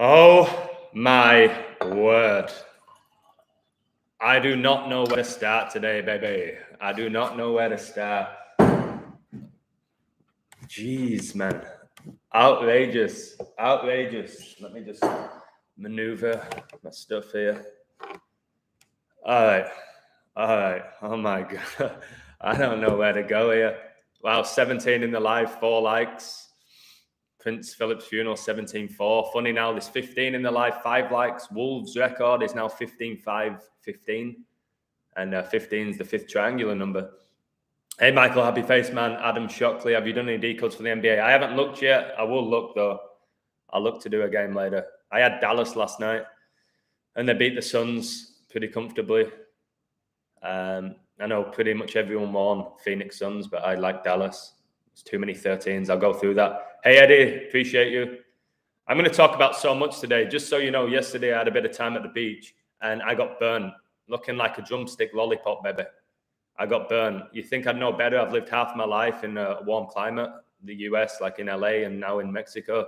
Oh my word. I do not know where to start today, baby. I do not know where to start. Jeez, man. Outrageous. Outrageous. Let me just maneuver my stuff here. All right. Oh my God. I don't know where to go here. Wow, 17 in the live, 4 likes. Prince Philip's funeral, 17-4. Funny now, there's 15 in the live, 5 likes. Wolves' record is now 15-5-15. And 15 is the 5th triangular number. Hey, Michael, happy face, man. Adam Shockley, have you done any decodes for the NBA? I haven't looked yet. I will look, though. I'll look to do a game later. I had Dallas last night, and they beat the Suns pretty comfortably. I know pretty much everyone won Phoenix Suns, but I like Dallas. There's too many 13s. I'll go through that. Hey, Eddie, appreciate you. I'm going to talk about so much today. Just so you know, yesterday I had a bit of time at the beach, and I got burned, looking like a drumstick lollipop, baby. I got burned. You think I'd know better? I've lived half my life in a warm climate, the US, like in LA and now in Mexico.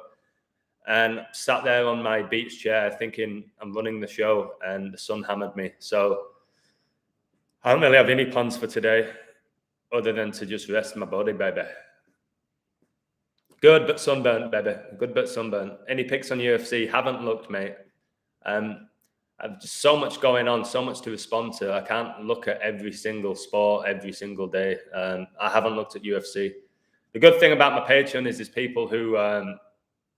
And sat there on my beach chair thinking I'm running the show, and the sun hammered me. So I don't really have any plans for today other than to just rest my body, baby. Good but sunburn, baby. Good but sunburn. Any picks on UFC? Haven't looked, mate. I've just so much going on, so much to respond to. I can't look at every single sport every single day. I haven't looked at UFC. The good thing about my Patreon is there's people who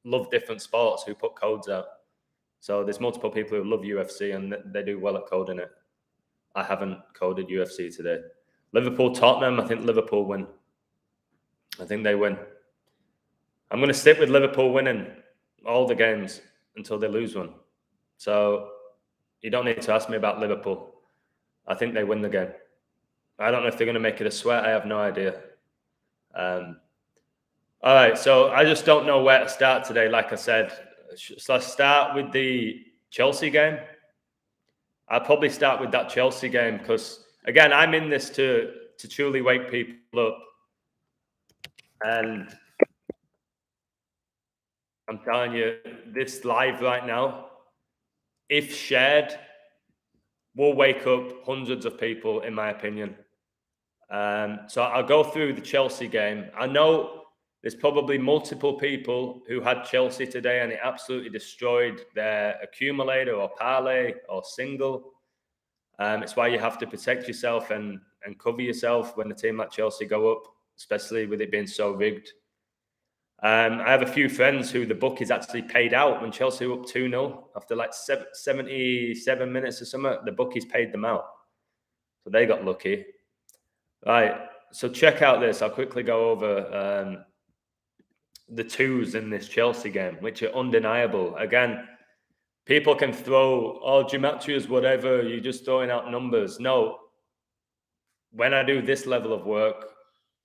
love different sports who put codes out. So there's multiple people who love UFC and they do well at coding it. I haven't coded UFC today. Liverpool, Tottenham. I think Liverpool win. I think they win. I'm going to stick with Liverpool winning all the games until they lose one. So you don't need to ask me about Liverpool. I think they win the game. I don't know if they're going to make it a sweat. I have no idea. All right, so I just don't know where to start today. Like I said, so I start with the Chelsea game. I'll probably start with that Chelsea game because, again, I'm in this to truly wake people up. And I'm telling you, this live right now, if shared, will wake up hundreds of people, in my opinion. So I'll go through the Chelsea game. I know there's probably multiple people who had Chelsea today and it absolutely destroyed their accumulator or parlay or single. It's why you have to protect yourself and cover yourself when the team like Chelsea go up, especially with it being so rigged. I have a few friends who the book is actually paid out when Chelsea were up 2-0 after like 77 minutes or something. The bookies paid them out. So they got lucky. Right. So check out this. I'll quickly go over the twos in this Chelsea game, which are undeniable. Again, people can throw, gematria is whatever. You're just throwing out numbers. No. When I do this level of work,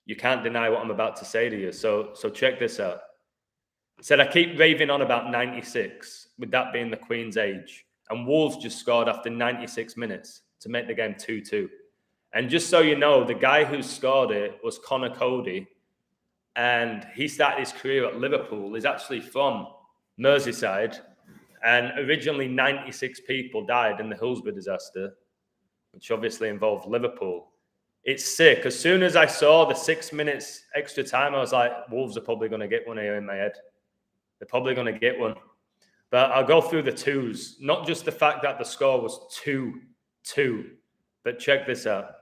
you can't deny what I'm about to say to you. So check this out. I said I keep raving on about 96, with that being the Queen's age. And Wolves just scored after 96 minutes to make the game 2-2. And just so you know, the guy who scored it was Connor Cody. And he started his career at Liverpool. He's actually from Merseyside. And originally 96 people died in the Hillsborough disaster, which obviously involved Liverpool. It's sick. As soon as I saw the 6 minutes extra time, I was like, Wolves are probably going to get one here in my head. They're probably going to get one. But I'll go through the twos. Not just the fact that the score was 2-2, but check this out.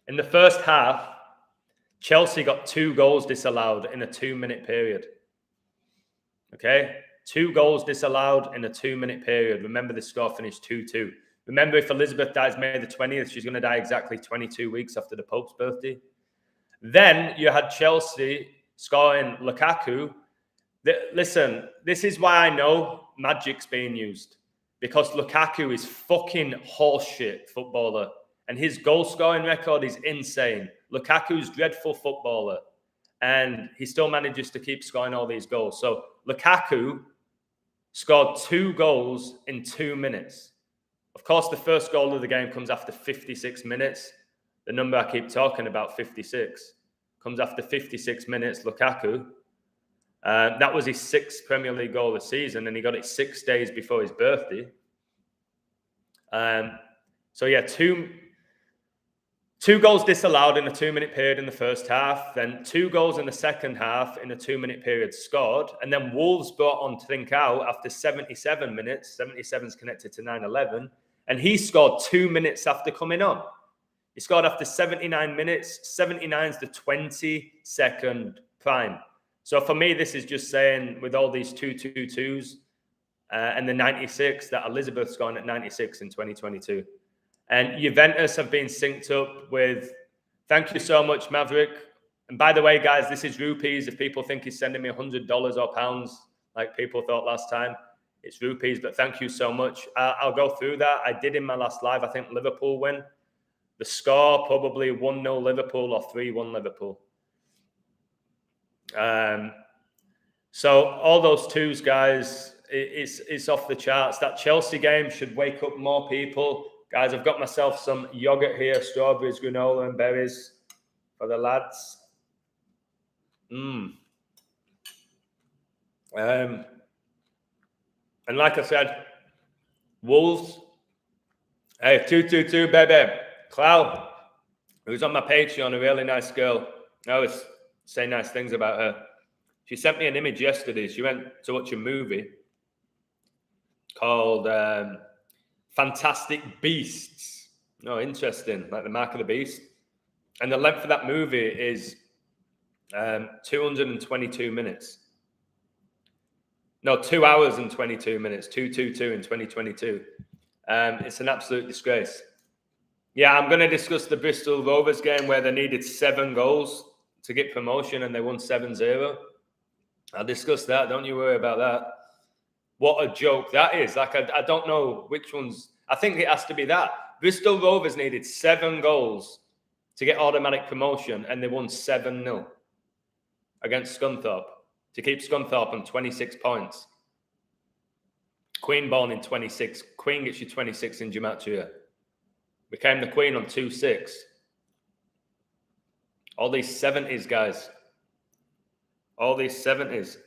In the first half, Chelsea got 2 goals disallowed in a 2-minute period. Okay? 2 goals disallowed in a 2-minute period. Remember, the score finished 2-2. Remember, if Elizabeth dies May the 20th, she's going to die exactly 22 weeks after the Pope's birthday. Then you had Chelsea scoring Lukaku. Listen, this is why I know magic's being used. Because Lukaku is fucking horseshit footballer. And his goal-scoring record is insane. Lukaku's dreadful footballer. And he still manages to keep scoring all these goals. So Lukaku scored 2 goals in 2 minutes. Of course, the first goal of the game comes after 56 minutes. The number I keep talking about, 56, comes after 56 minutes, Lukaku. That was his 6th Premier League goal of the season, and he got it 6 days before his birthday. So yeah, two goals disallowed in a 2-minute period in the first half, then 2 goals in the second half in a 2-minute period scored, and then Wolves brought on Trincao after 77 minutes. 77's connected to 9-11, and he scored 2 minutes after coming on. He scored after 79 minutes. 79's the 20-second prime. So for me, this is just saying with all these 2-2-2s and the 96 that Elizabeth's gone at 96 in 2022. And Juventus have been synced up with, thank you so much, Maverick. And by the way, guys, this is rupees. If people think he's sending me $100 or pounds, like people thought last time, it's rupees. But thank you so much. I'll go through that. I did in my last live, I think Liverpool win. The score, probably 1-0 Liverpool or 3-1 Liverpool. So all those twos, guys, it's off the charts. That Chelsea game should wake up more people. Guys, I've got myself some yogurt here, strawberries, granola, and berries for the lads. And like I said, Wolves. Hey, 222, baby. Cloud, who's on my Patreon, a really nice girl. I always say nice things about her. She sent me an image yesterday. She went to watch a movie called Fantastic Beasts. Oh, interesting. Like the Mark of the Beast. And the length of that movie is 222 minutes. No, 2 hours and 22 minutes. 222 in 2022. It's an absolute disgrace. Yeah, I'm going to discuss the Bristol Rovers game where they needed 7 goals to get promotion and they won 7-0. I'll discuss that. Don't you worry about that. What a joke that is. Like, I don't know which ones. I think it has to be that. Bristol Rovers needed 7 goals to get automatic promotion and they won 7-0 against Scunthorpe to keep Scunthorpe on 26 points. Queen born in 26. Queen gets you 26 in Gematria. Became the Queen on 2-6. All these 70s, guys. All these 70s.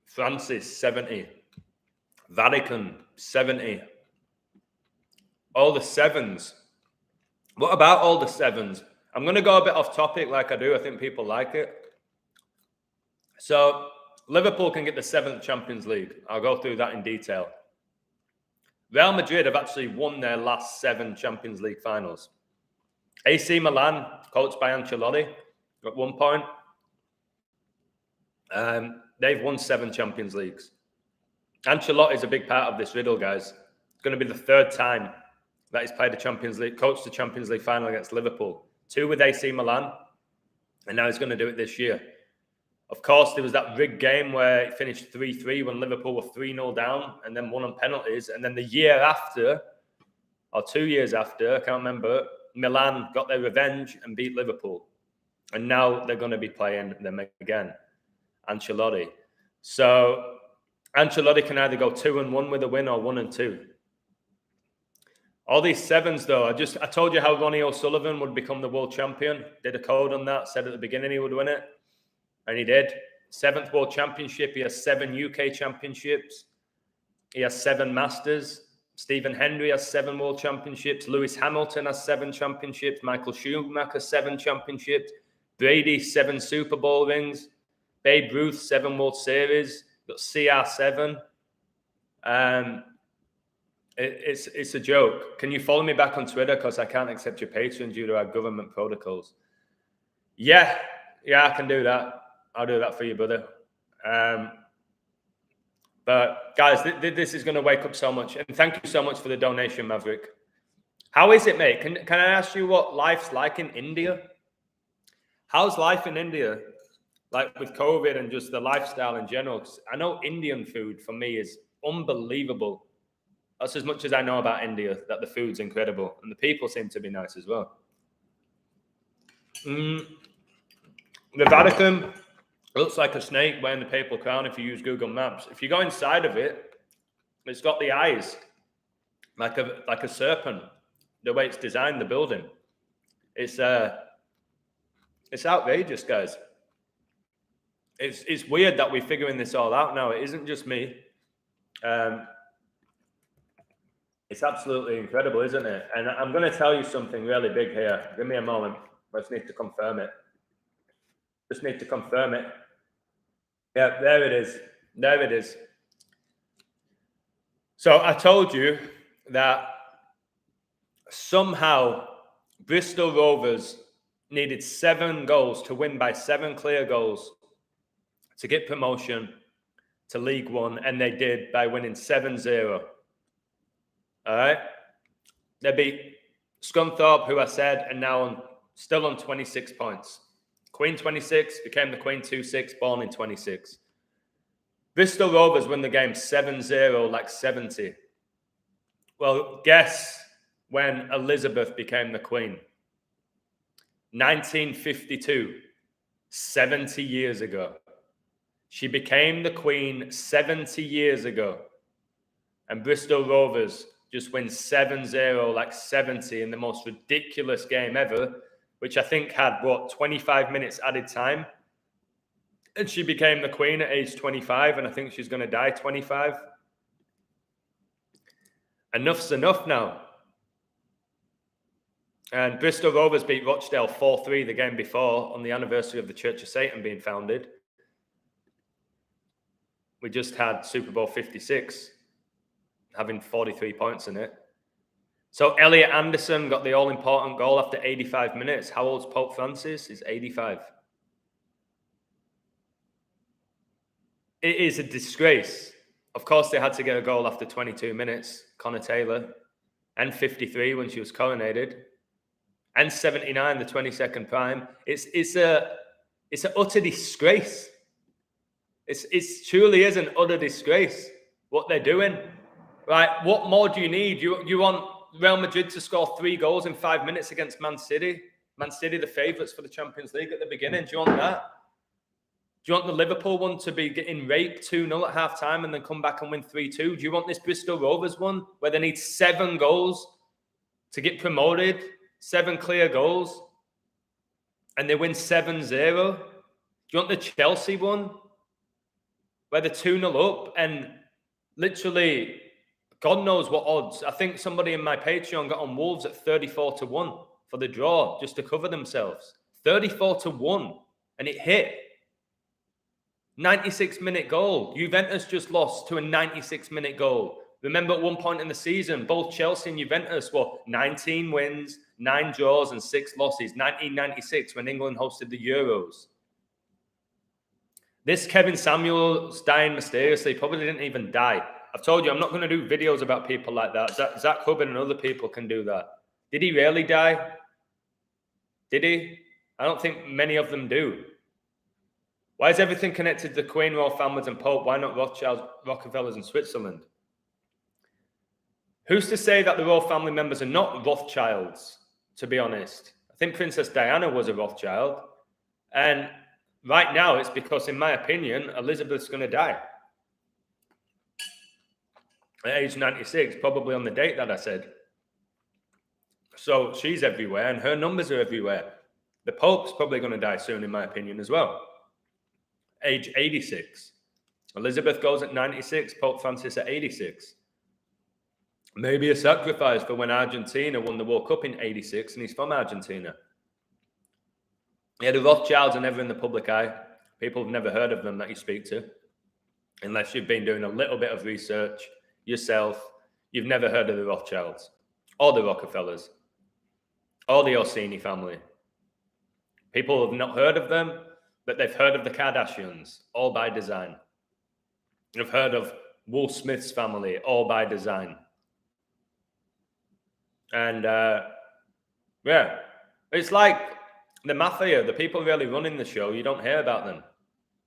Francis, 70. Vatican, 70. All the 7s. What about all the 7s? I'm going to go a bit off topic like I do. I think people like it. So, Liverpool can get the 7th Champions League. I'll go through that in detail. Real Madrid have actually won their last 7 Champions League finals. AC Milan, coached by Ancelotti, at one point, they've won 7 Champions Leagues. Ancelotti is a big part of this riddle, guys. It's going to be the 3rd time that he's played the Champions League, coached the Champions League final against Liverpool. 2 with AC Milan, and now he's going to do it this year. Of course, there was that rigged game where it finished 3-3 when Liverpool were 3-0 down and then won on penalties. And then the year after, or 2 years after, I can't remember, Milan got their revenge and beat Liverpool. And now they're going to be playing them again, Ancelotti. So Ancelotti can either go 2-1 with a win or 1-2. All these 7s, though, I told you how Ronnie O'Sullivan would become the world champion. Did a code on that, said at the beginning he would win it. And he did. 7th World Championship. He has 7 UK Championships. He has 7 Masters. Stephen Hendry has 7 World Championships. Lewis Hamilton has 7 Championships. Michael Schumacher, 7 Championships. Brady, 7 Super Bowl rings. Babe Ruth, 7 World Series. Got CR7. It's a joke. Can you follow me back on Twitter? Because I can't accept your Patreon due to our government protocols. Yeah, I can do that. I'll do that for you, brother. But guys, this is going to wake up so much. And thank you so much for the donation, Maverick. How is it, mate? Can I ask you what life's like in India? How's life in India? Like with COVID and just the lifestyle in general? 'Cause I know Indian food for me is unbelievable. That's as much as I know about India, that the food's incredible. And the people seem to be nice as well. The Vatican looks like a snake wearing the papal crown if you use Google Maps. If you go inside of it, it's got the eyes like a serpent. The way it's designed, the building, it's It's outrageous, guys. It's weird that we're figuring this all out now. It isn't just me. It's absolutely incredible, isn't it? And I'm going to tell you something really big here. Give me a moment. I just need to confirm it. Yeah, there it is. There it is. So I told you that somehow Bristol Rovers needed 7 goals to win by 7 clear goals to get promotion to League One, and they did by winning 7-0. All right? They beat Scunthorpe, who I said, and now still on 26 points. Queen 26 became the Queen 2-6, born in 26. Bristol Rovers win the game 7-0, like 70. Well, guess when Elizabeth became the Queen? 1952, 70 years ago. She became the Queen 70 years ago. And Bristol Rovers just win 7-0, like 70, in the most ridiculous game ever, which I think had, 25 minutes added time. And she became the Queen at age 25, and I think she's going to die 25. Enough's enough now. And Bristol Rovers beat Rochdale 4-3 the game before on the anniversary of the Church of Satan being founded. We just had Super Bowl 56 having 43 points in it. So Elliot Anderson got the all-important goal after 85 minutes. How old's Pope Francis? He's 85. It is a disgrace. Of course, they had to get a goal after 22 minutes. Connor Taylor. And 53 when she was coronated. And 79, the 22nd prime. It's an utter disgrace. It truly is an utter disgrace what they're doing. Right? What more do you need? You want Real Madrid to score 3 goals in 5 minutes against Man City? Man City, the favourites for the Champions League at the beginning. Do you want that? Do you want the Liverpool one to be getting raped 2-0 at half-time and then come back and win 3-2? Do you want this Bristol Rovers one where they need 7 goals to get promoted? 7 clear goals. And they win 7-0? Do you want the Chelsea one where they're 2-0 up and literally God knows what odds? I think somebody in my Patreon got on Wolves at 34-1 for the draw just to cover themselves. 34-1. And it hit. 96-minute goal. Juventus just lost to a 96-minute goal. Remember, at one point in the season, both Chelsea and Juventus were 19 wins, 9 draws, and 6 losses. 1996, when England hosted the Euros. This Kevin Samuels dying mysteriously probably didn't even die. I've told you, I'm not going to do videos about people like that. Zach Hubbard and other people can do that. Did he really die? Did he? I don't think many of them do. Why is everything connected to the Queen, Royal Families and Pope? Why not Rothschilds, Rockefellers and Switzerland? Who's to say that the royal family members are not Rothschilds, to be honest? I think Princess Diana was a Rothschild. And right now it's because, in my opinion, Elizabeth's going to die. At age 96, probably on the date that I said. So she's everywhere and her numbers are everywhere. The Pope's probably going to die soon, in my opinion, as well. Age 86. Elizabeth goes at 96, Pope Francis at 86. Maybe a sacrifice for when Argentina won the World Cup in 86 and he's from Argentina. Yeah, the Rothschilds are never in the public eye. People have never heard of them that you speak to. Unless you've been doing a little bit of research yourself. You've never heard of the Rothschilds or the Rockefellers or the Orsini family. People have not heard of them, but they've heard of the Kardashians, all by design. They've heard of Will Smith's family, all by design. And, yeah, it's like the mafia, the people really running the show, you don't hear about them.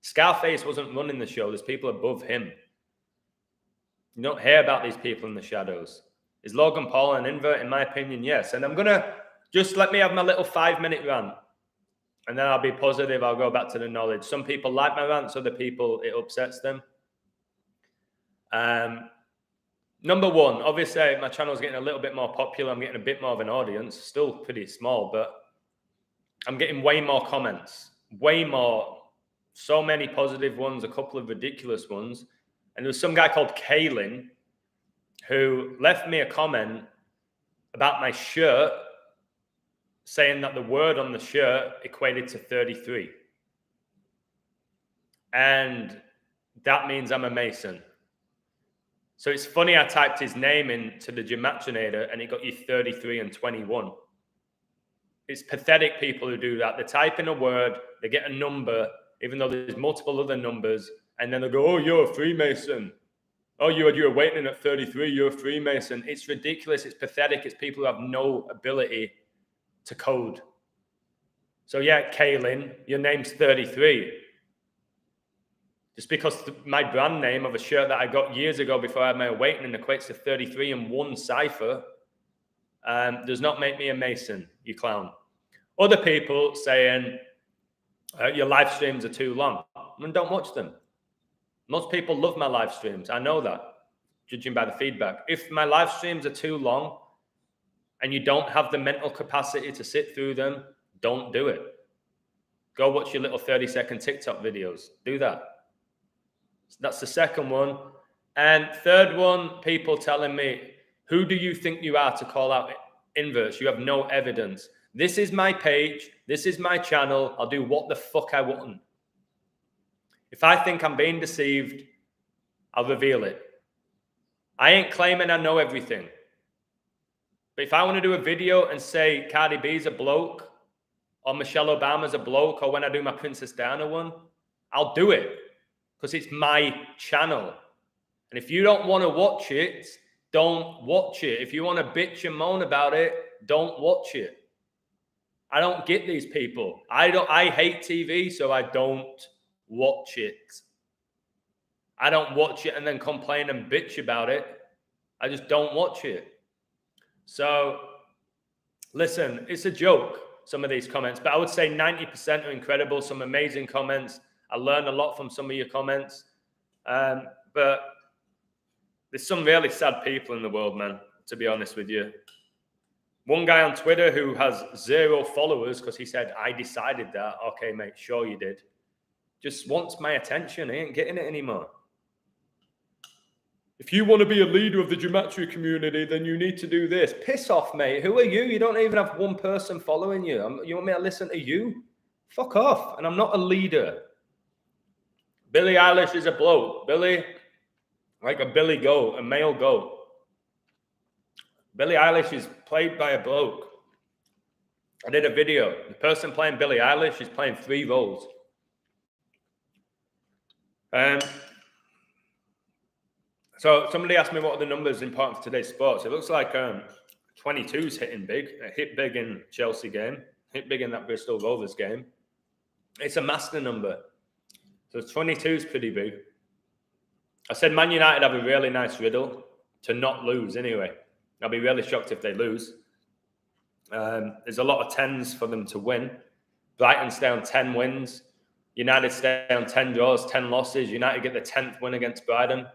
Scarface wasn't running the show. There's people above him. You don't hear about these people in the shadows. Is Logan Paul an invert? In my opinion, yes. And I'm going to just let me have my little 5-minute rant. And then I'll be positive. I'll go back to the knowledge. Some people like my rants. Other people, it upsets them. Number one, obviously, my channel's getting a little bit more popular. I'm getting a bit more of an audience. Still pretty small, but I'm getting way more comments, way more, so many positive ones, a couple of ridiculous ones. And there was some guy called Kaylin who left me a comment about my shirt, saying that the word on the shirt equated to 33. And that means I'm a Mason. So it's funny, I typed his name into the Gematrinator and it got you 33 and 21. It's pathetic, people who do that. They type in a word, they get a number, even though there's multiple other numbers, and then they go, oh, you're a Freemason. Oh, you're waiting at 33, you're a Freemason. It's ridiculous, it's pathetic, it's people who have no ability to code. So yeah, Kaylin, your name's 33. Just because my brand name of a shirt that I got years ago before I had my awakening equates to 33 in one cipher, does not make me a Mason, you clown. Other people saying your live streams are too long. And don't watch them. Most people love my live streams. I know that, judging by the feedback. If my live streams are too long and you don't have the mental capacity to sit through them, don't do it. Go watch your little 30-second TikTok videos. Do that. That's the second one. And third one, people telling me, who do you think you are to call out inverts? You have no evidence. This is my page. This is my channel. I'll do what the fuck I want. If I think I'm being deceived, I'll reveal it. I ain't claiming I know everything. But if I want to do a video and say Cardi B's a bloke, or Michelle Obama's a bloke, or when I do my Princess Diana one, I'll do it. Because it's my channel. And if you don't want to watch it, don't watch it. If you want to bitch and moan about it, don't watch it. I don't get these people. I hate TV, so I don't watch it. I don't watch it and then complain and bitch about it. I just don't watch it. So, listen, it's a joke, some of these comments, but I would say 90% are incredible, some amazing comments. I learned a lot from some of your comments. But there's some really sad people in the world, man, to be honest with you. One guy on Twitter who has 0 followers because he said, I decided that. Okay, mate, sure you did. Just wants my attention. He ain't getting it anymore. If you want to be a leader of the gematria community, then you need to do this. Piss off, mate. Who are you? You don't even have one person following you. You want me to listen to you? Fuck off. And I'm not a leader. Billie Eilish is a bloke. Billie, like a Billy goat, a male goat. Billie Eilish is played by a bloke. I did a video. The person playing Billie Eilish is playing 3 roles. So somebody asked me what are the numbers important for today's sports. It looks like 22's hitting big. It hit big in Chelsea game. Hit big in that Bristol Rovers game. It's a master number. So 22 is pretty big. I said Man United have a really nice riddle to not lose anyway. I'll be really shocked if they lose. There's a lot of 10s for them to win. Brighton stay on 10 wins. United stay on 10 draws, 10 losses. United get the 10th win against Brighton.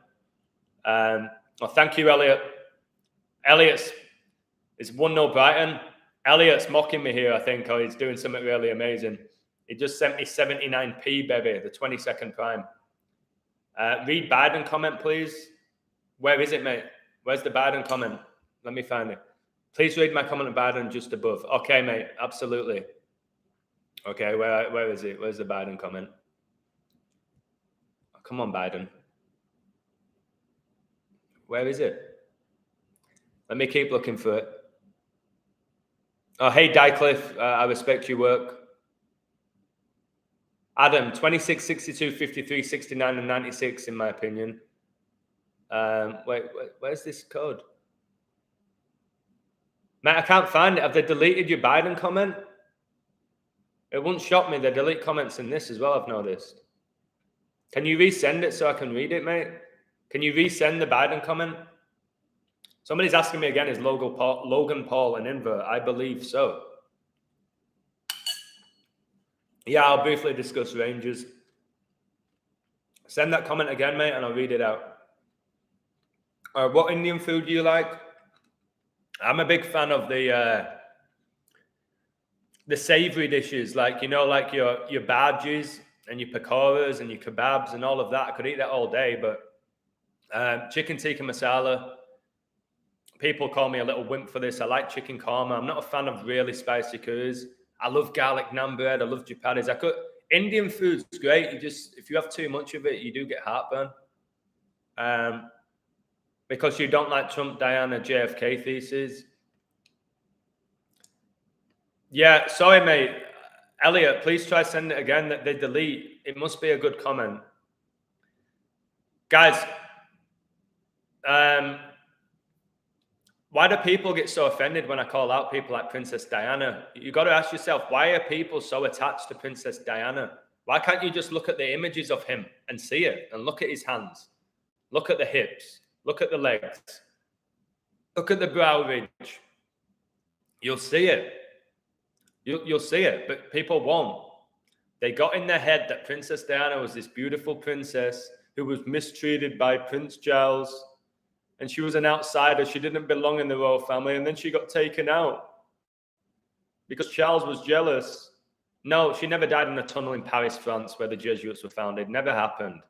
Well, thank you, Elliot. Elliot's, it's 1-0 Brighton. Elliot's mocking me here, I think, or he's doing something really amazing. He just sent me 79p, baby, the 20-second prime. Read Biden comment, please. Where is it, mate? Where's the Biden comment? Let me find it. Please read my comment on Biden just above. Okay, mate, absolutely. Okay, where is it? Where's the Biden comment? Oh, come on, Biden. Where is it? Let me keep looking for it. Oh, hey, Dycliffe, I respect your work. Adam, 26, 62, 53, 69, and 96, in my opinion. Wait, where's this code? Mate, I can't find it. Have they deleted your Biden comment? It wouldn't shock me. They delete comments in this as well, I've noticed. Can you resend it so I can read it, mate? Can you resend the Biden comment? Somebody's asking me again, is Logan Paul an invert? I believe so. Yeah, I'll briefly discuss Rangers. Send that comment again, mate, and I'll read it out. What Indian food do you like? I'm a big fan of the the savory dishes, like, you know, like your bhajis and your pakoras and your kebabs and all of that. I could eat that all day, but chicken tikka masala, people call me a little wimp for this. I like chicken korma. I'm not a fan of really spicy curries. I love garlic naan bread. I love chapatis. Indian food's great. If you have too much of it, you do get heartburn. Because you don't like Trump, Diana, JFK thesis. Yeah, sorry, mate. Elliot, please try send it again. That they delete. It must be a good comment. Guys, why do people get so offended when I call out people like Princess Diana? You got to ask yourself, why are people so attached to Princess Diana? Why can't you just look at the images of him and see it? And look at his hands. Look at the hips. Look at the legs. Look at the brow ridge. You'll see it. You'll see it, but people won't. They got in their head that Princess Diana was this beautiful princess who was mistreated by Prince Charles, and she was an outsider. She didn't belong in the royal family, and then she got taken out because Charles was jealous. No, she never died in a tunnel in Paris, France, where the Jesuits were founded. Never happened.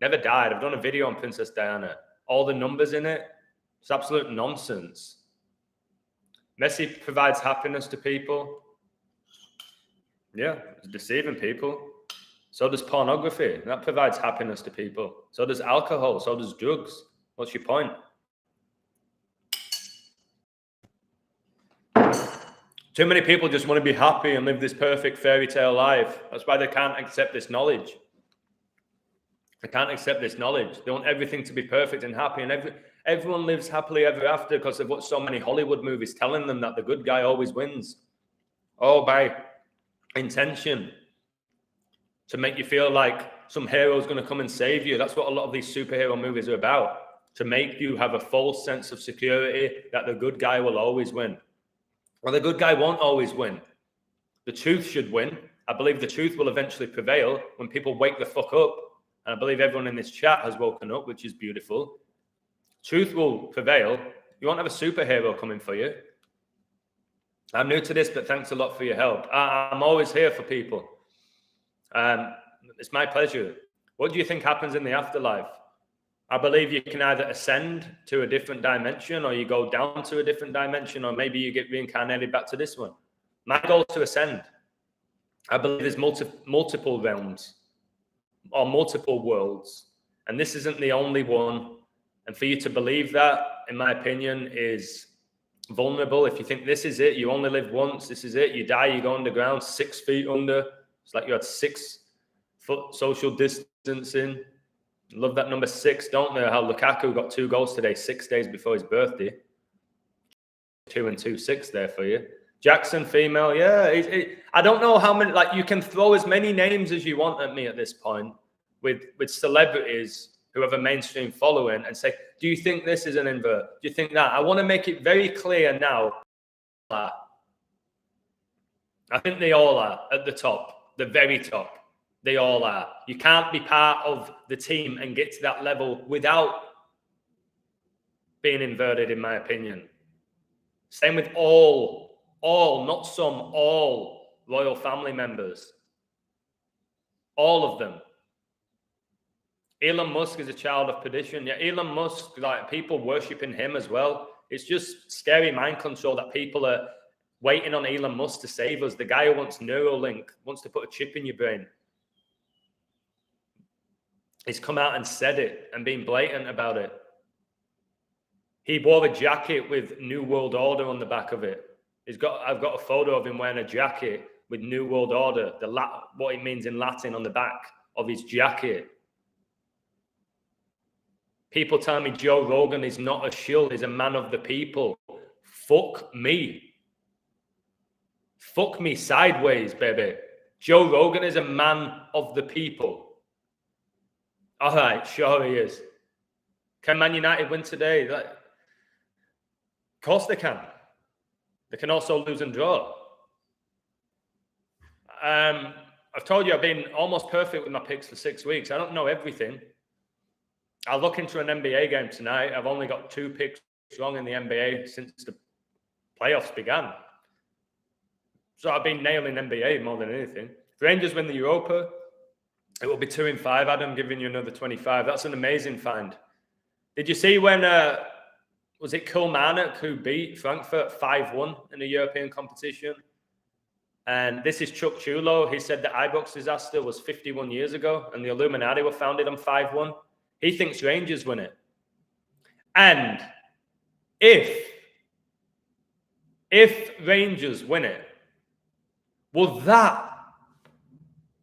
Never died. I've done a video on Princess Diana. All the numbers in it, it's absolute nonsense. Messi provides happiness to people. Yeah, it's deceiving people. So does pornography. That provides happiness to people. So does alcohol. So does drugs. What's your point? Too many people just want to be happy and live this perfect fairy tale life. That's why they can't accept this knowledge. They can't accept this knowledge. They want everything to be perfect and happy. And everyone lives happily ever after because of what so many Hollywood movies telling them that the good guy always wins. Oh, by intention, to make you feel like some hero is going to come and save you. That's what a lot of these superhero movies are about, to make you have a false sense of security that the good guy will always win. Well, the good guy won't always win. The truth should win. I believe the truth will eventually prevail when people wake the fuck up. And I believe everyone in this chat has woken up, which is beautiful. Truth will prevail. You won't have a superhero coming for you. I'm new to this, but thanks a lot for your help. I'm always here for people. It's my pleasure. What do you think happens in the afterlife? I believe you can either ascend to a different dimension, or you go down to a different dimension, or maybe you get reincarnated back to this one. My goal is to ascend. I believe there's multiple realms or multiple worlds, and this isn't the only one. And for you to believe that, in my opinion, is vulnerable. If you think this is it, you only live once, this is it, you die, you go underground 6 feet under. It's like you had 6 foot social distancing. Love that number 6, don't they? How Lukaku got 2 goals today, 6 days before his birthday. 2 and 2, 6 there for you. Jackson, female, yeah. I don't know how many, like, you can throw as many names as you want at me at this point with celebrities who have a mainstream following and say, do you think this is an invert? Do you think that? I want to make it very clear now. I think they all are at the top, the very top. They all are. You can't be part of the team and get to that level without being inverted, in my opinion. Same with all, not some, all royal family members. All of them. Elon Musk is a child of perdition. Yeah, Elon Musk, like, people worshiping him as well. It's just scary mind control that people are waiting on Elon Musk to save us. The guy who wants Neuralink, wants to put a chip in your brain. He's come out and said it and been blatant about it. He wore a jacket with New World Order on the back of it. I've got a photo of him wearing a jacket with New World Order, what it means in Latin on the back of his jacket. People tell me Joe Rogan is not a shill, he's a man of the people. Fuck me. Fuck me sideways, baby. Joe Rogan is a man of the people. All right, sure he is. Can Man United win today? Of course they can. They can also lose and draw. I've told you I've been almost perfect with my picks for 6 weeks. I don't know everything. I'll look into an NBA game tonight. I've only got 2 picks wrong in the NBA since the playoffs began. So I've been nailing NBA more than anything. If Rangers win the Europa, it will be 2-5. Adam, giving you another 25. That's an amazing find. Did you see when, was it Kilmarnock who beat Frankfurt 5-1 in a European competition? And this is Chuck Chulo. He said the Ibrox disaster was 51 years ago and the Illuminati were founded on 5-1. He thinks Rangers win it. And if Rangers win it, will that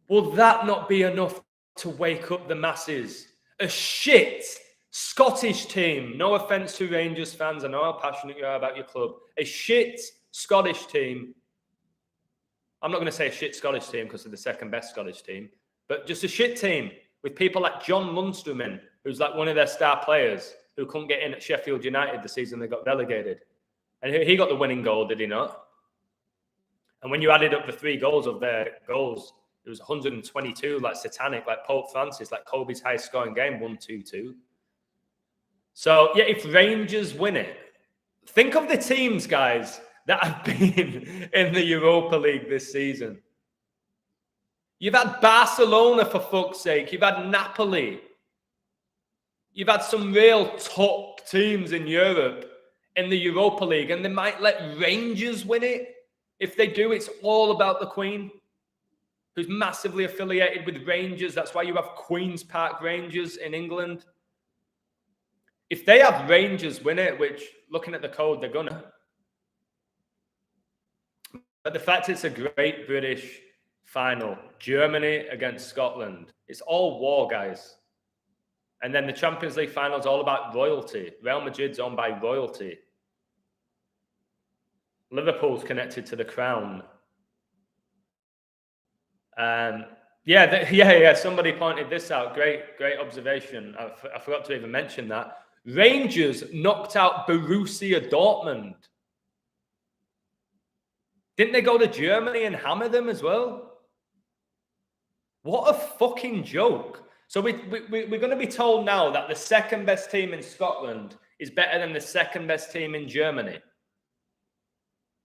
not be enough to wake up the masses? A shit Scottish team, no offence to Rangers fans, I know how passionate you are about your club. A shit Scottish team. I'm not going to say a shit Scottish team because they're the second best Scottish team, but just a shit team with people like John Munsterman, who's like one of their star players who couldn't get in at Sheffield United the season they got relegated. And he got the winning goal, did he not? And when you added up the 3 goals of their goals, it was 122, like satanic, like Pope Francis, like Kobe's highest scoring game, 1-2-2. So, yeah, if Rangers win it, think of the teams, guys, that have been in the Europa League this season. You've had Barcelona, for fuck's sake. You've had Napoli. You've had some real top teams in Europe in the Europa League, and they might let Rangers win it. If they do, it's all about the Queen, who's massively affiliated with Rangers. That's why you have Queen's Park Rangers in England. If they have Rangers win it, which, looking at the code, they're gonna. But the fact it's a great British final, Germany against Scotland, it's all war, guys. And then the Champions League final is all about royalty. Real Madrid's owned by royalty. Liverpool's connected to the crown. Yeah. Somebody pointed this out. Great observation. I forgot to even mention that. Rangers knocked out Borussia Dortmund. Didn't they go to Germany and hammer them as well? What a fucking joke. So we're going to be told now that the second best team in Scotland is better than the second best team in Germany.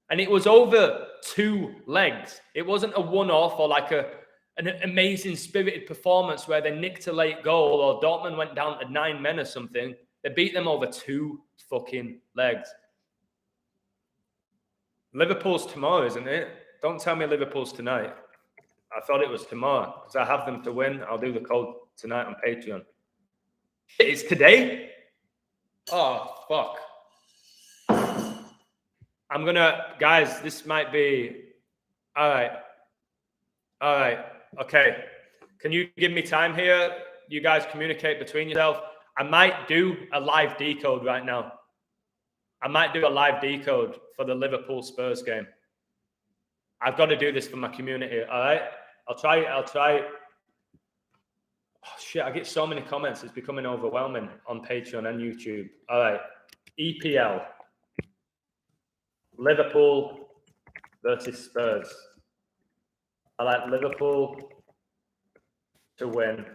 And it was over 2 legs. It wasn't a one-off or like an amazing spirited performance where they nicked a late goal or Dortmund went down to 9 men or something. They beat them over 2 fucking legs. Liverpool's tomorrow, isn't it? Don't tell me Liverpool's tonight. I thought it was tomorrow because I have them to win. I'll do the code tonight on Patreon. It's today? Oh, fuck. I'm going to... Guys, this might be... All right. Okay. Can you give me time here? You guys communicate between yourself. I might do a live decode right now. I might do a live decode for the Liverpool Spurs game. I've got to do this for my community, all right? I'll try. Oh, shit, I get so many comments. It's becoming overwhelming on Patreon and YouTube. All right. EPL. Liverpool versus Spurs. I like Liverpool to win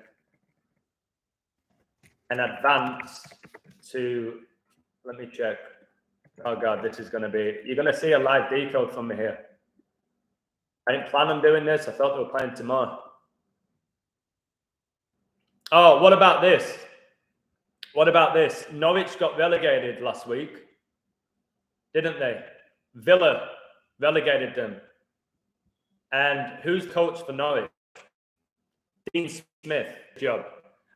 and advance to, let me check. Oh, God, this is going to be... You're going to see a live decode from me here. I didn't plan on doing this. I thought they were playing tomorrow. Oh, what about this? Norwich got relegated last week, didn't they? Villa relegated them. And who's coach for Norwich? Dean Smith, job.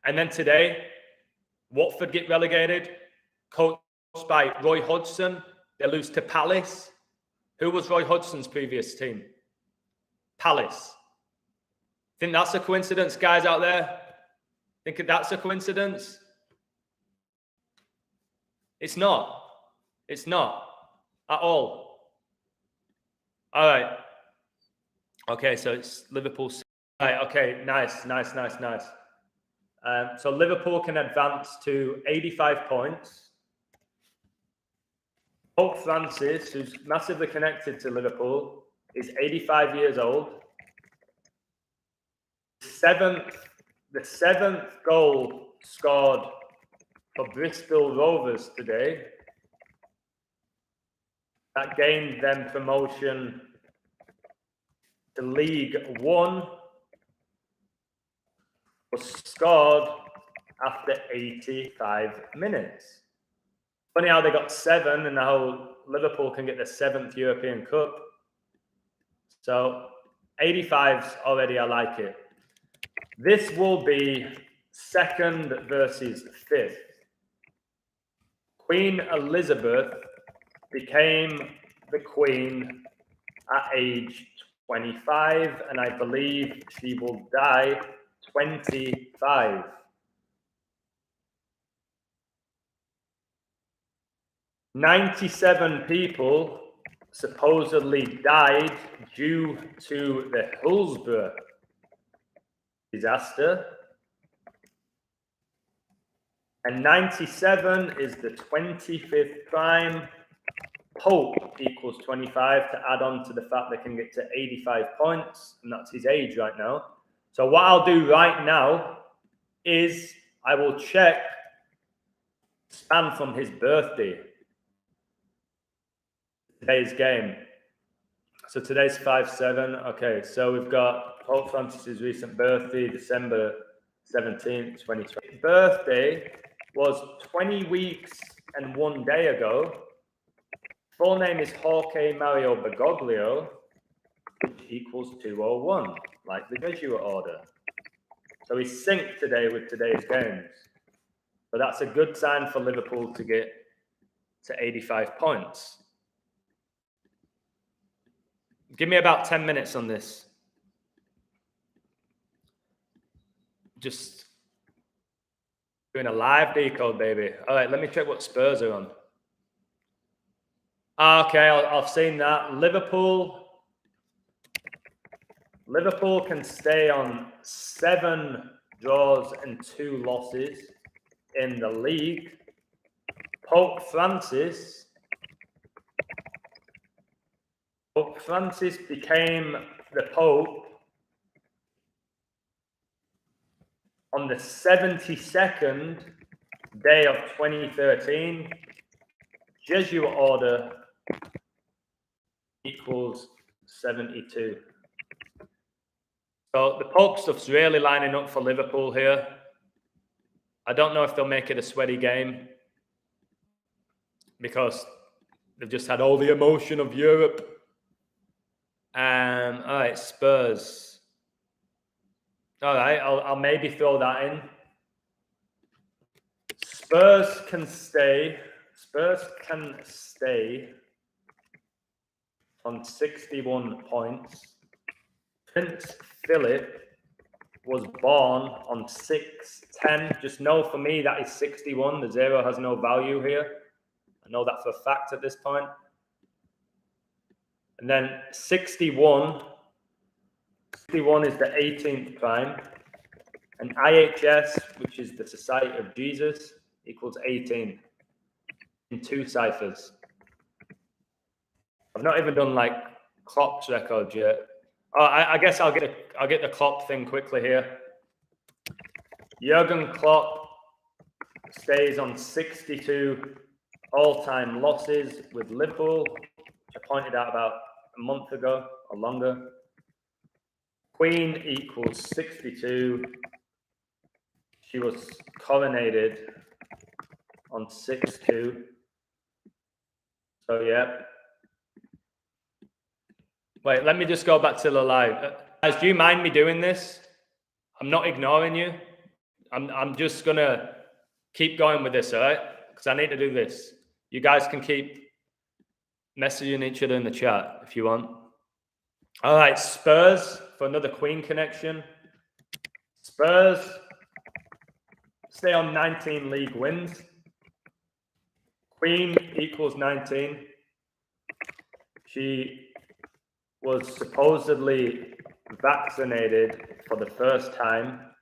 And then today, Watford get relegated, coached by Roy Hodgson. They lose to Palace. Who was Roy Hodgson's previous team? Palace. Think that's a coincidence, guys out there? Think that's a coincidence? It's not. It's not at all. All right. Okay, so it's Liverpool. All right, okay, nice. So Liverpool can advance to 85 points. Pope Francis, who's massively connected to Liverpool, is 85 years old. The seventh goal scored for Bristol Rovers today. That gained them promotion to League One was scored after 85 minutes. Funny how they got 7 and how Liverpool can get the 7th European Cup. So 85's already, I like it. This will be 2nd versus 5th. Queen Elizabeth became the Queen at age 25, and I believe she will die 25. "97 people supposedly died due to the Hillsborough disaster. And 97 is the 25th prime. Pope equals 25 to add on to the fact they can get to 85 points, and that's his age right now. So what I'll do right now is I will check span from his birthday. Today's game. So today's 5/7. Okay, so we've got Pope Francis's recent birthday, December 17th, 2020. Birthday was 20 weeks and 1 day ago. Full name is Jorge Mario Bergoglio, which equals 201, like the Jesuit order. So he's synced today with today's games. So that's a good sign for Liverpool to get to 85 points. Give me about 10 minutes on this. Just doing a live decode, baby. All right, let me check what Spurs are on. Okay, I've seen that. Liverpool can stay on 7 draws and 2 losses in the league. Pope Francis became the Pope on the 72nd day of 2013. Jesuit order equals 72. So the Pope stuff's really lining up for Liverpool here. I don't know if they'll make it a sweaty game because they've just had all the emotion of Europe. All right, Spurs. All right, I'll maybe throw that in. Spurs can stay on 61 points. Prince Philip was born on 6/10. Just know for me that is 61. The 0 has no value here. I know that for a fact at this point. And then 61 is the 18th prime. And IHS, which is the Society of Jesus, equals 18 in 2 ciphers. I've not even done like Klopp's record yet. Oh, I guess I'll get the Klopp thing quickly here. Jurgen Klopp stays on 62 all-time losses with Liverpool, which I pointed out about a month ago or longer. Queen equals 62. She was coronated on 6/2. So yeah. Wait, let me just go back to the live. Guys, do you mind me doing this? I'm not ignoring you. I'm just gonna keep going with this, all right? Because I need to do this. You guys can keep messaging each other in the chat if you want. All right, Spurs for another Queen connection. Spurs stay on 19 league wins. Queen equals 19. She was supposedly vaccinated for the first time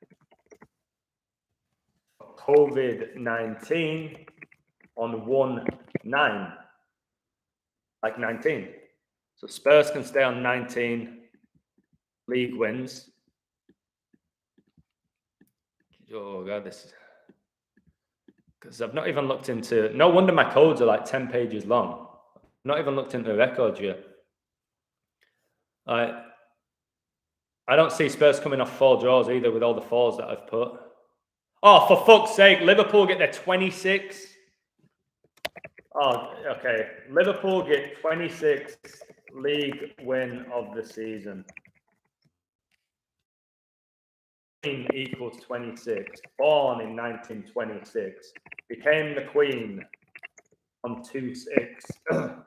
for COVID-19 on 1/9, like 19. So Spurs can stay on 19 league wins. Oh God, this is because I've not even looked into. No wonder my codes are like 10 pages long. I've not even looked into the records yet. All right. I don't see Spurs coming off 4 draws either with all the 4s that I've put. Oh, for fuck's sake, Liverpool get their 26th. Oh, okay. Liverpool get 26th league win of the season. Equals 26. Born in 1926. Became the Queen on 2-6.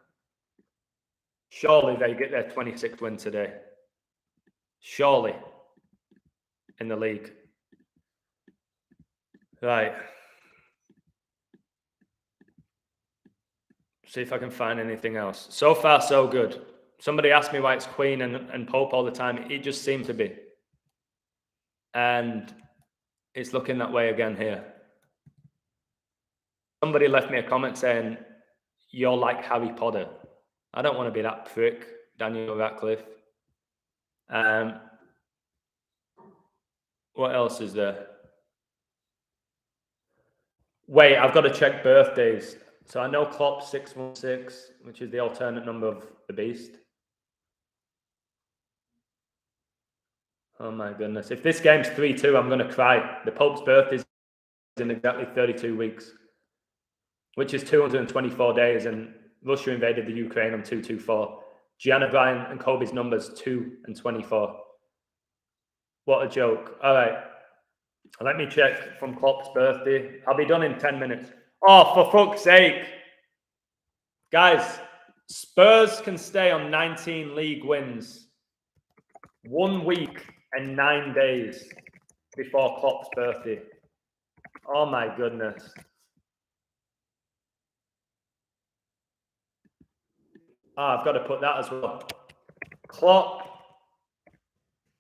Surely they get their 26th win today. Surely. In the league. Right. See if I can find anything else. So far, so good. Somebody asked me why it's Queen and Pope all the time. It just seemed to be. And it's looking that way again here. Somebody left me a comment saying, you're like Harry Potter. I don't want to be that prick, Daniel Radcliffe. What else is there? Wait, I've got to check birthdays. So I know Klopp's 616, which is the alternate number of the beast. Oh my goodness. If this game's 3-2, I'm going to cry. The Pope's birthday is in exactly 32 weeks, which is 224 days, and Russia invaded the Ukraine on 224. Gianna Bryant and Kobe's numbers 2 and 24. What a joke. All right. Let me check from Klopp's birthday. I'll be done in 10 minutes. Oh, for fuck's sake. Guys, Spurs can stay on 19 league wins 1 week and 9 days before Klopp's birthday. Oh my goodness. I've got to put that as well. Klopp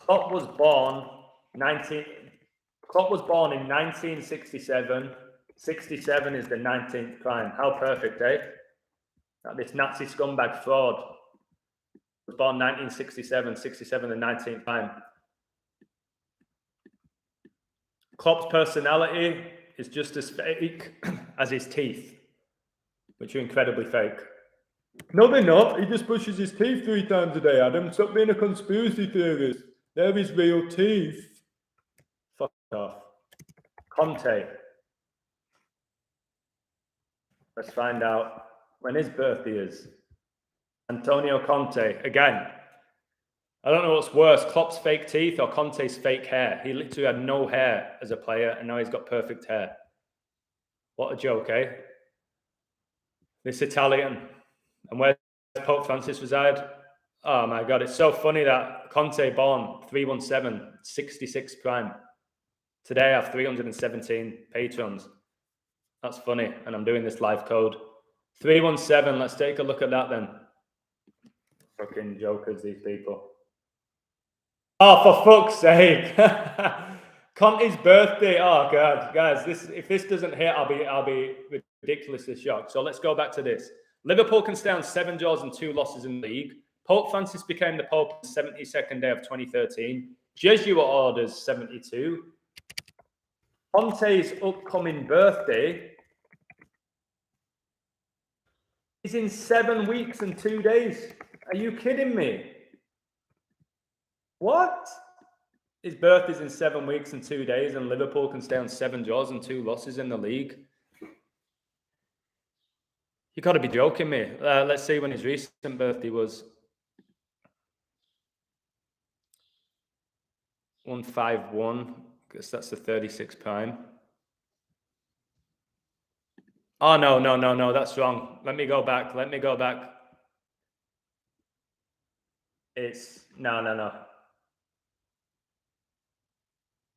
was born in 1967. 67 is the 19th prime. How perfect, eh? That this Nazi scumbag fraud was born 1967, 67 the 19th prime. Klopp's personality is just as fake as his teeth, which are incredibly fake. No, they're not. He just brushes his teeth 3 times a day, Adam. Stop being a conspiracy theorist. They're his real teeth. Fuck off. Conte. Let's find out when his birthday is. Antonio Conte. Again, I don't know what's worse, Klopp's fake teeth or Conte's fake hair. He literally had no hair as a player, and now he's got perfect hair. What a joke, eh? This Italian. And where does Pope Francis reside? Oh my God, it's so funny that Conte born 317, 66 prime. Today I have 317 patrons. That's funny, and I'm doing this live code. 317, let's take a look at that then. Fucking jokers, these people. Oh, for fuck's sake. Conte's birthday. Oh God, guys, if this doesn't hit, I'll be ridiculously shocked. So let's go back to this. Liverpool can stay on 7 draws and 2 losses in the league. Pope Francis became the Pope on the 72nd day of 2013. Jesuit orders 72. Conte's upcoming birthday is in 7 weeks and 2 days. Are you kidding me? What? His birth is in 7 weeks and 2 days, and Liverpool can stay on 7 draws and 2 losses in the league. You got to be joking me. Let's see when his recent birthday was. 151. Guess that's the 36 prime. Oh, no. That's wrong. Let me go back. It's no.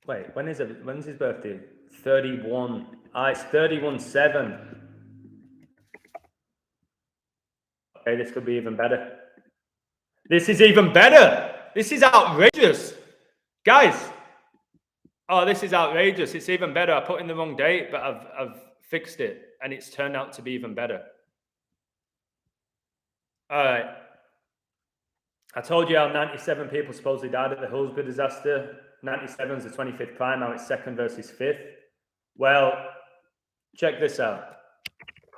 Wait, when's his birthday? 31. It's 31/7. Okay, this could be even better. This is even better. This is outrageous. Guys. Oh, this is outrageous. It's even better. I put in the wrong date, but I've fixed it, and it's turned out to be even better. All right. I told you how 97 people supposedly died at the Hillsborough disaster. 97 is the 25th prime. Now it's 2nd versus 5th. Well, check this out.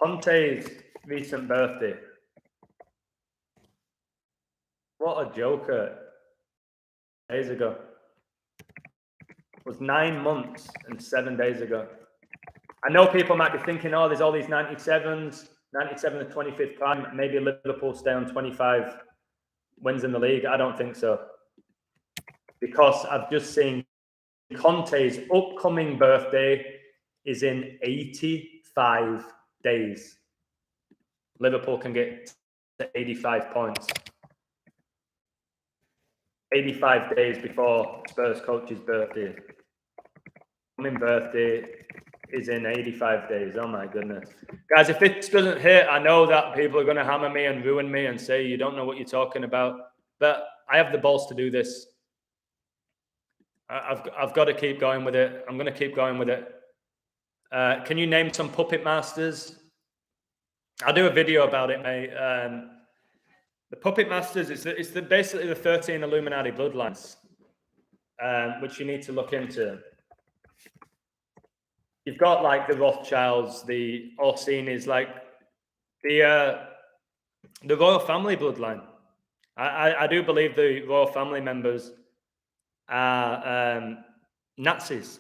Conte's recent birthday. What a joker. days ago. It was 9 months and 7 days ago. I know people might be thinking, oh, there's all these 97s, 97 to 25th prime. Maybe Liverpool stay on 25 wins in the league. I don't think so. Because I've just seen Conte's upcoming birthday is in 85 days. Liverpool can get to 85 points. 85 days before Spurs coach's birthday. Coming birthday is in 85 days. Oh my goodness. Guys, if this doesn't hit, I know that people are going to hammer me and ruin me and say you don't know what you're talking about. But I have the balls to do this. I've got to keep going with it. I'm going to keep going with it. Can you name some puppet masters? I'll do a video about it, mate. The puppet masters, it's basically the 13 Illuminati bloodlines, which you need to look into. You've got like the Rothschilds, the Orsinis, like the royal family bloodline. I do believe the royal family members are Nazis.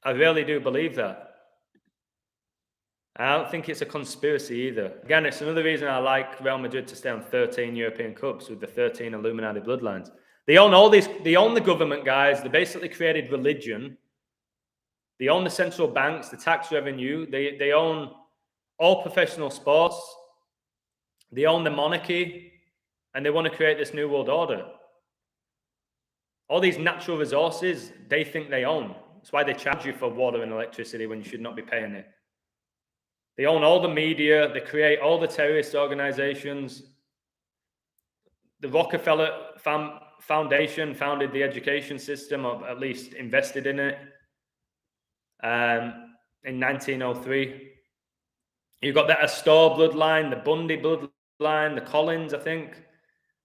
I really do believe that. I don't think it's a conspiracy either. Again, it's another reason I like Real Madrid to stay on 13 European Cups with the 13 Illuminati bloodlines. They own all these, they own the government, guys. They basically created religion. They own the central banks, the tax revenue. They own all professional sports. They own the monarchy. And they want to create this new world order. All these natural resources, they think they own. That's why they charge you for water and electricity when you should not be paying it. They own all the media. They create all the terrorist organizations. The Rockefeller Foundation founded the education system, or at least invested in it, in 1903. You've got the Astor bloodline, the Bundy bloodline, the Collins, I think,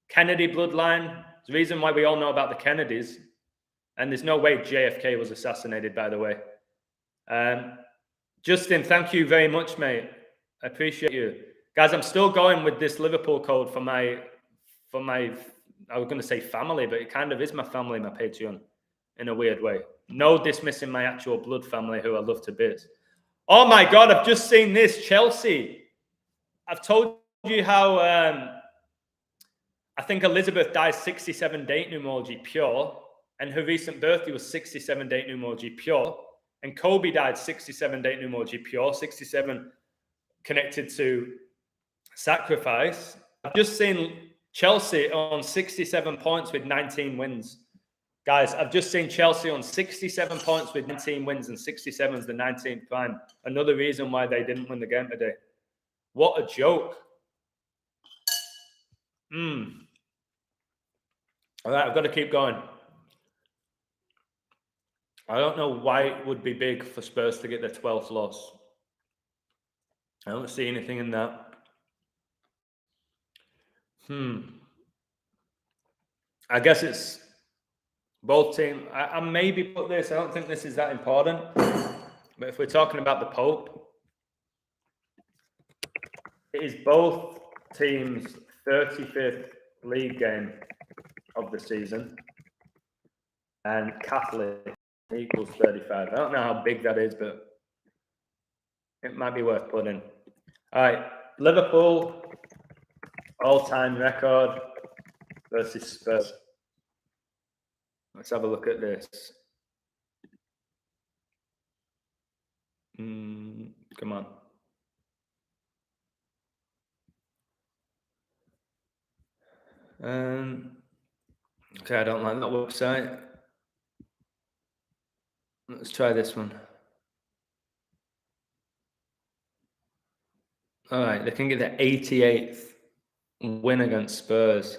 Kennedy bloodline. There's a reason why we all know about the Kennedys. And there's no way JFK was assassinated, by the way. Justin, thank you very much, mate. I appreciate you. Guys, I'm still going with this Liverpool code for my, I was going to say family, but it kind of is my family, my Patreon, in a weird way. No dismissing my actual blood family, who I love to bits. Oh my God, I've just seen this, Chelsea. I've told you how I think Elizabeth died 67 date numerology pure, and her recent birthday was 67 date numerology pure. And Kobe died 67 date numerology pure, 67 connected to sacrifice. I've just seen Chelsea on 67 points with 19 wins. Guys, I've just seen Chelsea on 67 points with 19 wins, and 67 is the 19th prime. Another reason why they didn't win the game today. What a joke. All right, I've got to keep going. I don't know why it would be big for Spurs to get their 12th loss. I don't see anything in that. I guess it's both teams. I maybe put this. I don't think this is that important. But if we're talking about the Pope, it is both teams' 35th league game of the season. And Catholic equals 35. I don't know how big that is, but it might be worth putting. All right, Liverpool all-time record versus Spurs. Let's have a look at this. Come on. Okay, I don't like that website. Let's try this one. All right, they can get the 88th win against Spurs.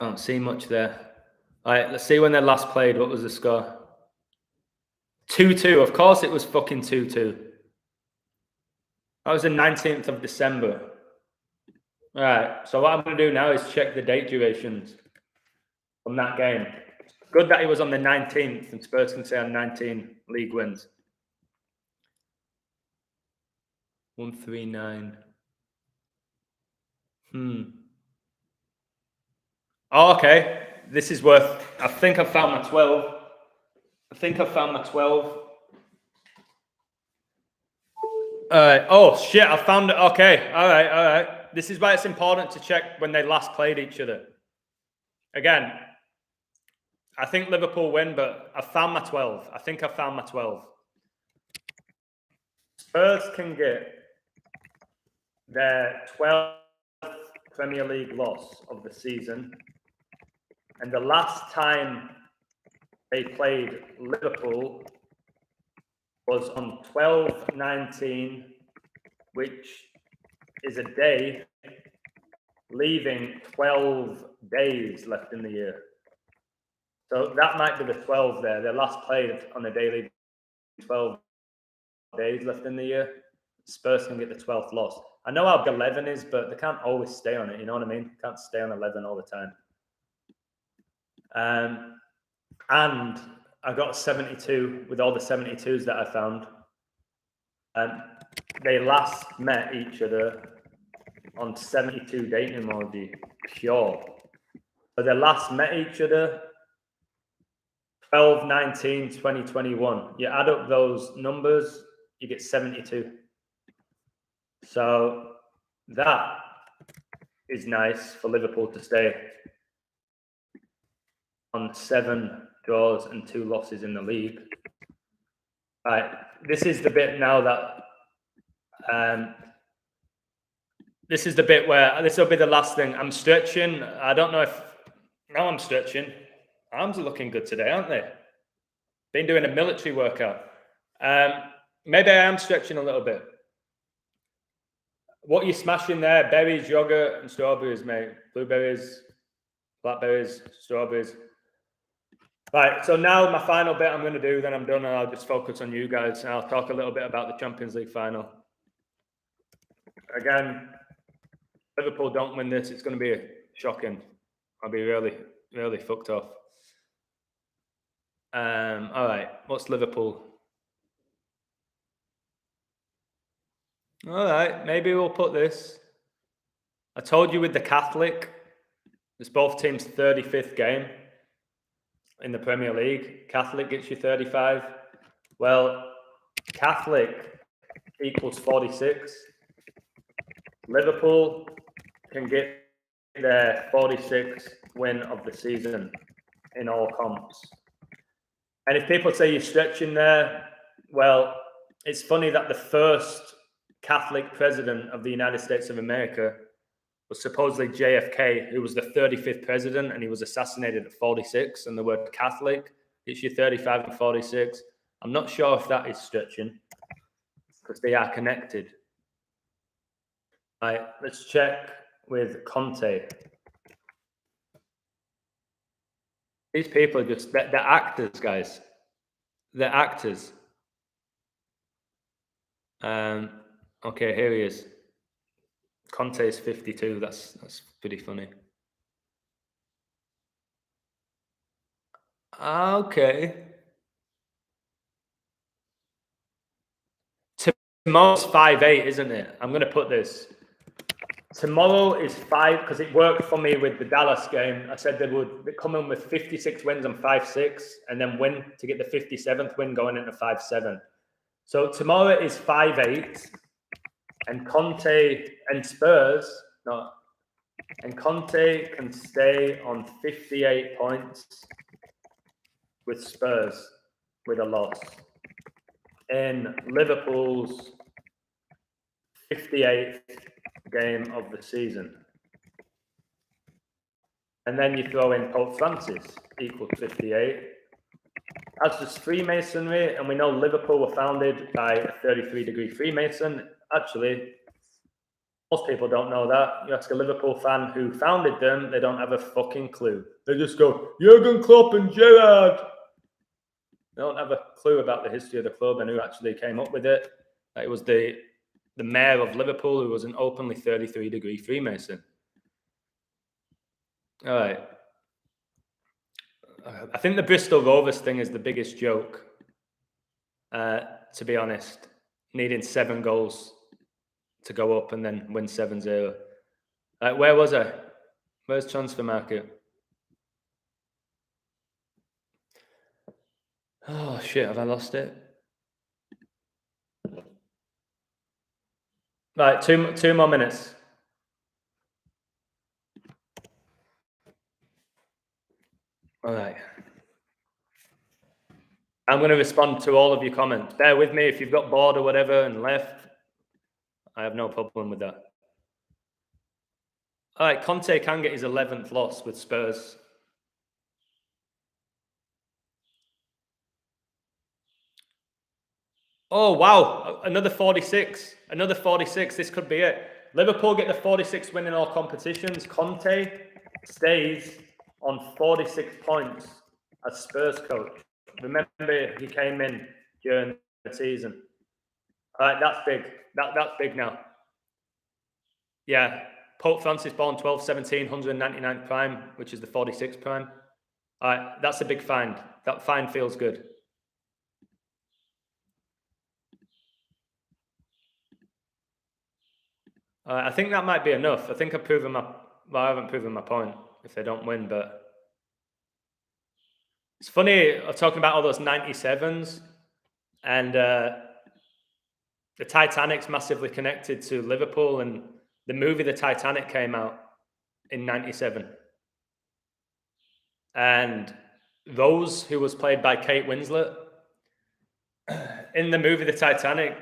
I don't see much there. All right, let's see when they last played. What was the score? 2-2. Of course it was fucking 2-2. That was the 19th of December. All right, so what I'm going to do now is check the date durations from that game. Good that it was on the 19th, and Spurs can say on 19 league wins. 139. Oh, okay. This is worth. I think I found my 12. Oh shit! I found it. Okay. All right. This is why it's important to check when they last played each other. Again, I think Liverpool win, but I found my 12. I think I found my 12. Spurs can get their 12th Premier League loss of the season. And the last time they played Liverpool was on 12/19, which is a day, leaving 12 days left in the year. So that might be the 12 there. They last played on a day leaving 12 days left in the year. Spurs can get the 12th loss. I know how 11 is, but they can't always stay on it. You know what I mean? Can't stay on 11 all the time. And I got 72 with all the 72s that I found. And they last met each other on 72 dating emoji, pure. So they last met each other 12/19/2021. You add up those numbers, you get 72. So that is nice for Liverpool to stay on 7 draws and 2 losses in the league. Right, this is the bit now that this is the bit where this will be the last thing. I'm stretching. I don't know if now I'm stretching. Arms are looking good today, aren't they? Been doing a military workout. Maybe I am stretching a little bit. What are you smashing there? Berries, yogurt, and strawberries, mate. Blueberries, blackberries, strawberries. Right, so now my final bit I'm going to do, then I'm done, and I'll just focus on you guys, and I'll talk a little bit about the Champions League final. Again, Liverpool don't win this, it's going to be shocking. I'll be really, really fucked off. All right, what's Liverpool? All right, maybe we'll put this. I told you with the Catholic, it's both teams' 35th game in the Premier League. Catholic gets you 35. Well, Catholic equals 46. Liverpool can get their 46th win of the season in all comps. And if people say you're stretching there, well, it's funny that the first Catholic president of the United States of America was supposedly JFK, who was the 35th president, and he was assassinated at 46. And the word Catholic, it's your 35 and 46. I'm not sure if that is stretching, because they are connected. All right, let's check with Conte. These people are just, they're actors, guys. They're actors. Okay, here he is. Conte is 52. That's pretty funny. Okay. Tomorrow's 5-8, isn't it? I'm going to put this. Tomorrow is 5, because it worked for me with the Dallas game. I said they would come in with 56 wins and 5-6, and then win to get the 57th win going into 5-7. So tomorrow is 5-8, and Conte and Spurs, no, and Conte can stay on 58 points with Spurs with a loss in Liverpool's 58th game of the season. And then you throw in Pope Francis equals 58. That's just Freemasonry, and we know Liverpool were founded by a 33-degree Freemason. Actually, most people don't know that. You ask a Liverpool fan who founded them, they don't have a fucking clue. They just go, Jurgen Klopp and Gerrard. They don't have a clue about the history of the club and who actually came up with it. It was the mayor of Liverpool who was an openly 33-degree Freemason. All right. I think the Bristol Rovers thing is the biggest joke, to be honest. Needing 7 goals to go up and then win 7-0. Where was I? Where's transfer market? Oh shit, have I lost it? Right, two more minutes. All right. I'm going to respond to all of your comments. Bear with me if you've got bored or whatever and left. I have no problem with that. All right, Conte can get his 11th loss with Spurs. Oh, wow. Another 46. Another 46. This could be it. Liverpool get the 46 win in all competitions. Conte stays on 46 points as Spurs coach. Remember, he came in during the season. All right, that's big. That's big now. Yeah. Pope Francis born 1217, 199 prime, which is the 46 prime. All right, that's a big find. That find feels good. I think that might be enough. I think I've proven my... Well, I haven't proven my point if they don't win, but... It's funny, I'm talking about all those 97s, and the Titanic's massively connected to Liverpool, and the movie The Titanic came out in 97. And Rose, who was played by Kate Winslet, in the movie The Titanic,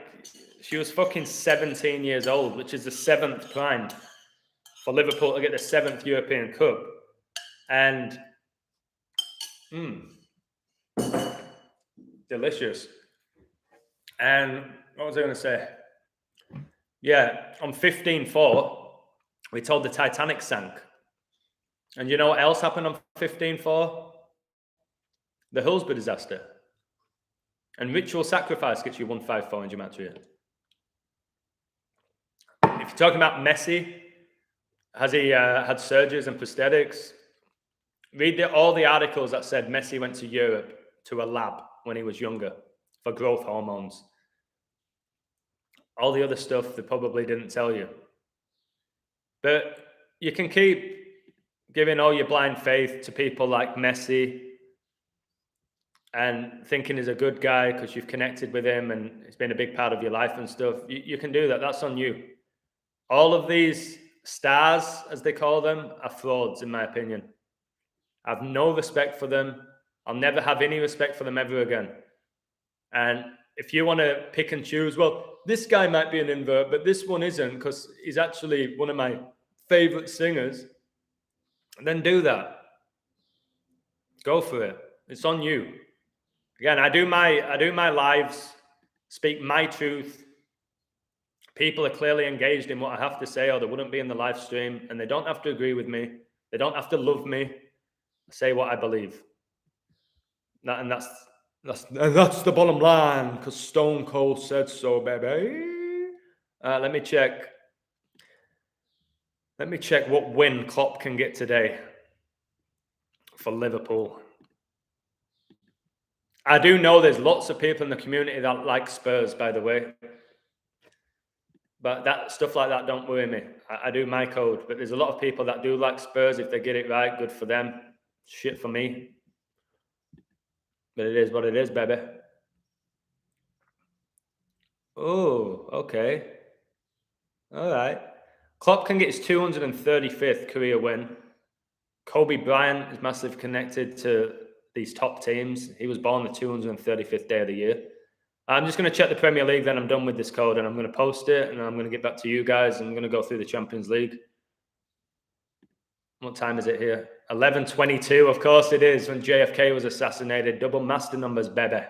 she was fucking 17 years old, which is the 7th prime for Liverpool to get the 7th European Cup. And delicious. And what was I going to say? Yeah, on 15-4, we told the Titanic sank. And you know what else happened on 15-4? The Hillsborough disaster. And ritual sacrifice gets you 154 in Gematria. If you're talking about Messi, has he had surgeries and prosthetics? Read all the articles that said Messi went to Europe to a lab when he was younger for growth hormones. All the other stuff they probably didn't tell you. But you can keep giving all your blind faith to people like Messi and thinking he's a good guy because you've connected with him and it's been a big part of your life and stuff. You can do that. That's on you. All of these stars, as they call them, are frauds, in my opinion. I have no respect for them. I'll never have any respect for them ever again. And if you want to pick and choose, well, this guy might be an invert, but this one isn't because he's actually one of my favorite singers, then do that. Go for it. It's on you. Again, I do my lives, speak my truth. People are clearly engaged in what I have to say, or they wouldn't be in the live stream, and they don't have to agree with me. They don't have to love me. I say what I believe. That's the bottom line, because Stone Cold said so, baby. Let me check. Let me check what win Klopp can get today for Liverpool. I do know there's lots of people in the community that like Spurs, by the way. But that stuff like that don't worry me. I do my code. But there's a lot of people that do like Spurs. If they get it right, good for them. Shit for me. But it is what it is, baby. Oh, okay. All right. Klopp can get his 235th career win. Kobe Bryant is massively connected to these top teams. He was born the 235th day of the year. I'm just going to check the Premier League, then I'm done with this code, and I'm going to post it, and I'm going to get back to you guys. I'm going to go through the Champions League. What time is it here? 11:22, of course it is, when JFK was assassinated. Double master numbers, baby.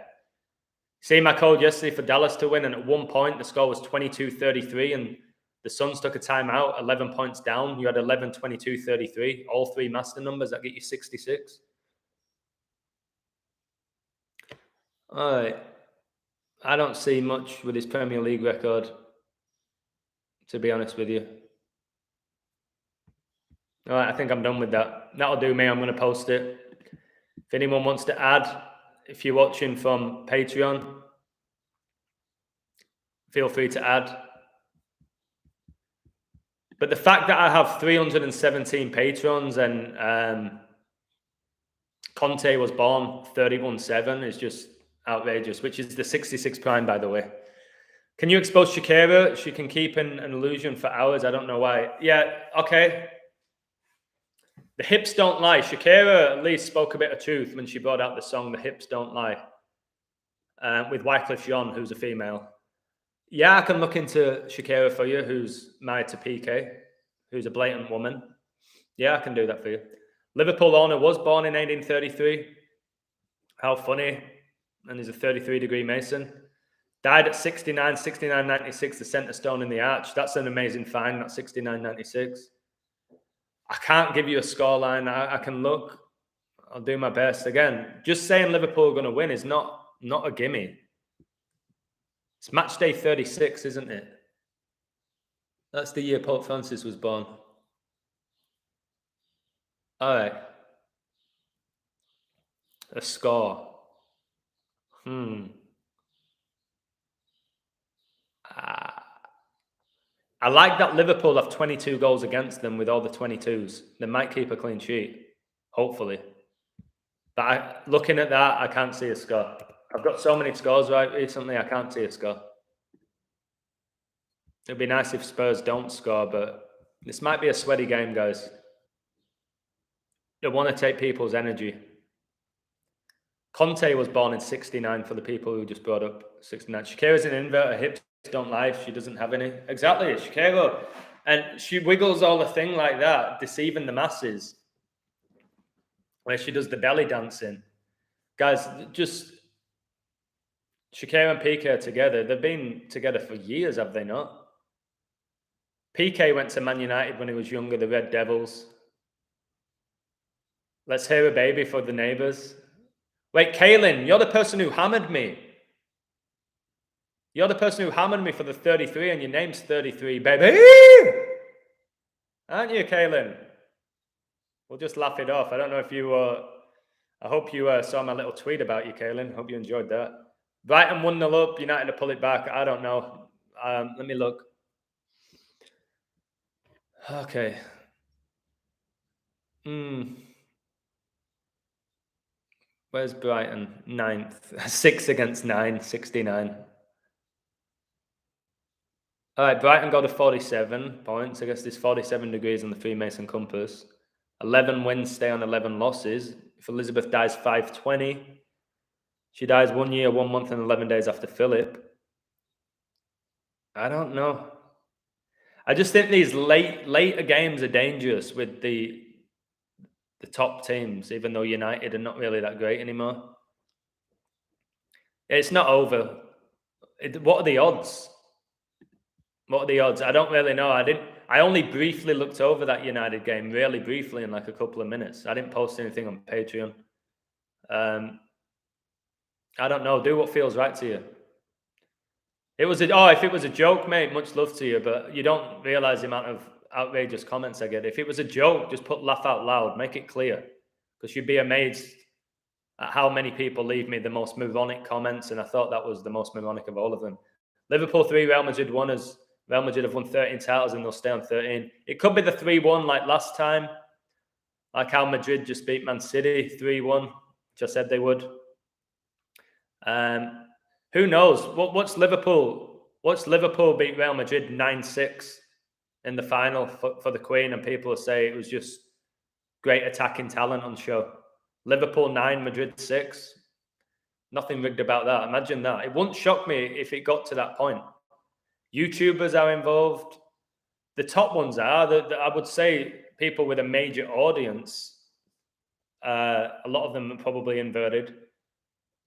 See my code yesterday for Dallas to win, and at one point, the score was 22-33, and the Suns took a timeout, 11 points down. You had 11-22-33, all three master numbers. That get you 66. All right. I don't see much with his Premier League record, to be honest with you. All right, I think I'm done with that. That'll do me. I'm going to post it. If anyone wants to add, if you're watching from Patreon, feel free to add. But the fact that I have 317 patrons and Conte was born 31-7 is just outrageous, which is the 66 prime, by the way. Can you expose Shakira? She can keep an illusion for hours. I don't know why. Yeah, okay. The hips don't lie. Shakira at least spoke a bit of truth when she brought out the song The Hips Don't Lie with Wyclef Jean, who's a female. Yeah, I can look into Shakira for you, who's married to PK, who's a blatant woman. Yeah, I can do that for you. Liverpool owner was born in 1833. How funny. And he's a 33-degree Mason. Died at 69, 69.96, the centre stone in the arch. That's an amazing find, not 69.96. I can't give you a scoreline. I can look. I'll do my best. Again, just saying Liverpool are going to win is not a gimme. It's match day 36, isn't it? That's the year Pope Francis was born. All right. A score. I like that Liverpool have 22 goals against them with all the 22s. They might keep a clean sheet, hopefully. But looking at that, I can't see a score. I've got so many scores right recently, I can't see a score. It'd be nice if Spurs don't score, but this might be a sweaty game, guys. They want to take people's energy. Conte was born in 69 for the people who just brought up 69. Shakira's an invert, her hips don't lie, she doesn't have any. Exactly, Shakira. And she wiggles all the thing like that, deceiving the masses, where she does the belly dancing. Guys, just Shakira and PK together. They've been together for years, have they not? PK went to Man United when he was younger, the Red Devils. Let's hear a baby for the neighbours. Wait, Kaylin, you're the person who hammered me. You're the person who hammered me for the 33 and your name's 33, baby. Aren't you, Kaylin? We'll just laugh it off. I don't know if you I hope you saw my little tweet about you, Kaylin. Hope you enjoyed that. Brighton 1-0 up, United to pull it back. I don't know. Let me look. Okay. Where's Brighton? 9th. 6 against 9, 69. All right, Brighton got to 47 points. I guess there's 47 degrees on the Freemason compass. 11 wins, stay on 11 losses. If Elizabeth dies 520, she dies 1 year, 1 month, and 11 days after Philip. I don't know. I just think these later games are dangerous with the top teams, even though United are not really that great anymore. It's not over. What are the odds? What are the odds? I don't really know. I only briefly looked over that United game, really briefly, in like a couple of minutes. I didn't post anything on Patreon. I don't know. Do what feels right to you. If it was a joke, mate, much love to you, but you don't realize the amount of outrageous comments I get. If it was a joke, just put laugh out loud, make it clear, because you'd be amazed at how many people leave me the most moronic comments, and I thought that was the most moronic of all of them. Liverpool 3, Real Madrid 1, as Real Madrid have won 13 titles and they'll stay on 13. It could be the 3-1 like last time, like how Madrid just beat Man City 3-1, which I said they would. Who knows? What's Liverpool? What's Liverpool beat Real Madrid 9-6 in the final for the Queen, and people will say it was just great attacking talent on show. Liverpool 9, Madrid 6. Nothing rigged about that. Imagine that. It wouldn't shock me if it got to that point. YouTubers are involved. The top ones are. I would say people with a major audience, a lot of them are probably inverted,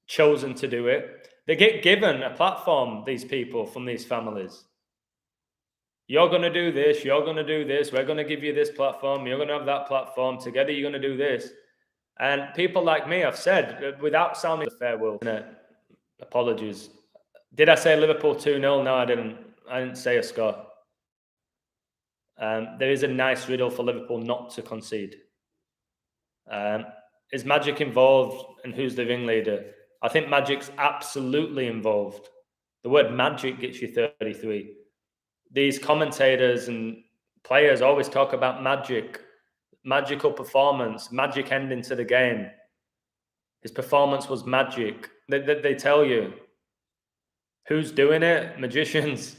chosen to do it. They get given a platform, these people from these families. You're going to do this. You're going to do this. We're going to give you this platform. You're going to have that platform. Together, you're going to do this. And people like me, I've said, without sounding fair will, apologies. Did I say Liverpool 2-0? No, I didn't. I didn't say a score. There is a nice riddle for Liverpool not to concede. Is Magic involved, and who's the ringleader? I think Magic's absolutely involved. The word magic gets you 33. These commentators and players always talk about magic, magical performance, magic ending to the game. His performance was magic. They tell you. Who's doing it? Magicians.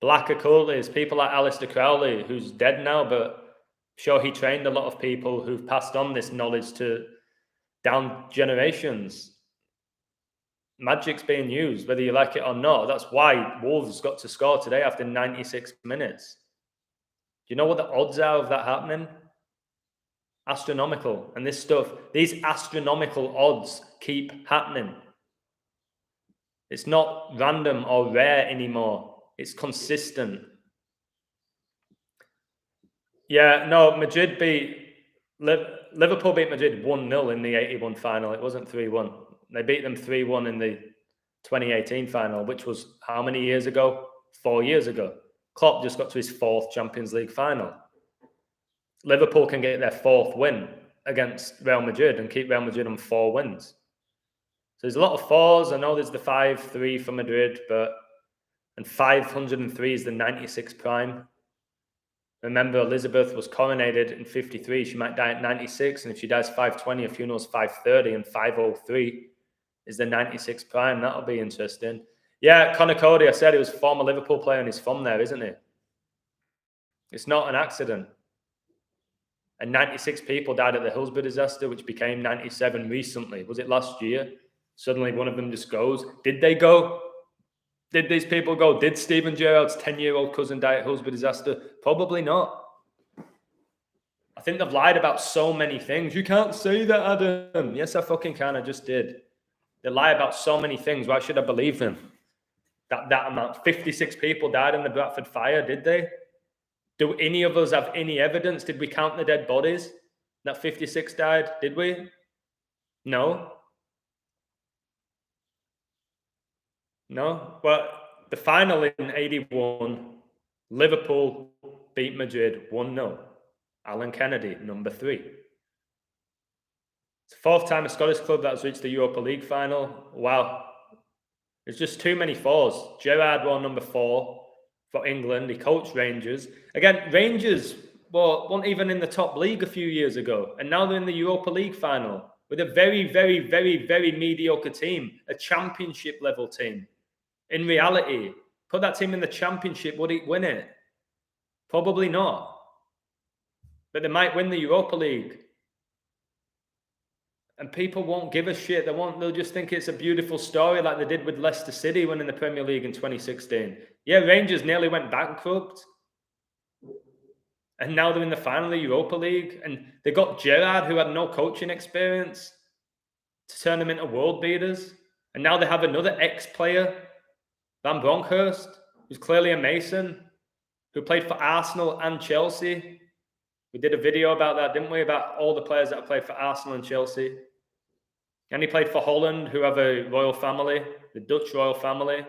Black occultists, people like Aleister Crowley, who's dead now, but sure he trained a lot of people who've passed on this knowledge to down generations. Magic's being used, whether you like it or not. That's why Wolves got to score today after 96 minutes. Do you know what the odds are of that happening? Astronomical. And this stuff, these astronomical odds keep happening. It's not random or rare anymore. It's consistent. Yeah, no, Madrid Liverpool beat Madrid 1-0 in the 81 final. It wasn't 3-1. They beat them 3-1 in the 2018 final, which was how many years ago? 4 years ago. Klopp just got to his 4th Champions League final. Liverpool can get their 4th win against Real Madrid and keep Real Madrid on 4 wins. So there's a lot of 4s. I know there's the 5-3 for Madrid, and 503 is the 96 prime. Remember, Elizabeth was coronated in 53. She might die at 96. And if she dies 520, her funeral's 530, and 503 is the 96 prime. That'll be interesting. Yeah, Conor Cody, I said he was a former Liverpool player and he's from there, isn't he? It's not an accident. And 96 people died at the Hillsborough disaster, which became 97 recently. Was it last year? Suddenly one of them just goes. Did they go? Did these people go? Did Steven Gerrard's 10-year-old cousin die at Hillsborough disaster? Probably not. I think they've lied about so many things. You can't say that, Adam. Yes, I fucking can. I just did. They lie about so many things. Why should I believe them? That amount. 56 people died in the Bradford fire, did they? Do any of us have any evidence? Did we count the dead bodies? That 56 died? Did we? No. No. Well, the final in 81, Liverpool beat Madrid 1-0. Alan Kennedy, number 3. It's the 4th time a Scottish club that has reached the Europa League final. Wow. There's just too many 4s. Gerrard won number 4 for England. He coached Rangers. Again, Rangers weren't even in the top league a few years ago. And now they're in the Europa League final with a very, very, very, very mediocre team. A championship level team. In reality, put that team in the championship, would it win it? Probably not. But they might win the Europa League. And people won't give a shit. They'll just think it's a beautiful story like they did with Leicester City winning the Premier League in 2016. Yeah, Rangers nearly went bankrupt. And now they're in the final of the Europa League. And they got Gerrard, who had no coaching experience, to turn them into world beaters. And now they have another ex-player, Van Bronckhorst, who's clearly a Mason, who played for Arsenal and Chelsea. We did a video about that, didn't we? About all the players that have played for Arsenal and Chelsea. And he played for Holland, who have a royal family, the Dutch royal family.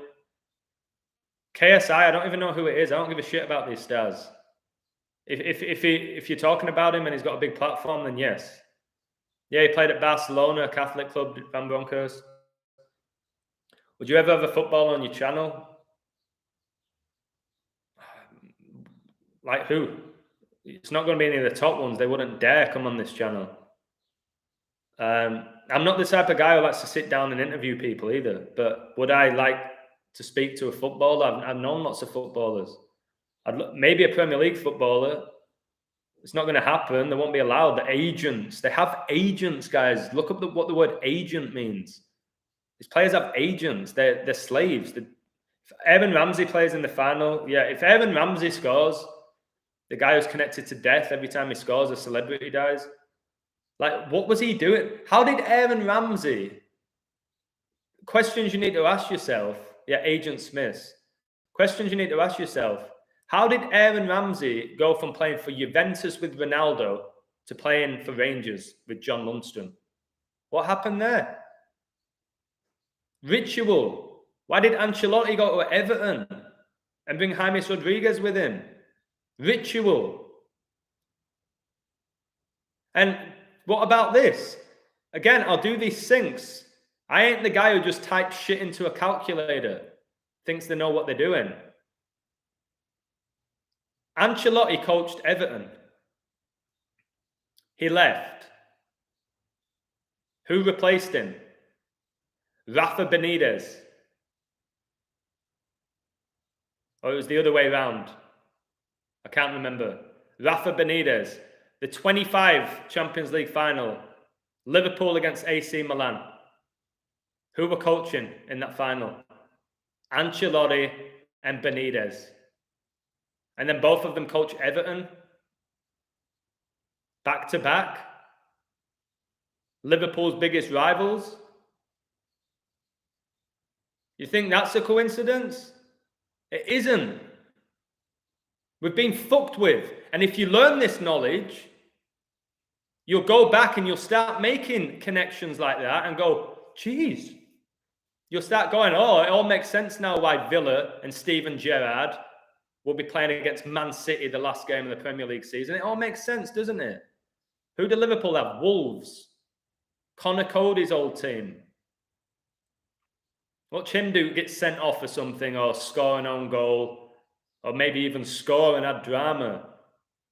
KSI, I don't even know who it is. I don't give a shit about these stars. If you're talking about him and he's got a big platform, then yes. Yeah, he played at Barcelona, a Catholic club, Van Bronckhorst. Would you ever have a football on your channel? Like who? It's not going to be any of the top ones. They wouldn't dare come on this channel. I'm not the type of guy who likes to sit down and interview people either. But would I like to speak to a footballer? I've known lots of footballers. Maybe a Premier League footballer. It's not going to happen. They won't be allowed. The agents. They have agents, guys. Look up what the word agent means. These players have agents. They're slaves. If Aaron Ramsey plays in the final, yeah, if Aaron Ramsey scores, the guy who's connected to death every time he scores, a celebrity dies. Like, what was he doing? How did Aaron Ramsey? Questions you need to ask yourself. Yeah, Agent Smith. Questions you need to ask yourself. How did Aaron Ramsey go from playing for Juventus with Ronaldo to playing for Rangers with John Lundstrom? What happened there? Ritual. Why did Ancelotti go to Everton and bring James Rodriguez with him? Ritual. And what about this? Again, I'll do these syncs. I ain't the guy who just types shit into a calculator, thinks they know what they're doing. Ancelotti coached Everton. He left. Who replaced him? Rafa Benitez. Or it was the other way around. I can't remember. Rafa Benitez. The 25 Champions League final. Liverpool against AC Milan. Who were coaching in that final? Ancelotti and Benitez. And then both of them coach Everton. Back to back. Liverpool's biggest rivals. You think that's a coincidence? It isn't. We've been fucked with. And if you learn this knowledge, you'll go back and you'll start making connections like that and go, geez. You'll start going, oh, it all makes sense now why Villa and Steven Gerrard will be playing against Man City the last game of the Premier League season. It all makes sense, doesn't it? Who do Liverpool have? Wolves. Connor Cody's old team. Watch him get sent off or something, or score an own goal, or maybe even score and add drama.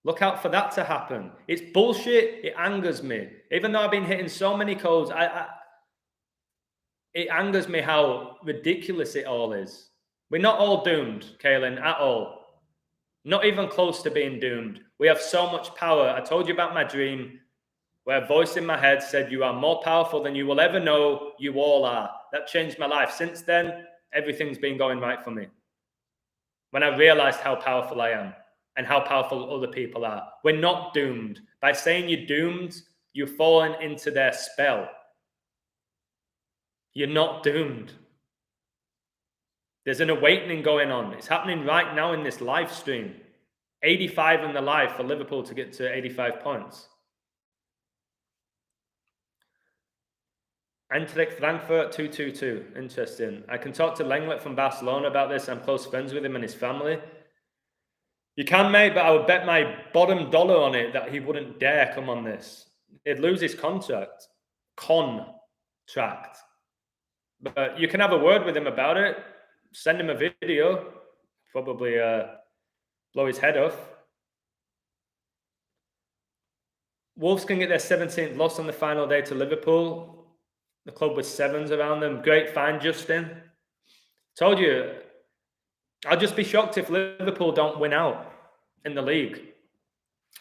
Look out for that to happen. It's bullshit. It angers me. Even though I've been hitting so many codes, it angers me how ridiculous it all is. We're not all doomed, Kaelin, at all. Not even close to being doomed. We have so much power. I told you about my dream where a voice in my head said, you are more powerful than you will ever know. You all are. That changed my life. Since then, everything's been going right for me. When I realized how powerful I am and how powerful other people are. We're not doomed. By saying you're doomed, you've fallen into their spell. You're not doomed. There's an awakening going on. It's happening right now in this live stream. 85 in the live for Liverpool to get to 85 points. Eintracht Frankfurt 222. Interesting. I can talk to Lenglet from Barcelona about this. I'm close friends with him and his family. You can, mate, but I would bet my bottom dollar on it that he wouldn't dare come on this. He'd lose his contract. Contract. But you can have a word with him about it. Send him a video. Probably blow his head off. Wolves can get their 17th loss on the final day to Liverpool. The club with sevens around them. Great find, Justin. Told you, I'll just be shocked if Liverpool don't win out in the league.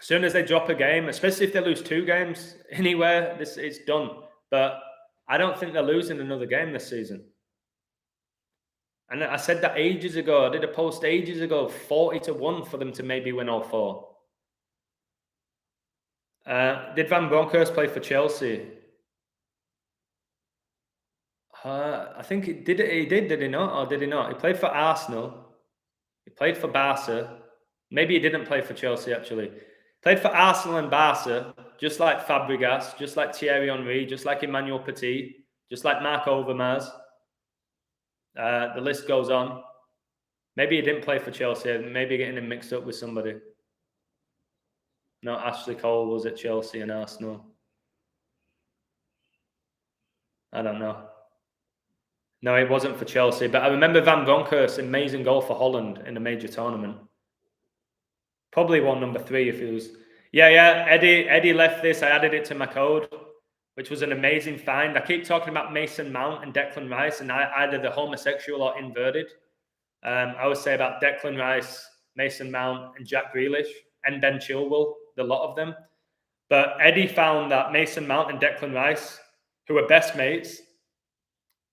As soon as they drop a game, especially if they lose 2 games anywhere, it's done. But I don't think they're losing another game this season. And I said that ages ago. I did a post ages ago, 40-1 for them to maybe win all 4. Did Van Bronckhorst play for Chelsea? I think he did, did he not? Or did he not? He played for Arsenal. He played for Barca. Maybe he didn't play for Chelsea, actually. Played for Arsenal and Barca, just like Fabregas, just like Thierry Henry, just like Emmanuel Petit, just like Marc Overmars. The list goes on. Maybe he didn't play for Chelsea. Maybe getting him mixed up with somebody. No, Ashley Cole was at Chelsea and Arsenal. I don't know. No, it wasn't for Chelsea. But I remember Van Bronckhorst's amazing goal for Holland in a major tournament. Probably won number 3 if it was. Yeah. Eddie left this. I added it to my code, which was an amazing find. I keep talking about Mason Mount and Declan Rice, and either the homosexual or inverted. I always say about Declan Rice, Mason Mount, and Jack Grealish, and Ben Chilwell, the lot of them. But Eddie found that Mason Mount and Declan Rice, who were best mates,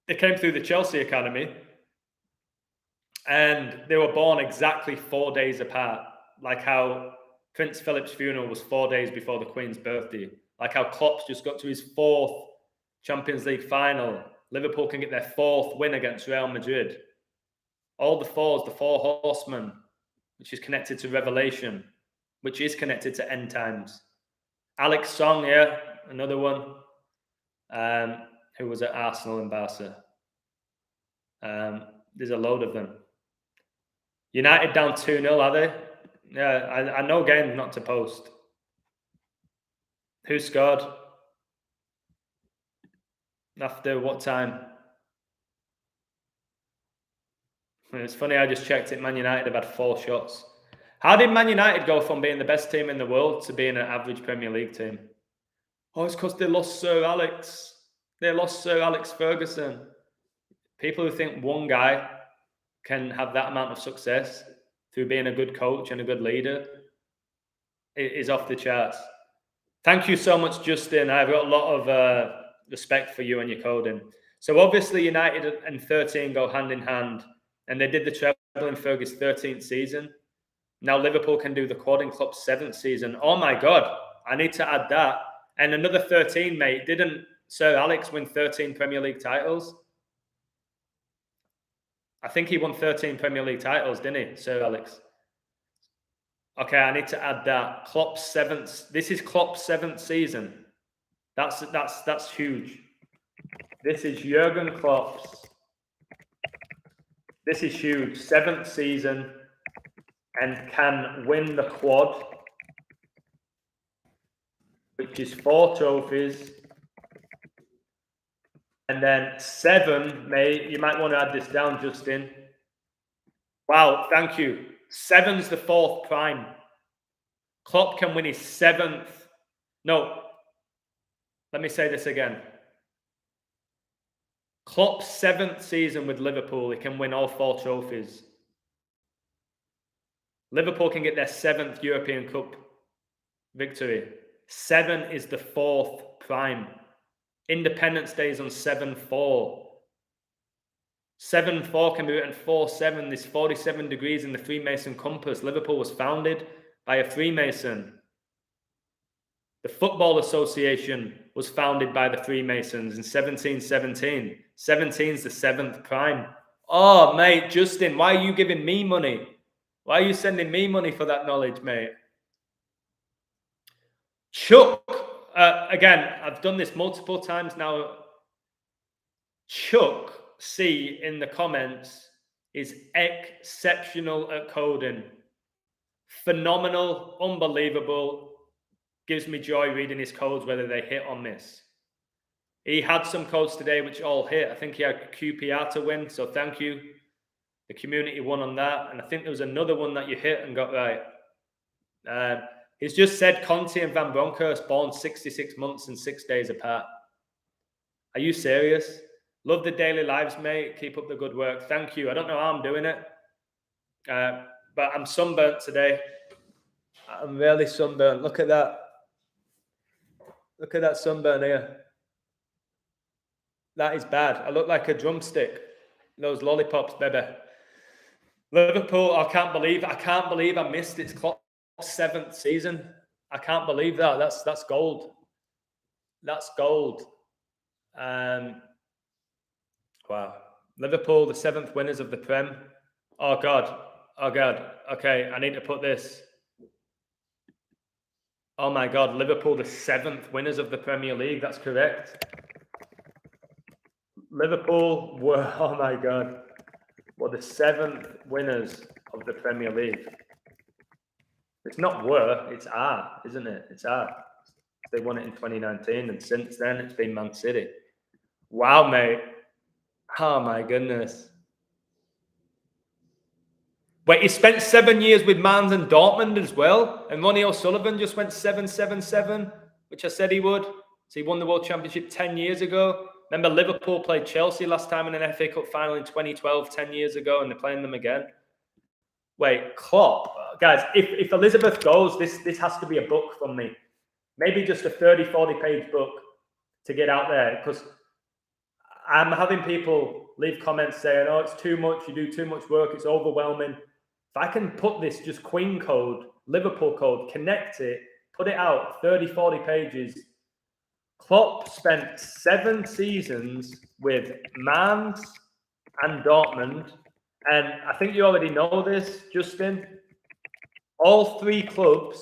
they came through the Chelsea academy, and they were born exactly 4 days apart, like how Prince Philip's funeral was 4 days before the Queen's birthday, like how Klopp's just got to his 4th Champions League final. Liverpool can get their 4th win against Real Madrid. All the 4s, the 4 horsemen, which is connected to Revelation, which is connected to end times. Alex Song, yeah, another one, who was at Arsenal and Barca. There's a load of them. United down 2-0, are they? Yeah, I know games not to post. Who scored? After what time? It's funny, I just checked it. Man United have had 4 shots. How did Man United go from being the best team in the world to being an average Premier League team? Oh, it's because they lost Sir Alex. They lost Sir Alex Ferguson. People who think one guy can have that amount of success through being a good coach and a good leader is off the charts. Thank you so much, Justin. I've got a lot of respect for you and your coding. So obviously United and 13 go hand in hand, and they did the treble in Fergie's 13th season. Now Liverpool can do the quad in Klopp's 7th season. Oh my God, I need to add that. And another 13, mate. Didn't Sir Alex win 13 Premier League titles? I think he won 13 Premier League titles, didn't he, Sir Alex? Okay, I need to add that. Klopp's 7th. This is Klopp's 7th season. That's huge. This is Jurgen Klopp's. This is huge. 7th season, and can win the quad, which is 4 trophies. And then 7, mate, you might want to add this down, Justin. Wow, thank you. 7's the 4th prime. Klopp can win his 7th. No, let me say this again. Klopp's 7th season with Liverpool, he can win all 4 trophies. Liverpool can get their 7th European Cup victory. 7 is the 4th prime. Independence Day is on 7-4. 7-4 can be written 4-7. There's 47 degrees in the Freemason compass. Liverpool was founded by a Freemason. The Football Association was founded by the Freemasons in 1717. 17 is the 7th prime. Oh, mate, Justin, why are you giving me money? Why are you sending me money for that knowledge, mate? Chuck, again, I've done this multiple times now. Chuck C in the comments is exceptional at coding. Phenomenal, unbelievable. Gives me joy reading his codes, whether they hit or miss. He had some codes today which all hit. I think he had QPR to win, so thank you. The community won on that. And I think there was another one that you hit and got right. He's just said Conte and Van Bronckhorst born 66 months and 6 days apart. Are you serious? Love the daily lives, mate. Keep up the good work. Thank you. I don't know how I'm doing it, but I'm sunburnt today. I'm really sunburnt. Look at that. Look at that sunburn here. That is bad. I look like a drumstick. Those lollipops, baby. Liverpool, I can't believe I missed its Klopp's 7th season. I can't believe that. That's gold. That's gold. Wow. Liverpool, the 7th winners of the Prem. Oh God. Oh God. Okay, I need to put this. Oh my God, Liverpool, the 7th winners of the Premier League. That's correct. Liverpool were, oh my God, were the 7th winners of the Premier League. It's not were, it's are, isn't it? It's are. They won it in 2019, and since then it's been Man City. Wow, mate. Oh my goodness. Wait, he spent 7 years with Mans and Dortmund as well, and Ronnie O'Sullivan just went 7-7-7, which I said he would. So he won the World Championship 10 years ago. Remember, Liverpool played Chelsea last time in an FA Cup final in 2012, 10 years ago, and they're playing them again. Wait, Klopp. Guys, if Elizabeth goes, this has to be a book from me. Maybe just a 30, 40-page book to get out there, because I'm having people leave comments saying, oh, it's too much, you do too much work, it's overwhelming. If I can put this just Queen code, Liverpool code, connect it, put it out, 30, 40 pages. Klopp spent 7 seasons with Mans and Dortmund. And I think you already know this, Justin. All 3 clubs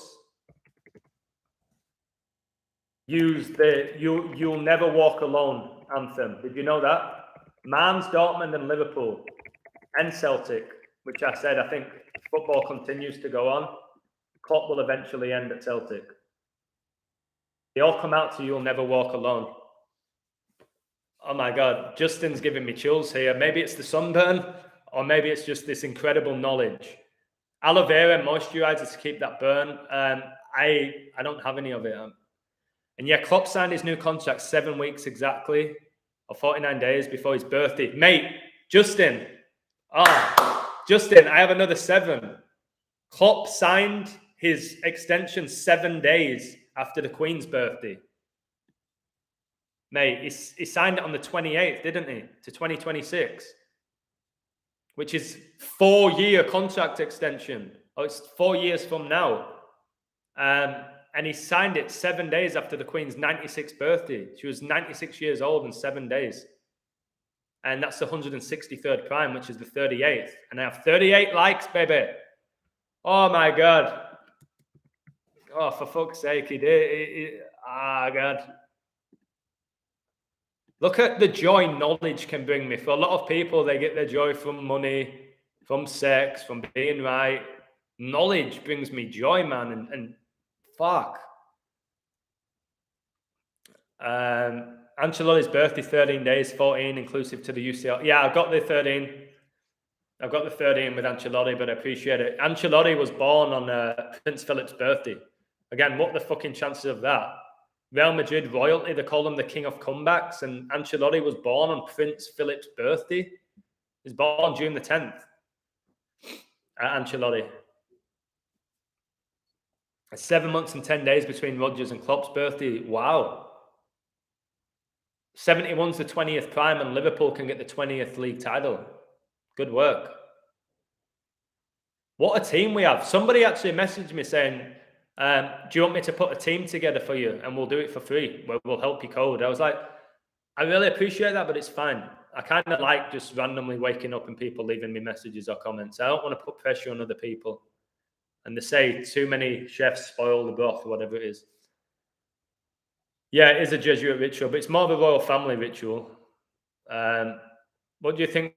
use the You'll Never Walk Alone anthem. Did you know that? Mans, Dortmund and Liverpool. And Celtic, which I said, I think football continues to go on. Klopp will eventually end at Celtic. They all come out to You'll Never Walk Alone. Oh my God, Justin's giving me chills here. Maybe it's the sunburn, or maybe it's just this incredible knowledge. Aloe vera moisturizers to keep that burn. I don't have any of it. And yeah, Klopp signed his new contract 7 weeks exactly. or 49 days before his birthday. Mate, Justin. Justin, I have another 7. Klopp signed his extension 7 days after the Queen's birthday. Mate, he signed it on the 28th, didn't he? To 2026. Which is 4-year contract extension. Oh, it's 4 years from now. And he signed it 7 days after the Queen's 96th birthday. She was 96 years old in 7 days. And that's the 163rd prime, which is the 38th. And I have 38 likes, baby. Oh, my God. Oh, for fuck's sake, he did. God. Look at the joy knowledge can bring me. For a lot of people, they get their joy from money, from sex, from being right. Knowledge brings me joy, man. And fuck. Ancelotti's birthday, 13 days, 14, inclusive to the UCL. Yeah, I've got the 13. I've got the 13 with Ancelotti, but I appreciate it. Ancelotti was born on Prince Philip's birthday. Again, what the fucking chances of that? Real Madrid royalty, they call him the king of comebacks, and Ancelotti was born on Prince Philip's birthday. He was born June the 10th. Ancelotti. 7 months and 10 days between Rodgers and Klopp's birthday. Wow. 71's the 20th prime, and Liverpool can get the 20th league title. Good work. What a team we have. Somebody actually messaged me saying, do you want me to put a team together for you and we'll do it for free? We'll help you code. I was like, I really appreciate that, but it's fine. I kind of like just randomly waking up and people leaving me messages or comments. I don't want to put pressure on other people. And they say too many chefs spoil the broth or whatever it is. Yeah, it is a Jesuit ritual, but it's more of a royal family ritual. What do you think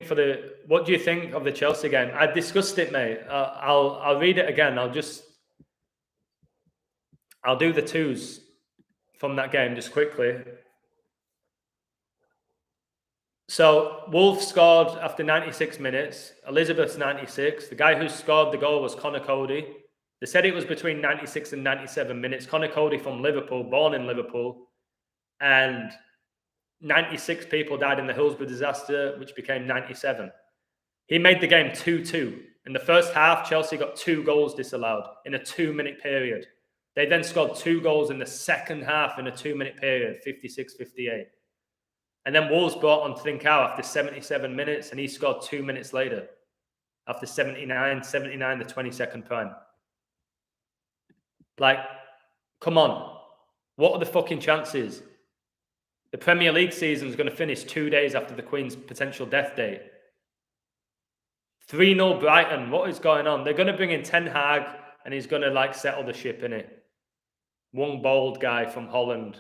of the Chelsea game? I discussed it, mate. I'll read it again. I'll do the twos from that game just quickly. So Wolves scored after 96 minutes. Elizabeth's 96. The guy who scored the goal was Connor Cody. They said it was between 96 and 97 minutes. Connor Cody from Liverpool, born in Liverpool. And 96 people died in the Hillsborough disaster, which became 97. He made the game 2-2. In the first half, Chelsea got 2 goals disallowed in a 2-minute period. They then scored 2 goals in the second half in a 2-minute period, 56-58. And then Wolves brought on Trincao after 77 minutes, and he scored 2 minutes later after 79, the 22nd prime. Like, come on. What are the fucking chances? The Premier League season is going to finish 2 days after the Queen's potential death date. 3-0 Brighton. What is going on? They're going to bring in Ten Hag, and he's going to, like, settle the ship, innit? One bold guy from Holland.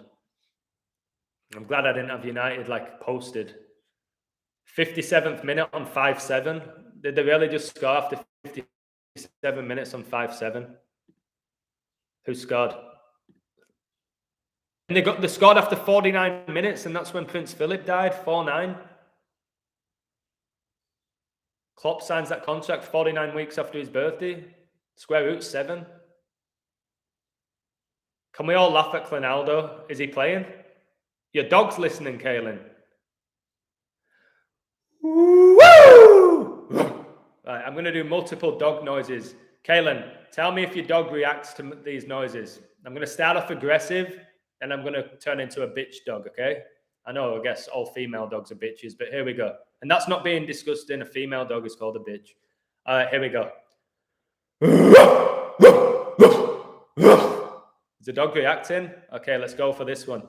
I'm glad I didn't have United, like, posted. 57th minute on 5-7. Did they really just score after 57 minutes on 5-7? Who scored? And they scored after 49 minutes, and that's when Prince Philip died, 4-9. Klopp signs that contract 49 weeks after his birthday. Square root 7. Can we all laugh at Clinaldo? Is he playing? Your dog's listening, Kaylin. Woo! Right, I'm going to do multiple dog noises. Kaylin, tell me if your dog reacts to these noises. I'm going to start off aggressive, and I'm going to turn into a bitch dog, okay? I know, I guess all female dogs are bitches, but here we go. And that's not being disgusting. A female dog is called a bitch. All right, here we go. Is the dog reacting? Okay, let's go for this one.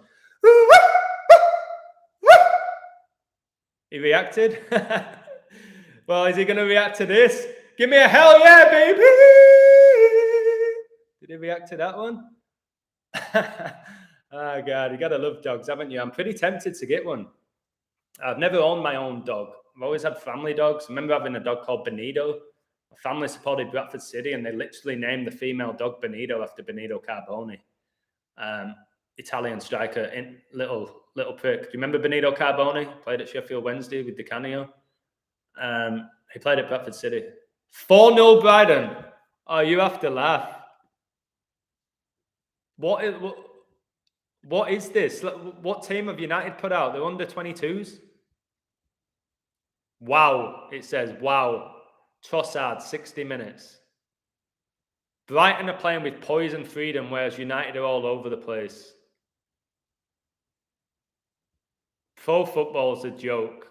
He reacted? Well, is he going to react to this? Give me a hell yeah, baby! Did he react to that one? Oh, God, you got to love dogs, haven't you? I'm pretty tempted to get one. I've never owned my own dog. I've always had family dogs. I remember having a dog called Benito. My family supported Bradford City, and they literally named the female dog Benito after Benito Carboni. Italian striker, little prick. Do you remember Benito Carboni? Played at Sheffield Wednesday with Di Canio. He played at Bradford City. 4-0 Brighton. Oh, you have to laugh. What is this? What team have United put out? They're under 22s. Wow, it says, wow. Trossard, 60 minutes. Brighton are playing with poise and freedom, whereas United are all over the place. Pro football's a joke.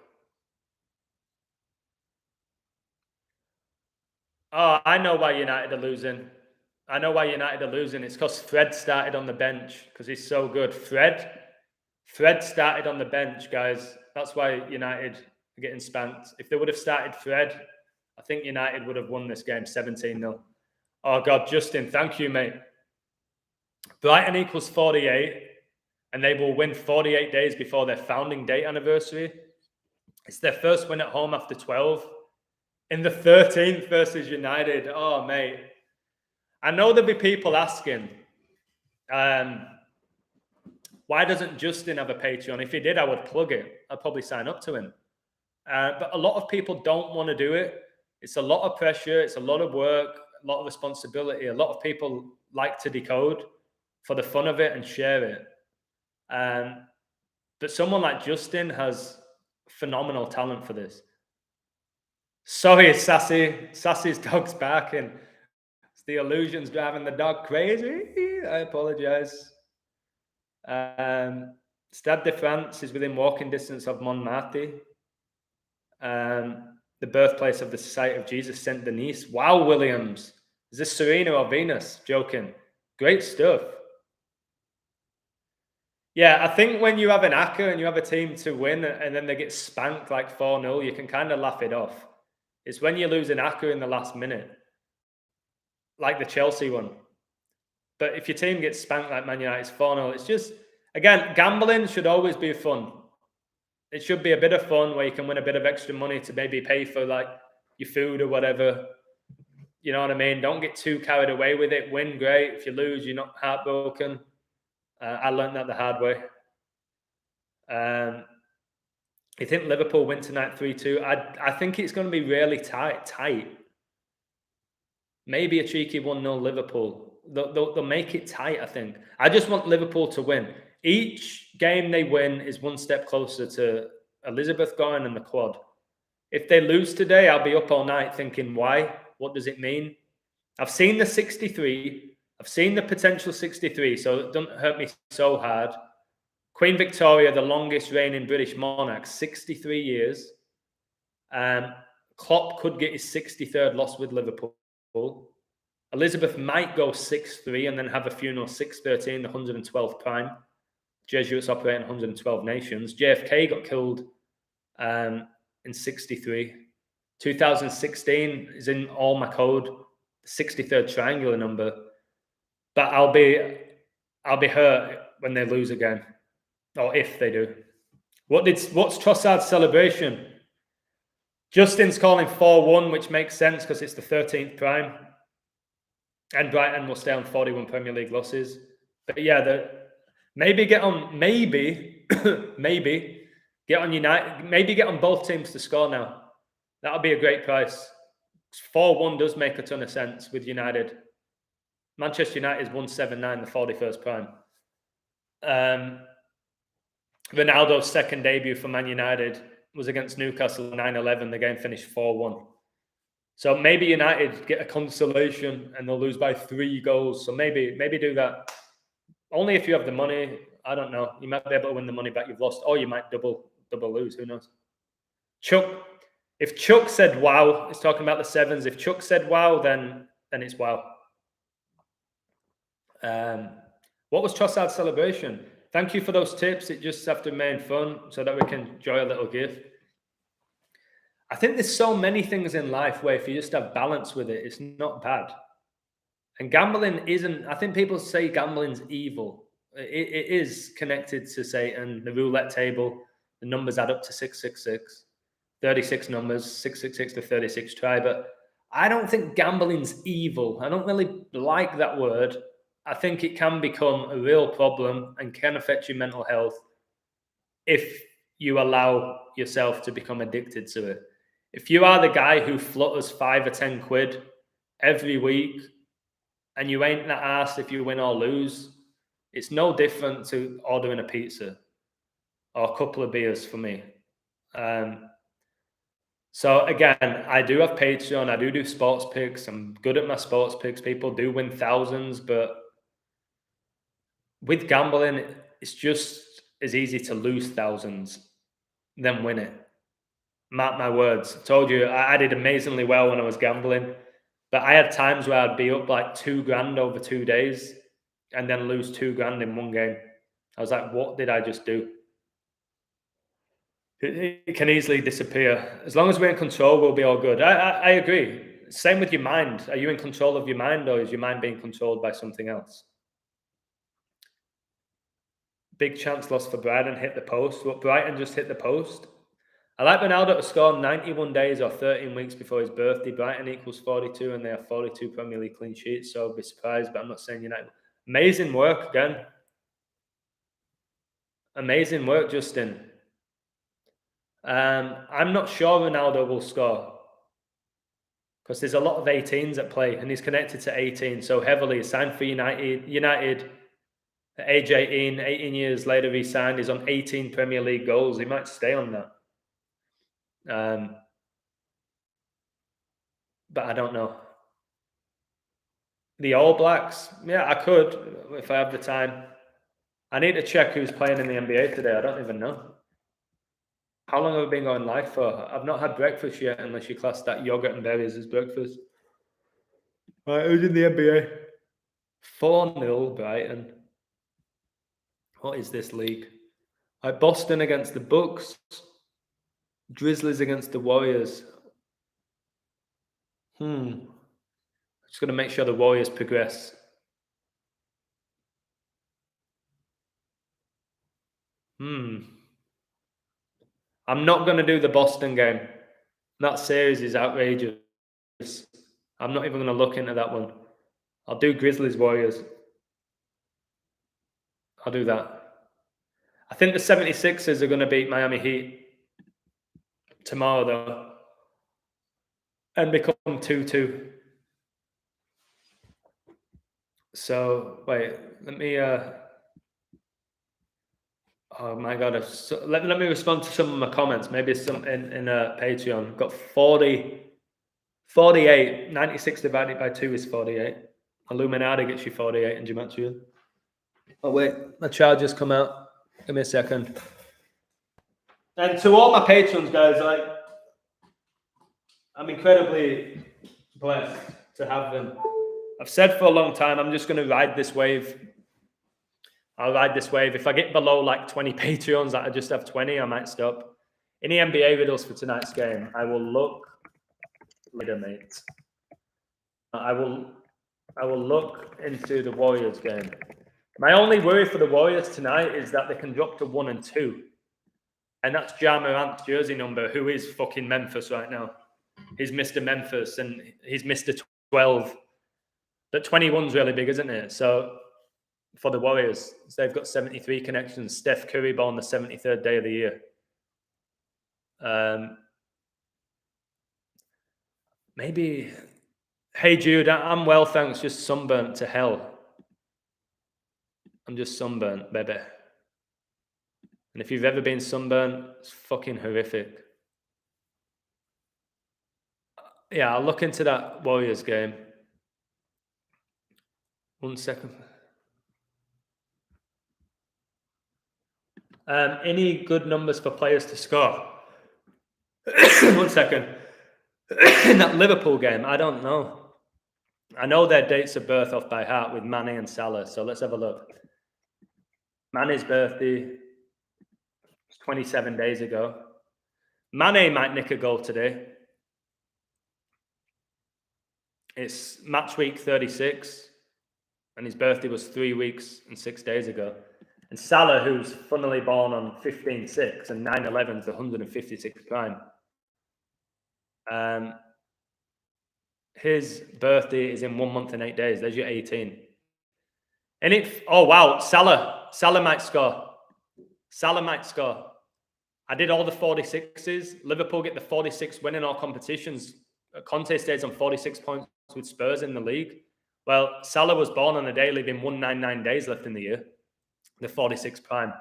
Oh, I know why United are losing. I know why United are losing. It's because Fred started on the bench because he's so good. Fred started on the bench, guys. That's why United are getting spanked. If they would have started Fred, I think United would have won this game 17-0. Oh, God, Justin, thank you, mate. Brighton equals 48, and they will win 48 days before their founding date anniversary. It's their first win at home after 12. In the 13th versus United. Oh, mate. I know there'll be people asking, why doesn't Justin have a Patreon? If he did, I would plug it. I'd probably sign up to him. But a lot of people don't want to do it. It's a lot of pressure. It's a lot of work, a lot of responsibility. A lot of people like to decode for the fun of it and share it. But someone like Justin has phenomenal talent for this. Sorry, Sassy. Sassy's dog's barking. It's the illusions driving the dog crazy. I apologize. Stade de France is within walking distance of Montmartre. The birthplace of the Society of Jesus, Saint Denis. Wow, Williams. Is this Serena or Venus? Joking. Great stuff. Yeah, I think when you have an ACCA and you have a team to win and then they get spanked like 4-0, you can kind of laugh it off. It's when you lose an ACCA in the last minute, like the Chelsea one. But if your team gets spanked like Man United's 4-0, it's just, again, gambling should always be fun. It should be a bit of fun where you can win a bit of extra money to maybe pay for like your food or whatever. You know what I mean? Don't get too carried away with it. Win, great. If you lose, you're not heartbroken. I learned that the hard way. You think Liverpool win tonight 3-2? I think it's going to be really tight. Maybe a cheeky 1-0 Liverpool. They'll make it tight, I think. I just want Liverpool to win. Each game they win is one step closer to Elizabeth going and the quad. If they lose today, I'll be up all night thinking, why? What does it mean? I've seen the 63. I've seen the potential 63, so it doesn't hurt me so hard. Queen Victoria, the longest reigning British monarch, 63 years. Klopp could get his 63rd loss with Liverpool. Elizabeth might go 6-3 and then have a funeral 6-13, the 112th prime. Jesuits operating 112 nations. JFK got killed in 63. 2016 is in all my code, the 63rd triangular number. But I'll be hurt when they lose again, or if they do. What's Trossard's celebration? Justin's calling 4-1, which makes sense because it's the 13th prime, and Brighton will stay on 41 Premier League losses. But yeah, maybe get on United. Maybe get on both teams to score now. That'll be a great price. 4-1 does make a ton of sense with United. Manchester United is 179, the 41st prime. Ronaldo's second debut for Man United was against Newcastle 9-11. The game finished 4-1. So maybe United get a consolation and they'll lose by 3 goals. So maybe do that. Only if you have the money. I don't know. You might be able to win the money back you've lost, or you might double lose. Who knows? If Chuck said wow, it's talking about the sevens. If Chuck said wow, then it's wow. What was Trossard's celebration? Thank you for those tips. It just have to remain fun so that we can enjoy a little gift. I think there's so many things in life where if you just have balance with it, it's not bad. And gambling isn't, I think people say gambling's evil. It is connected to Satan, the roulette table. The numbers add up to 666. 36 numbers, 666 to 36 try. But I don't think gambling's evil. I don't really like that word. I think it can become a real problem and can affect your mental health if you allow yourself to become addicted to it. If you are the guy who flutters 5 or 10 quid every week and you ain't that arsed if you win or lose, It's no different to ordering a pizza or a couple of beers for me. So again, I do have Patreon. I do sports picks. I'm good at my sports picks. People do win thousands, but with gambling, it's just as easy to lose thousands than win it. Mark my words. I told you I did amazingly well when I was gambling, but I had times where I'd be up like $2,000 over 2 days and then lose $2,000 in one game. I was like, what did I just do? It can easily disappear. As long as we're in control, we'll be all good. I agree. Same with your mind. Are you in control of your mind, or is your mind being controlled by something else? Big chance lost for Brighton, hit the post. What, Brighton just hit the post? I like Ronaldo to score 91 days or 13 weeks before his birthday. Brighton equals 42, and they have 42 Premier League clean sheets, so I'll be surprised, but I'm not saying United. Amazing work again. Amazing work, Justin. I'm not sure Ronaldo will score because there's a lot of 18s at play, and he's connected to 18 so heavily. He signed for United at age 18 years later he signed. He's on 18 Premier League goals. He might stay on that. But I don't know. The All Blacks, yeah, I could if I have the time. I need to check who's playing in the NBA today. I don't even know. How long have I been going live for? I've not had breakfast yet, unless you class that yogurt and berries as breakfast. Right, who's in the NBA? 4-0 Brighton. What is this league? Right, Boston against the Bucks. Grizzlies against the Warriors. Just going to make sure the Warriors progress. I'm not going to do the Boston game. That series is outrageous. I'm not even going to look into that one. I'll do Grizzlies Warriors. I'll do that. I think the 76ers are going to beat Miami Heat tomorrow, though, and become 2-2. So, wait, let me... oh, my God. Let me respond to some of my comments. Maybe some in Patreon. Got 48. 96 divided by 2 is 48. Illuminati gets you 48 in gematria. Oh, wait. My charger's come out. Give me a second. And to all my patrons, guys, I'm incredibly blessed to have them. I've said for a long time, I'm just going to ride this wave. I'll ride this wave. If I get below like 20 Patreons, I just have 20, I might stop. Any NBA riddles for tonight's game? I will look later, mate. I will look into the Warriors game. My only worry for the Warriors tonight is that they can drop to 1 and 2. And that's Ja Morant's jersey number, who is fucking Memphis right now. He's Mr. Memphis and he's Mr. 12. But 21's really big, isn't it? So for the Warriors, they've got 73 connections. Steph Curry born the 73rd day of the year. Maybe, hey Jude, I'm well, thanks. Just sunburnt to hell. I'm just sunburnt, baby. And if you've ever been sunburnt, it's fucking horrific. Yeah, I'll look into that Warriors game. 1 second. Any good numbers for players to score? 1 second. In that Liverpool game, I don't know. I know their dates of birth off by heart with Mane and Salah, so let's have a look. Mane's birthday was 27 days ago. Mane might nick a goal today. It's match week 36, and his birthday was 3 weeks and 6 days ago. And Salah, who's funnily born on 15/6 and 9/11 is the 156th prime. His birthday is in 1 month and 8 days. There's your 18. And oh wow, Salah might score. Salah might score. I did all the 46s. Liverpool get the 46 win in all competitions. Conte stays on 46 points with Spurs in the league. Well, Salah was born on a day leaving 199 days left in the year. the 46 prime.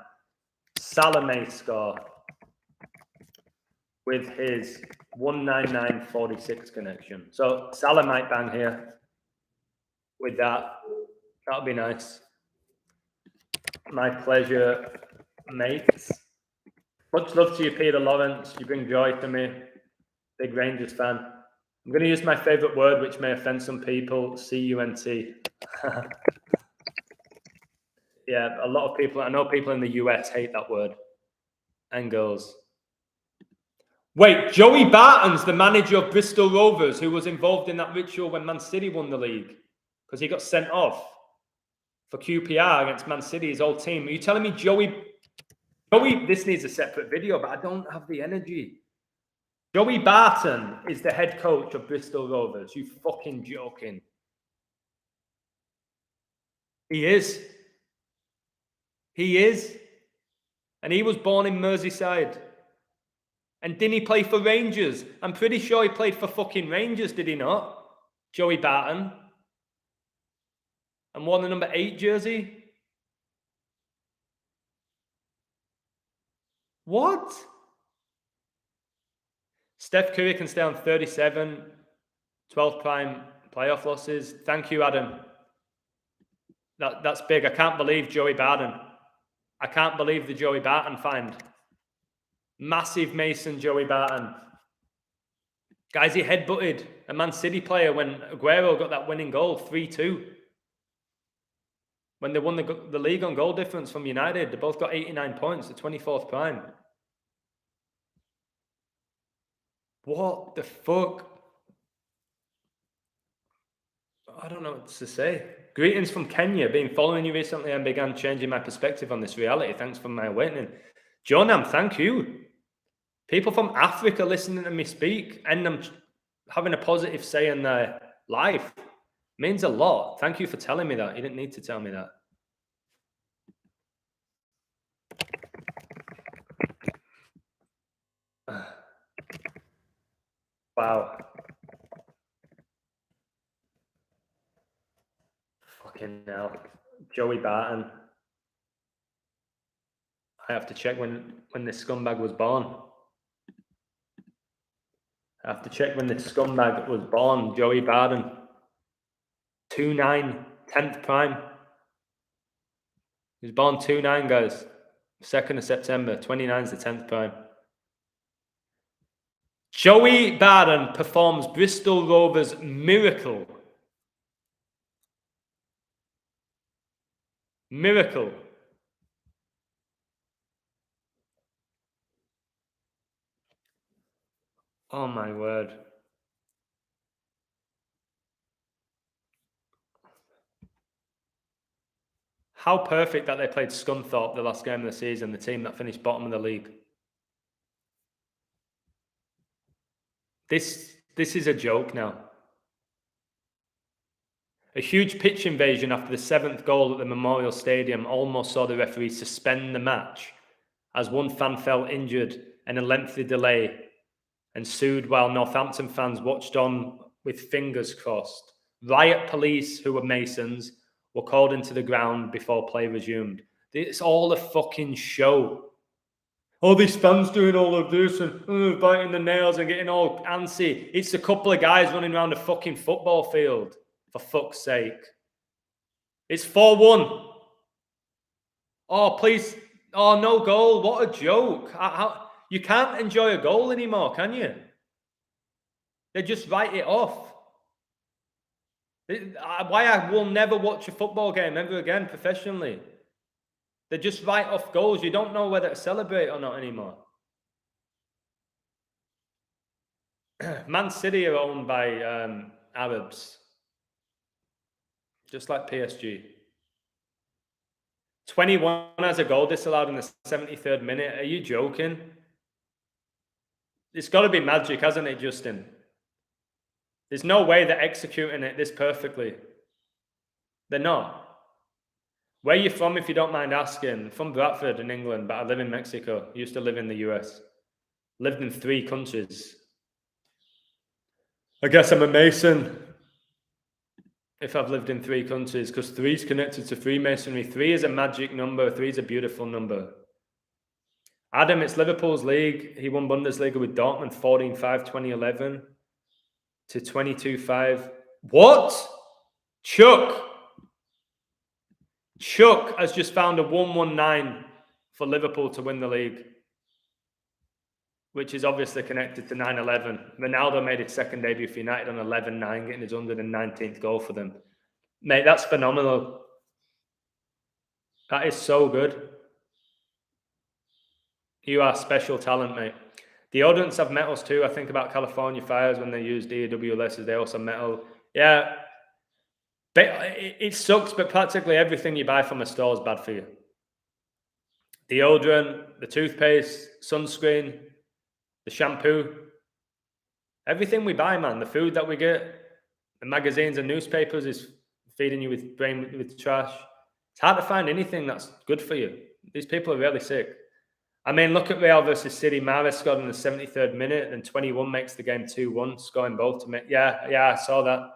Salah may score with his 199.46 connection. So Salah might bang here with that. That'll be nice. My pleasure, mates. Much love to you, Peter Lawrence. You bring joy to me. Big Rangers fan. I'm going to use my favourite word, which may offend some people, C-U-N-T. Yeah, a lot of people, I know people in the US hate that word. And girls. Wait, Joey Barton's the manager of Bristol Rovers who was involved in that ritual when Man City won the league because he got sent off for QPR against Man City, his old team. Are you telling me Joey, this needs a separate video, but I don't have the energy. Joey Barton is the head coach of Bristol Rovers. You fucking joking. He is. He is. And he was born in Merseyside. And didn't he play for Rangers? I'm pretty sure he played for fucking Rangers, did he not? Joey Barton. And won the number 8 jersey. What? Steph Curry can stay on 37, 12 prime playoff losses. Thank you, Adam. That's big. I can't believe Joey Barton. I can't believe the Joey Barton find. Massive Mason Joey Barton. Guys, he headbutted a Man City player when Aguero got that winning goal, 3-2. When they won the league on goal difference from United, they both got 89 points, the 24th prime. What the fuck? I don't know what to say. Greetings from Kenya. Been following you recently and began changing my perspective on this reality. Thanks for my awakening. Jonam, thank you. People from Africa listening to me speak and I'm having a positive say in their life. Means a lot. Thank you for telling me that. You didn't need to tell me that. Wow. Fucking hell. Joey Barton. I have to check when this scumbag was born. I have to check when this scumbag was born. Joey Barton. 2-9, 10th prime. He was born 2-9, guys. 2nd of September. 29 is the 10th prime. Joey Barton performs Bristol Rovers miracle. Miracle. Oh my word. How perfect that they played Scunthorpe the last game of the season, the team that finished bottom of the league. This is a joke now. A huge pitch invasion after the 7th goal at the Memorial Stadium almost saw the referee suspend the match as one fan fell injured and a lengthy delay ensued while Northampton fans watched on with fingers crossed. Riot police, who were Masons, were called into the ground before play resumed. It's all a fucking show. All these fans doing all of this and biting the nails and getting all antsy. It's a couple of guys running around a fucking football field, for fuck's sake. It's 4-1. Oh, please. Oh, no goal. What a joke. You can't enjoy a goal anymore, can you? They just write it off. Why I will never watch a football game ever again professionally. They just write off goals. You don't know whether to celebrate or not anymore. Man City are owned by Arabs. Just like PSG. 21 has a goal disallowed in the 73rd minute. Are you joking? It's got to be magic, hasn't it, Justin? There's no way they're executing it this perfectly. They're not. Where are you from, if you don't mind asking? From Bradford in England, but I live in Mexico. Used to live in the US. Lived in 3 countries. I guess I'm a Mason. if I've lived in 3 countries, because 3 is connected to Freemasonry. 3 is a magic number. 3 is a beautiful number. Adam, it's Liverpool's league. He won Bundesliga with Dortmund 14-5, 2011 to 22-5. What? Chuck has just found a 119 for Liverpool to win the league, which is obviously connected to 9-11. Ronaldo made his second debut for United on 11-9, getting his 119th goal for them. Mate, that's phenomenal. That is so good. You are special talent, mate. Deodorants have metals too. I think about California fires when they use DWLs, they also metal. Yeah. But it sucks, but practically everything you buy from a store is bad for you. Deodorant, the toothpaste, sunscreen, the shampoo. Everything we buy, man. The food that we get, the magazines and newspapers is feeding you with trash. It's hard to find anything that's good for you. These people are really sick. I mean, look at Real versus City. Mahrez scored in the 73rd minute, and 21 makes the game 2-1, scoring both to make. Yeah, I saw that.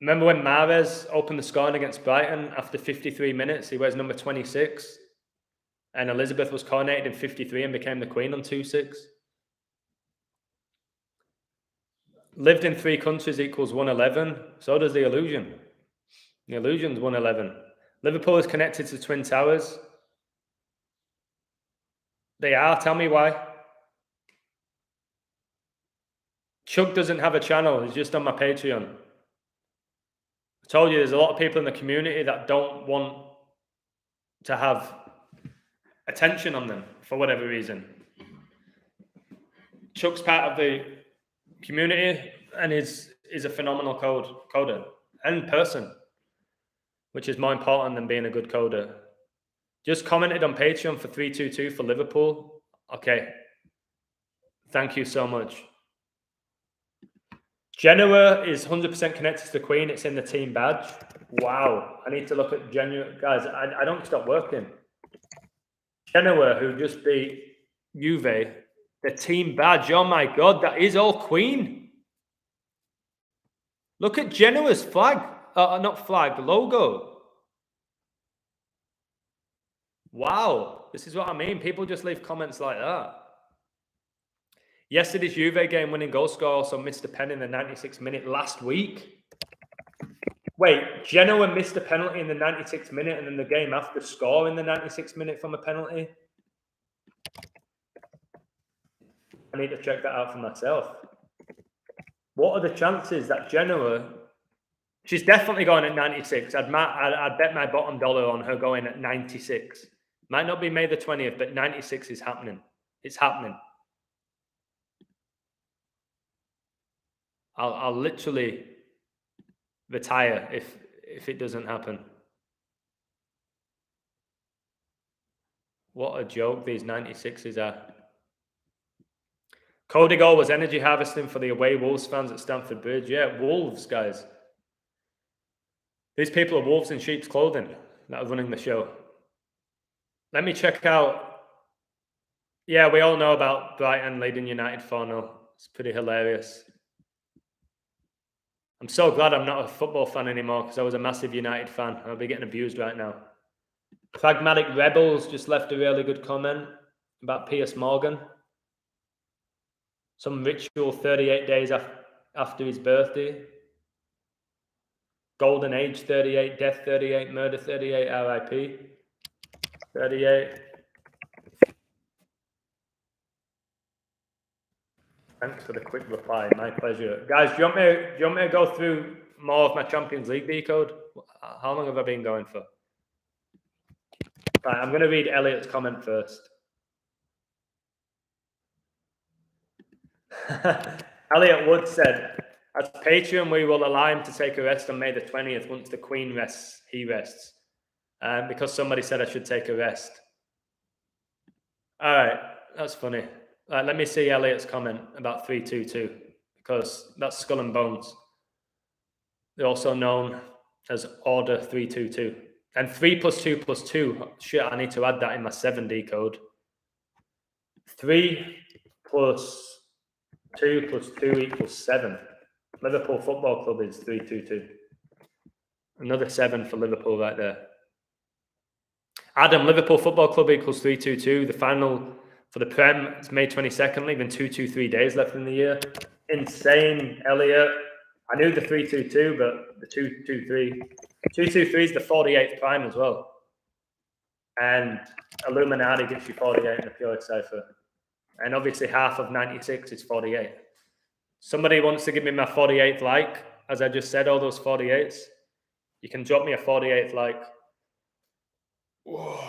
Remember when Mahrez opened the scoring against Brighton after 53 minutes? He wears number 26, and Elizabeth was coronated in 53 and became the Queen on 2-6. Lived in 3 countries equals 111. So does the illusion. The illusion's 111. Liverpool is connected to Twin Towers. They are. Tell me why. Chuck doesn't have a channel. He's just on my Patreon. I told you there's a lot of people in the community that don't want to have attention on them for whatever reason. Chuck's part of the community and is a phenomenal coder and person, which is more important than being a good coder. Just commented on Patreon for 322 for Liverpool. Okay. Thank you so much. Genoa is 100% connected to the Queen. It's in the team badge. Wow. I need to look at Genoa. Guys, I don't stop working. Genoa, who just beat Juve, the team badge. Oh my God, that is all Queen. Look at Genoa's flag. Not flag, logo. Wow, this is what I mean. People just leave comments like that. Yesterday's Juve game winning goal scorer also missed a pen in the 96th minute last week. Wait, Genoa missed a penalty in the 96th minute and then the game after score in the 96th minute from a penalty? I need to check that out for myself. What are the chances that Genoa... She's definitely going at 96. I'd bet my bottom dollar on her going at 96. Might not be May the 20th, but 96 is happening. It's happening. I'll literally retire if it doesn't happen. What a joke these 96s are. Cody goal was energy harvesting for the away Wolves fans at Stamford Bridge. Yeah, Wolves, guys. These people are wolves in sheep's clothing that are running the show. Let me check out. Yeah, we all know about Brighton leading United 4-0. It's pretty hilarious. I'm so glad I'm not a football fan anymore because I was a massive United fan. I'll be getting abused right now. Pragmatic Rebels just left a really good comment about Piers Morgan. Some ritual 38 days after his birthday. Golden Age 38, Death 38, Murder 38, RIP 38. Thanks for the quick reply. My pleasure. Guys, do you want me to go through more of my Champions League decode? How long have I been going for? Right, I'm going to read Elliot's comment first. Elliot Wood said, as Patreon, we will allow him to take a rest on May the 20th. Once the Queen rests, he rests. Because somebody said I should take a rest. All right, that's funny. Let me see Elliot's comment about 322, because that's Skull and Bones. They're also known as Order 322. And 3 plus 2 plus 2. Shit, I need to add that in my 7 decode. 3 plus 2 plus 2 equals 7. Liverpool Football Club is 322. Another 7 for Liverpool right there. Adam, Liverpool Football Club equals 322. The final for the Prem is May 22nd, leaving 223 days left in the year. Insane, Elliot. I knew the 322, but the 223. 223 is the 48th prime as well. And Illuminati gets you 48 in the pure cipher. And obviously half of 96 is 48. Somebody wants to give me my 48th like, as I just said, all those 48s. You can drop me a 48th like. Whoa.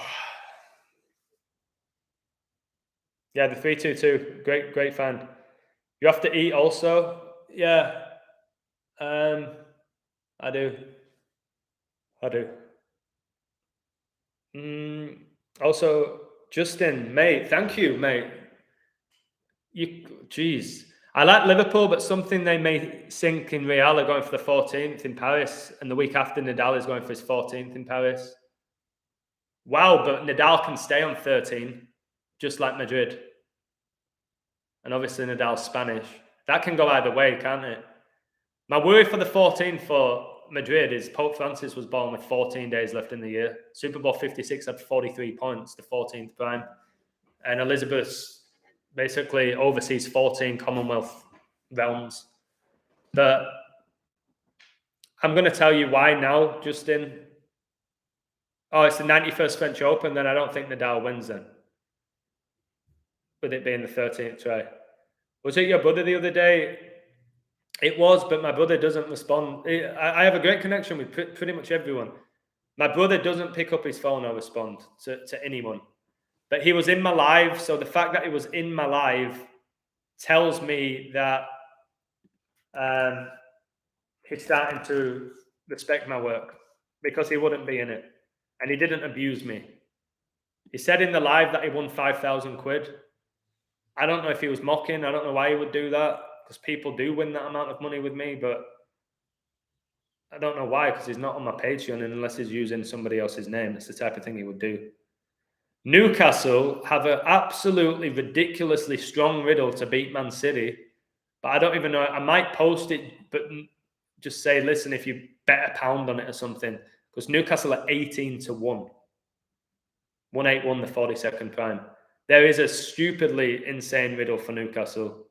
Yeah, the 322. Great fan. You have to eat also. Yeah. I do. Also, Justin, mate, thank you, mate. Jeez. I like Liverpool, but something they may sink in Real are going for the 14th in Paris, and the week after Nadal is going for his 14th in Paris. Wow, but Nadal can stay on 13, just like Madrid. And obviously Nadal's Spanish. That can go either way, can't it? My worry for the 14th for Madrid is Pope Francis was born with 14 days left in the year. Super Bowl 56 had 43 points, the 14th prime. And Elizabeth basically oversees 14 Commonwealth realms. But I'm going to tell you why now, Justin. Oh, it's the 91st French Open, then I don't think Nadal wins then. With it being the 13th try. Was it your brother the other day? It was, but my brother doesn't respond. I have a great connection with pretty much everyone. My brother doesn't pick up his phone or respond to anyone. But he was in my live, so the fact that he was in my live tells me that he's starting to respect my work, because he wouldn't be in it. And he didn't abuse me. He said in the live that he won 5,000 quid. I don't know if he was mocking. I don't know why he would do that, because people do win that amount of money with me, but I don't know why, because he's not on my Patreon unless he's using somebody else's name. It's the type of thing he would do. Newcastle have an absolutely ridiculously strong Riddle to beat Man City, but I don't even know. I might post it, but just say, listen, if you bet a pound on it or something, because Newcastle are 18-1. 181 the 42nd prime. There is a stupidly insane Riddle for Newcastle.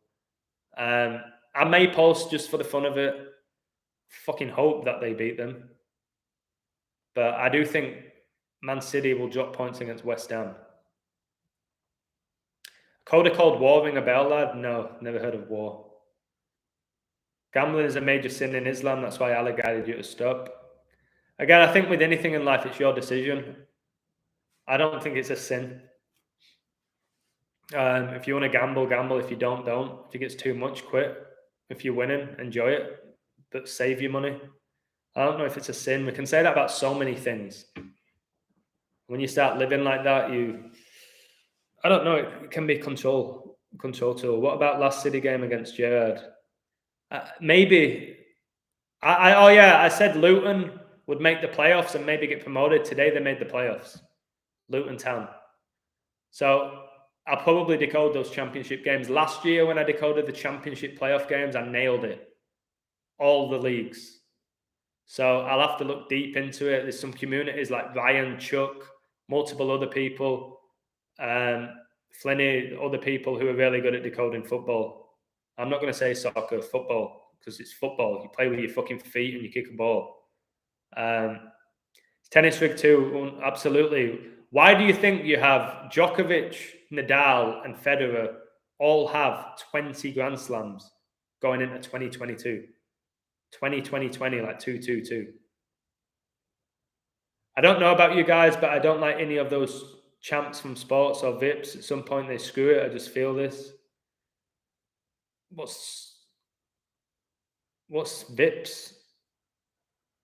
I may post just for the fun of it. Fucking hope that they beat them. But I do think Man City will drop points against West Ham. Coda called War ring a bell, lad? No, never heard of war. Gambling is a major sin in Islam. That's why Allah guided you to stop. Again, I think with anything in life, it's your decision. I don't think it's a sin. If you want to gamble, gamble. If you don't, don't. If it gets too much, quit. If you're winning, enjoy it, but save your money. I don't know if it's a sin. We can say that about so many things. When you start living like that, I don't know, it can be control tool. What about last City game against Gerrard? Maybe. I said Luton would make the playoffs and maybe get promoted. Today they made the playoffs. Luton Town. So I'll probably decode those championship games. Last year when I decoded the championship playoff games, I nailed it. All the leagues. So I'll have to look deep into it. There's some communities like Ryan, Chuck, multiple other people, Flinny, other people who are really good at decoding football. I'm not going to say soccer, football, because it's football. You play with your fucking feet and you kick a ball. Tennis rig too, absolutely. Why do you think you have Djokovic, Nadal, and Federer all have 20 Grand Slams going into 2022? 2020, like 222. I don't know about you guys, but I don't like any of those champs from sports or VIPs. At some point they screw it. I just feel this. What's VIPs?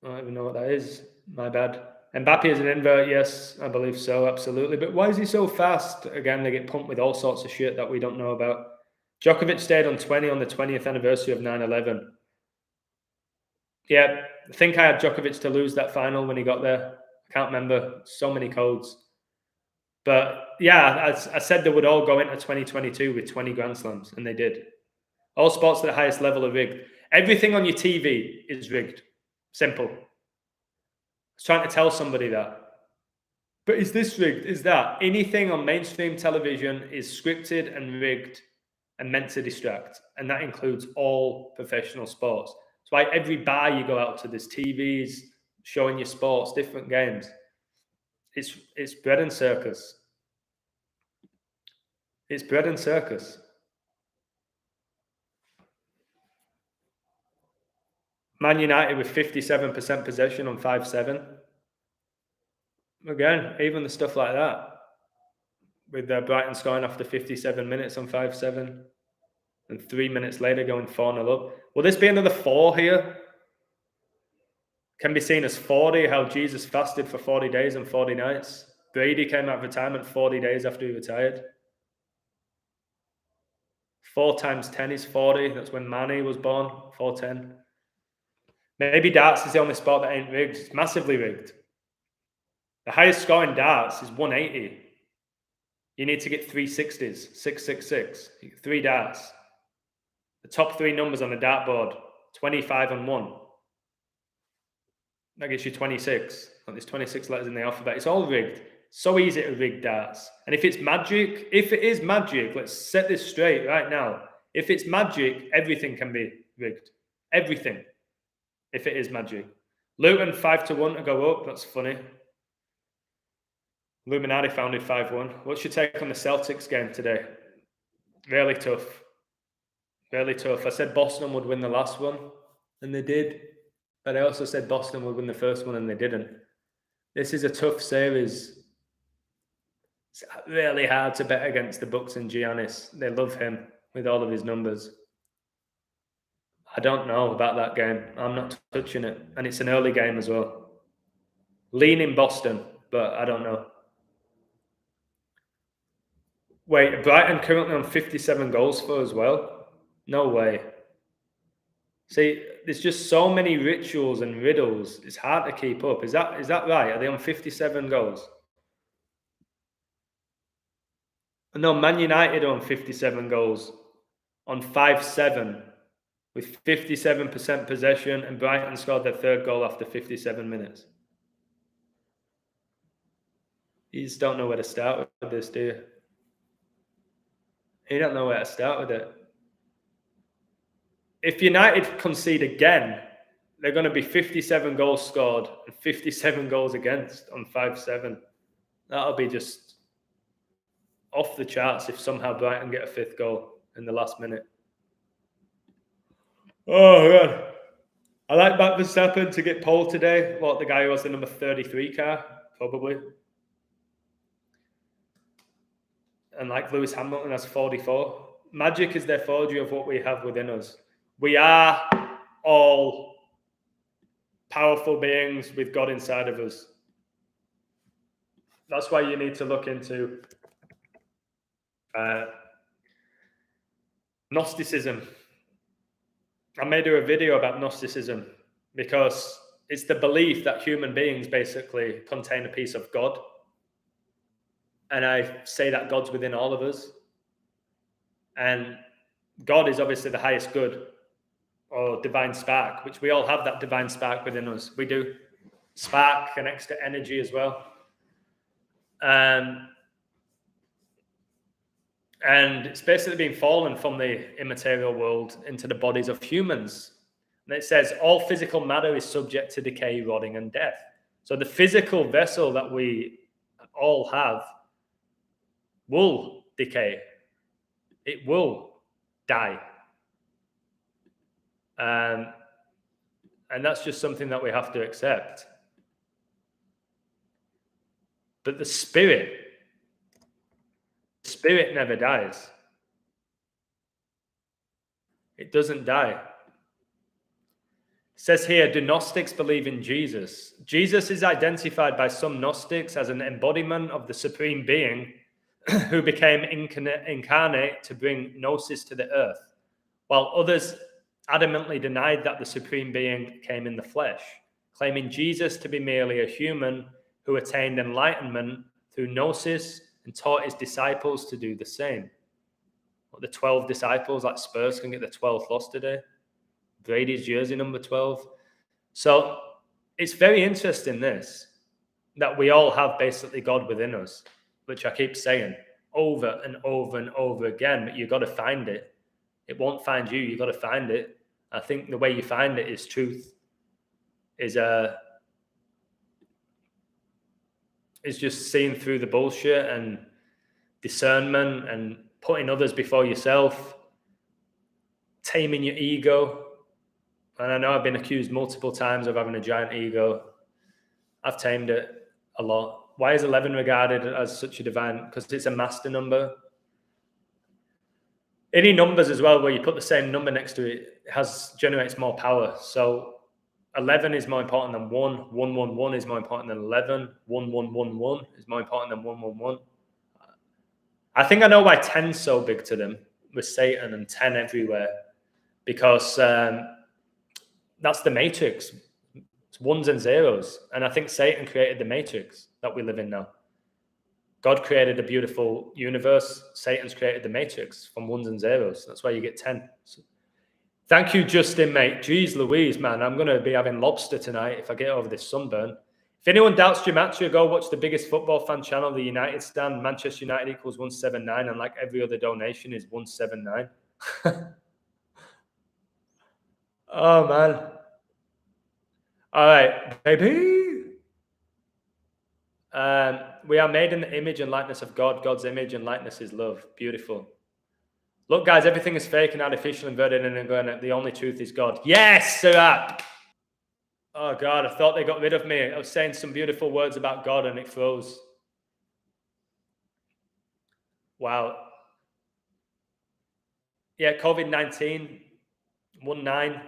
I don't even know what that is. My bad. Mbappe is an invert, yes, I believe so, absolutely. But why is he so fast? Again, they get pumped with all sorts of shit that we don't know about. Djokovic stayed on 20 on the 20th anniversary of 9/11. Yeah, I think I had Djokovic to lose that final when he got there. I can't remember. So many codes. But yeah, I said they would all go into 2022 with 20 Grand Slams, and they did. All sports at the highest level are rigged. Everything on your TV is rigged. Simple. I was trying to tell somebody that. But is this rigged? Is that? Anything on mainstream television is scripted and rigged and meant to distract. And that includes all professional sports. That's why every bar you go out to, there's TVs showing you sports, different games. It's bread and circus. It's bread and circus. Man United with 57% possession on 5-7. Again, even the stuff like that. With Brighton scoring after 57 minutes on 5-7. And 3 minutes later going 4-0 up. Will this be another 4 here? Can be seen as 40, how Jesus fasted for 40 days and 40 nights. Brady came out of retirement 40 days after he retired. 4 times 10 is 40. That's when Manny was born, 410. Maybe darts is the only sport that ain't rigged. It's massively rigged. The highest score in darts is 180. You need to get 360s, 666. 3 darts. The top 3 numbers on the dartboard, 25 and 1. That gives you 26. Like there's 26 letters in the alphabet. It's all rigged. So easy to rig darts. And if it's magic, if it is magic, let's set this straight right now. If it's magic, everything can be rigged. Everything. If it is magic. Luton 5-1 to go up. That's funny. Illuminati founded 5-1. What's your take on the Celtics game today? Really tough. Really tough. I said Boston would win the last one, and they did. But I also said Boston would win the first one, and they didn't. This is a tough series. It's really hard to bet against the Bucks and Giannis. They love him with all of his numbers. I don't know about that game. I'm not touching it. And it's an early game as well. Leaning Boston, but I don't know. Wait, Brighton currently on 57 goals for as well? No way. See, there's just so many rituals and riddles. It's hard to keep up. Is that right? Are they on 57 goals? No, Man United on 57 goals on 5-7 with 57% possession, and Brighton scored their 3rd goal after 57 minutes. You just don't know where to start with this, do you? You don't know where to start with it. If United concede again, they're going to be 57 goals scored and 57 goals against on 5-7. That'll be just off the charts if somehow Brighton get a 5th goal in the last minute. Oh, God. I like Max Verstappen to get pole today. What, the guy who has the number 33 car? Probably. And like Lewis Hamilton has 44. Magic is their forgery of what we have within us. We are all powerful beings with God inside of us. That's why you need to look into Gnosticism. I may do a video about Gnosticism because it's the belief that human beings basically contain a piece of God. And I say that God's within all of us. And God is obviously the highest good or divine spark, which we all have that divine spark within us. We do. Spark connects to energy as well. And it's basically been fallen from the immaterial world into the bodies of humans. And it says all physical matter is subject to decay, rotting, and death. So the physical vessel that we all have will decay. It will die. And that's just something that we have to accept. But the spirit never dies. It doesn't die. It says here, do Gnostics believe in Jesus? Jesus is identified by some Gnostics as an embodiment of the Supreme Being who became incarnate to bring gnosis to the earth, while others adamantly denied that the Supreme Being came in the flesh, claiming Jesus to be merely a human who attained enlightenment through gnosis and taught his disciples to do the same. What, the 12 disciples, like Spurs can get the 12th loss today? Brady's jersey number 12. So it's very interesting this, that we all have basically God within us, which I keep saying over and over and over again, but you've got to find it. It won't find you. You've got to find it. I think the way you find it is truth, is just seeing through the bullshit and discernment and putting others before yourself, taming your ego. And I know I've been accused multiple times of having a giant ego. I've tamed it a lot. Why is 11 regarded as such a divine? Because it's a master number. Any numbers as well, where you put the same number next to it, generates more power. So 11 is more important than 1. 111 is more important than 11. 1111 is more important than 111. I think I know why 10's so big to them with Satan and 10 everywhere, because that's the matrix. It's ones and zeros. And I think Satan created the matrix that we live in now. God created a beautiful universe. Satan's created the matrix from ones and zeros. That's why you get 10. So, thank you, Justin, mate. Jeez Louise, man. I'm going to be having lobster tonight if I get over this sunburn. If anyone doubts Gematria, go watch the biggest football fan channel, the United Stand. Manchester United equals 179, and like every other donation is 179. Oh, man. All right, baby. We are made in the image and likeness of God. God's image and likeness is love. Beautiful. Look, guys, everything is fake and artificial, inverted, and inverted. The only truth is God. Yes, sir. Oh, God, I thought they got rid of me. I was saying some beautiful words about God and it froze. Wow. Yeah, COVID-19, 19.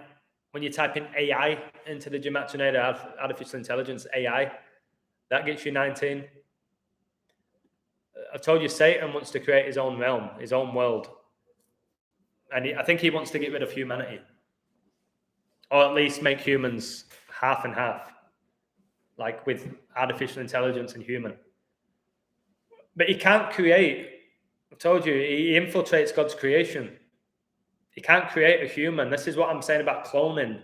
When you type in AI into the Gematria, artificial intelligence, AI, that gets you 19. I've told you Satan wants to create his own realm, his own world. And I think he wants to get rid of humanity. Or at least make humans half and half. Like with artificial intelligence and human. But he can't create. I told you, he infiltrates God's creation. He can't create a human. This is what I'm saying about cloning.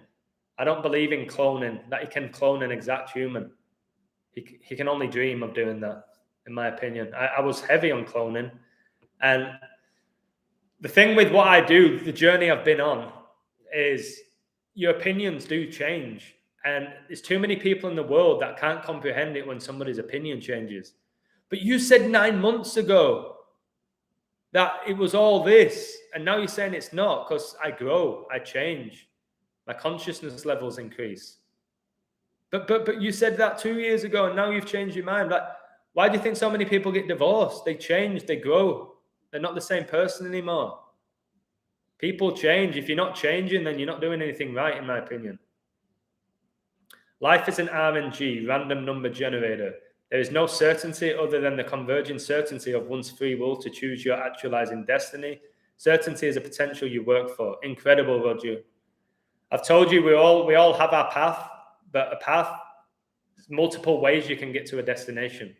I don't believe in cloning, that he can clone an exact human. He can only dream of doing that, in my opinion. I was heavy on cloning. And the thing with what I do, the journey I've been on, is your opinions do change. And there's too many people in the world that can't comprehend it when somebody's opinion changes. But you said 9 months ago that it was all this. And now you're saying it's not, because I grow, I change. My consciousness levels increase. But you said that 2 years ago, and now you've changed your mind. Like, why do you think so many people get divorced? They change, they grow. They're not the same person anymore. People change. If you're not changing, then you're not doing anything right, in my opinion. Life is an RNG, random number generator. There is no certainty other than the converging certainty of one's free will to choose your actualizing destiny. Certainty is a potential you work for. Incredible, Roger. I've told you we all have our path, but a path, there's multiple ways you can get to a destination.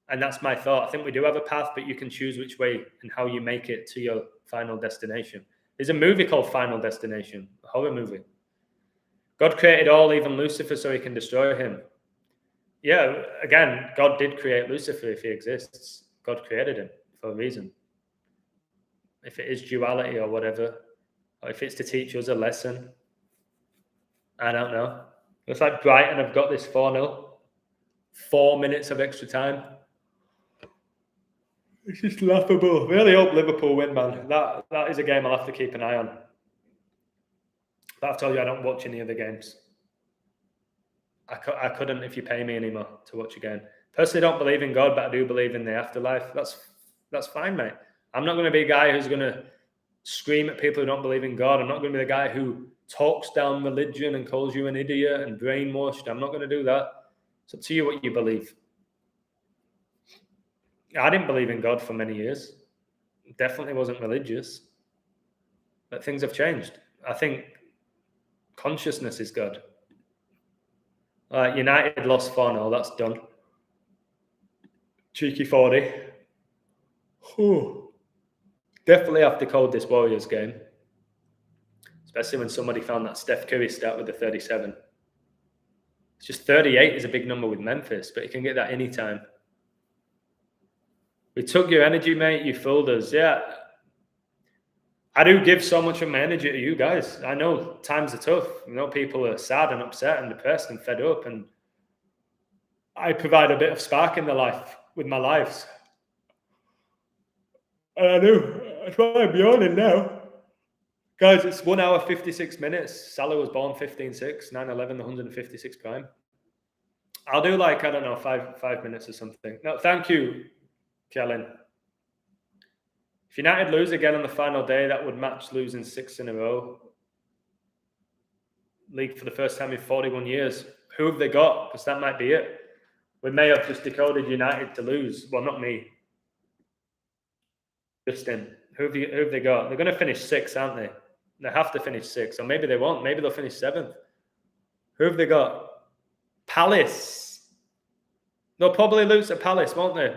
And that's my thought. I think we do have a path, but you can choose which way and how you make it to your final destination. There's a movie called Final Destination, a horror movie. God created all, even Lucifer, so he can destroy him. Yeah, again, God did create Lucifer if he exists. God created him for a reason. If it is duality or whatever, or if it's to teach us a lesson, I don't know. Looks like Brighton have got this 4-0. 4 minutes of extra time. It's just laughable. Really hope Liverpool win, man. That is a game I'll have to keep an eye on. But I've told you I don't watch any other games. I couldn't if you pay me anymore to watch a game. Personally, don't believe in God, but I do believe in the afterlife. That's fine, mate. I'm not going to be a guy who's going to scream at people who don't believe in God. I'm not going to be the guy who talks down religion and calls you an idiot and brainwashed. I'm not going to do that. It's up to you what you believe. I didn't believe in God for many years. Definitely wasn't religious. But things have changed. I think consciousness is God. United lost 4-0. That's done. Cheeky 40. Whew. Definitely have to code this Warriors game. especially when somebody found that Steph Curry stat with the 37. It's just 38 is a big number with Memphis, but you can get that anytime. We took your energy, mate. You fooled us. Yeah. I do give so much of my energy to you guys. I know times are tough. You know, people are sad and upset and depressed and fed up. And I provide a bit of spark in their life with my lives. And I do. That's why I'm yawning now. Guys, it's 1 hour, 56 minutes. Salah was born 15-6, 9/11, the 156 prime. I'll do like, I don't know, five minutes or something. No, thank you, Kellen. If United lose again on the final day, that would match losing 6 in a row. League for the first time in 41 years. Who have they got? Because that might be it. We may have just decoded United to lose. Well, not me. Justin. Who have they got? They're going to finish 6th, aren't they? They have to finish 6th. Or maybe they won't. Maybe they'll finish 7th. Who have they got? Palace. They'll probably lose to Palace, won't they?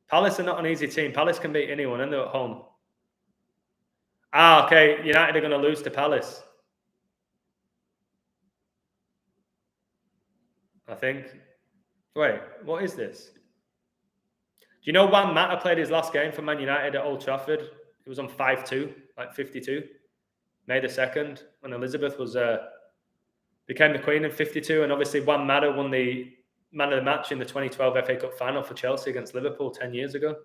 Palace are not an easy team. Palace can beat anyone, and they're at home. Ah, okay. United are going to lose to Palace. I think. Wait, what is this? Do you know Juan Mata played his last game for Man United at Old Trafford? It was on 5-2, like 52. May the 2nd, when Elizabeth was became the Queen in 52. And obviously Juan Mata won the man of the match in the 2012 FA Cup final for Chelsea against Liverpool 10 years ago.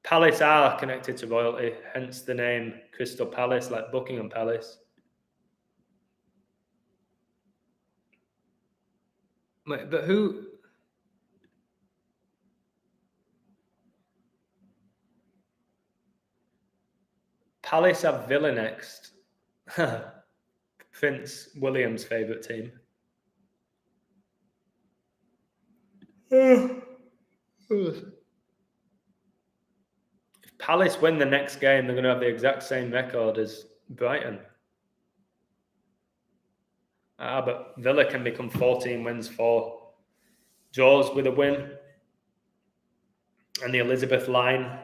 Palace are connected to royalty, hence the name Crystal Palace, like Buckingham Palace. Wait, but who... Palace have Villa next. Prince William's favourite team. If Palace win the next game, they're going to have the exact same record as Brighton. But Villa can become 14 wins for draws with a win. And the Elizabeth line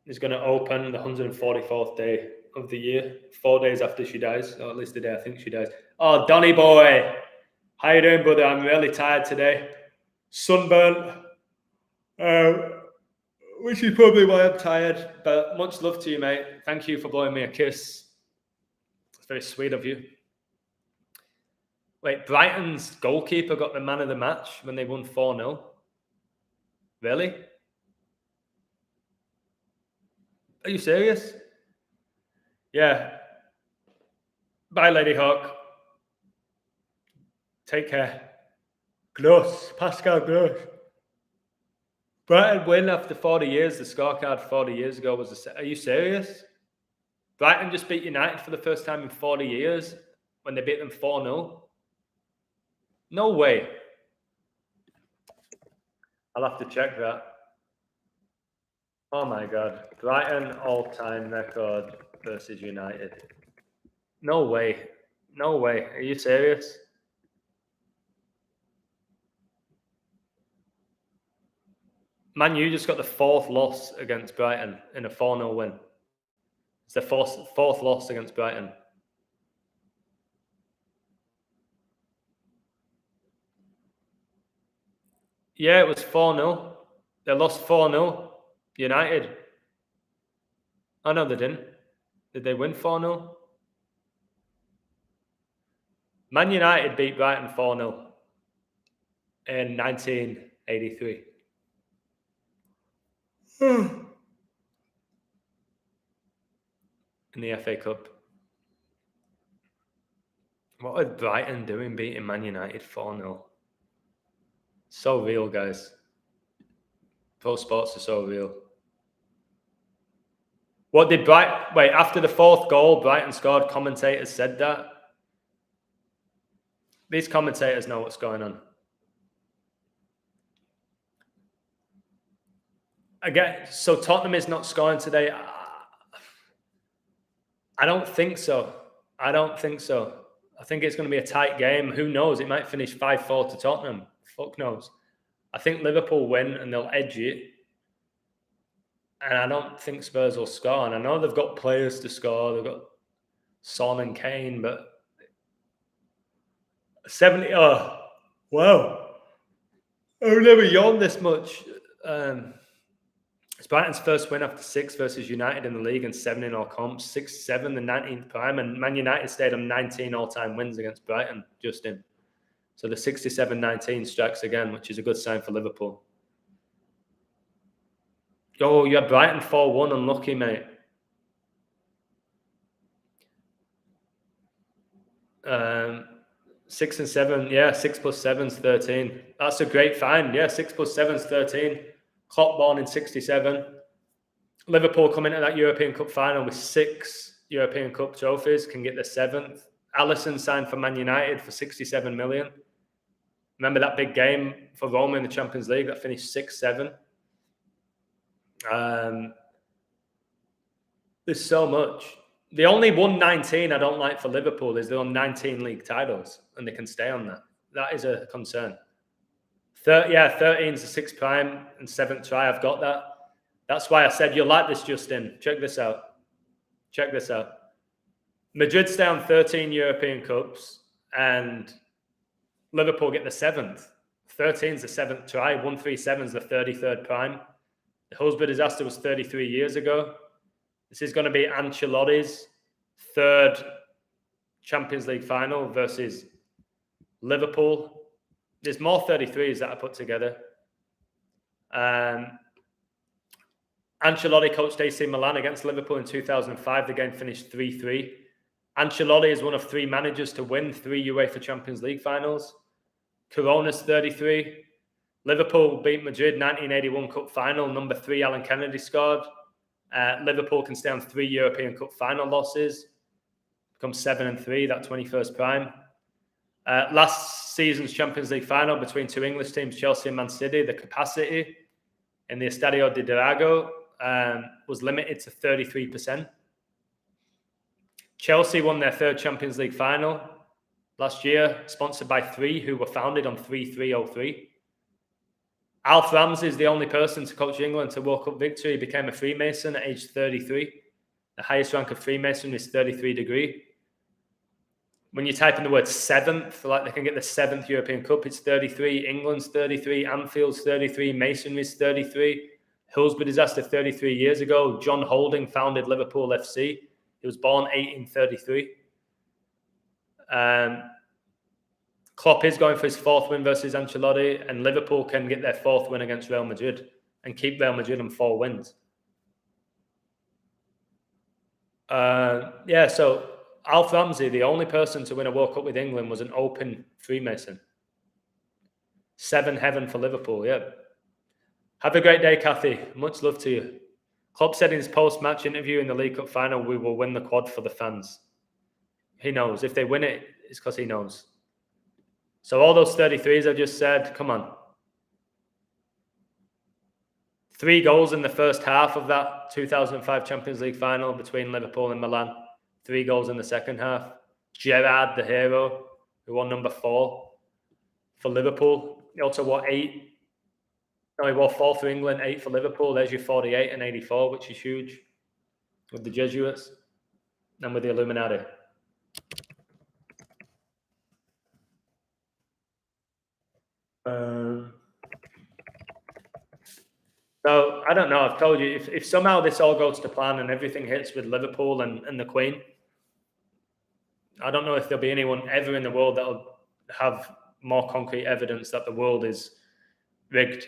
is going to open the 144th day of the year, 4 days after she dies, or at least the day I think she dies. Oh, Donny boy. How you doing, brother? I'm really tired today. Sunburn. Which is probably why I'm tired. But much love to you, mate. Thank you for blowing me a kiss. It's very sweet of you. Wait, Brighton's goalkeeper got the man of the match when they won 4-0. Really? Are you serious? Yeah. Bye, Lady Hawk. Take care. Gross. Pascal Gross. Brighton win after 40 years. The scorecard 40 years ago was... Are you serious? Brighton just beat United for the first time in 40 years when they beat them 4-0. No way. I'll have to check that. Oh my God. Brighton all-time record versus United. No way. No way. Are you serious? Man U just got the 4th loss against Brighton in a 4-0 win. It's the fourth loss against Brighton. Yeah, it was 4-0. They lost 4-0. United. Oh, no, they didn't. Did they win 4-0? Man United beat Brighton 4-0 in 1983. In the FA Cup. What are Brighton doing beating Man United 4-0? So real, guys. Pro sports are so real. What did Brighton... Wait, after the 4th goal, Brighton scored, commentators said that. These commentators know what's going on. Again, so Tottenham is not scoring today. I don't think so. I don't think so. I think it's going to be a tight game. Who knows? It might finish 5-4 to Tottenham. Fuck knows. I think Liverpool win and they'll edge it. And I don't think Spurs will score. And I know they've got players to score. They've got Son and Kane, but 70. Oh, wow. I've never yawned this much. It's Brighton's first win after 6 versus United in the league and 7 in all comps. 6-7, the 19th prime. And Man United stayed on 19 all-time wins against Brighton, just in. So the 67-19 strikes again, which is a good sign for Liverpool. Oh, you had Brighton 4-1. Unlucky, mate. Um, 6 and 7. Yeah, 6 plus 7 is 13. That's a great find. Yeah, 6 plus 7 is 13. Klopp born in 67. Liverpool come into that European Cup final with 6 European Cup trophies, can get the 7th. Alisson signed for Man United for 67 million. Remember that big game for Roma in the Champions League that finished 6-7? There's so much. The only 119 I don't like for Liverpool is they're on 19 league titles and they can stay on that. That is a concern. 13 is the 6th prime and 7th try. I've got that. That's why I said you'll like this, Justin. Check this out. Madrid's down 13 European Cups and Liverpool get the 7th. 13 is the 7th try. 137 is the 33rd prime. The Hillsborough disaster was 33 years ago. This is going to be Ancelotti's 3rd Champions League final versus Liverpool. There's more 33s that I put together. Ancelotti coached AC Milan against Liverpool in 2005. The game finished 3-3. Ancelotti is one of 3 managers to win 3 UEFA Champions League finals. Corona's 33. Liverpool beat Madrid 1981 Cup final. Number 3, Alan Kennedy scored. Liverpool can stay on 3 European Cup final losses. Become 7-3, that 21st prime. Last season's Champions League final between 2 English teams, Chelsea and Man City, the capacity in the Estadio de Drago was limited to 33%. Chelsea won their 3rd Champions League final last year, sponsored by 3 who were founded on 3303. Alf Ramsey is the only person to coach England to World Cup victory. He became a Freemason at age 33. The highest rank of Freemason is 33 degree. When you type in the word 7th, like they can get the 7th European Cup, it's 33. England's 33. Anfield's 33. Masonry's 33. Hillsborough disaster 33 years ago. John Holding founded Liverpool FC. He was born 1833. Klopp is going for his 4th win versus Ancelotti, and Liverpool can get their 4th win against Real Madrid and keep Real Madrid on 4 wins. So Alf Ramsey, the only person to win a World Cup with England, was an open Freemason. 7 heaven for Liverpool, yeah. Have a great day, Kathy. Much love to you. Klopp said in his post-match interview in the League Cup final, we will win the quad for the fans. He knows. If they win it, it's because he knows. So all those 33s I just said, come on. 3 goals in the first half of that 2005 Champions League final between Liverpool and Milan. 3 goals in the second half. Gerrard, the hero, who won number 4 for Liverpool. He also wore 8. No, he wore 4 for England, 8 for Liverpool. There's your 48 and 84, which is huge. With the Jesuits and with the Illuminati. So, I don't know. I've told you, if somehow this all goes to plan and everything hits with Liverpool and the Queen, I don't know if there'll be anyone ever in the world that'll have more concrete evidence that the world is rigged.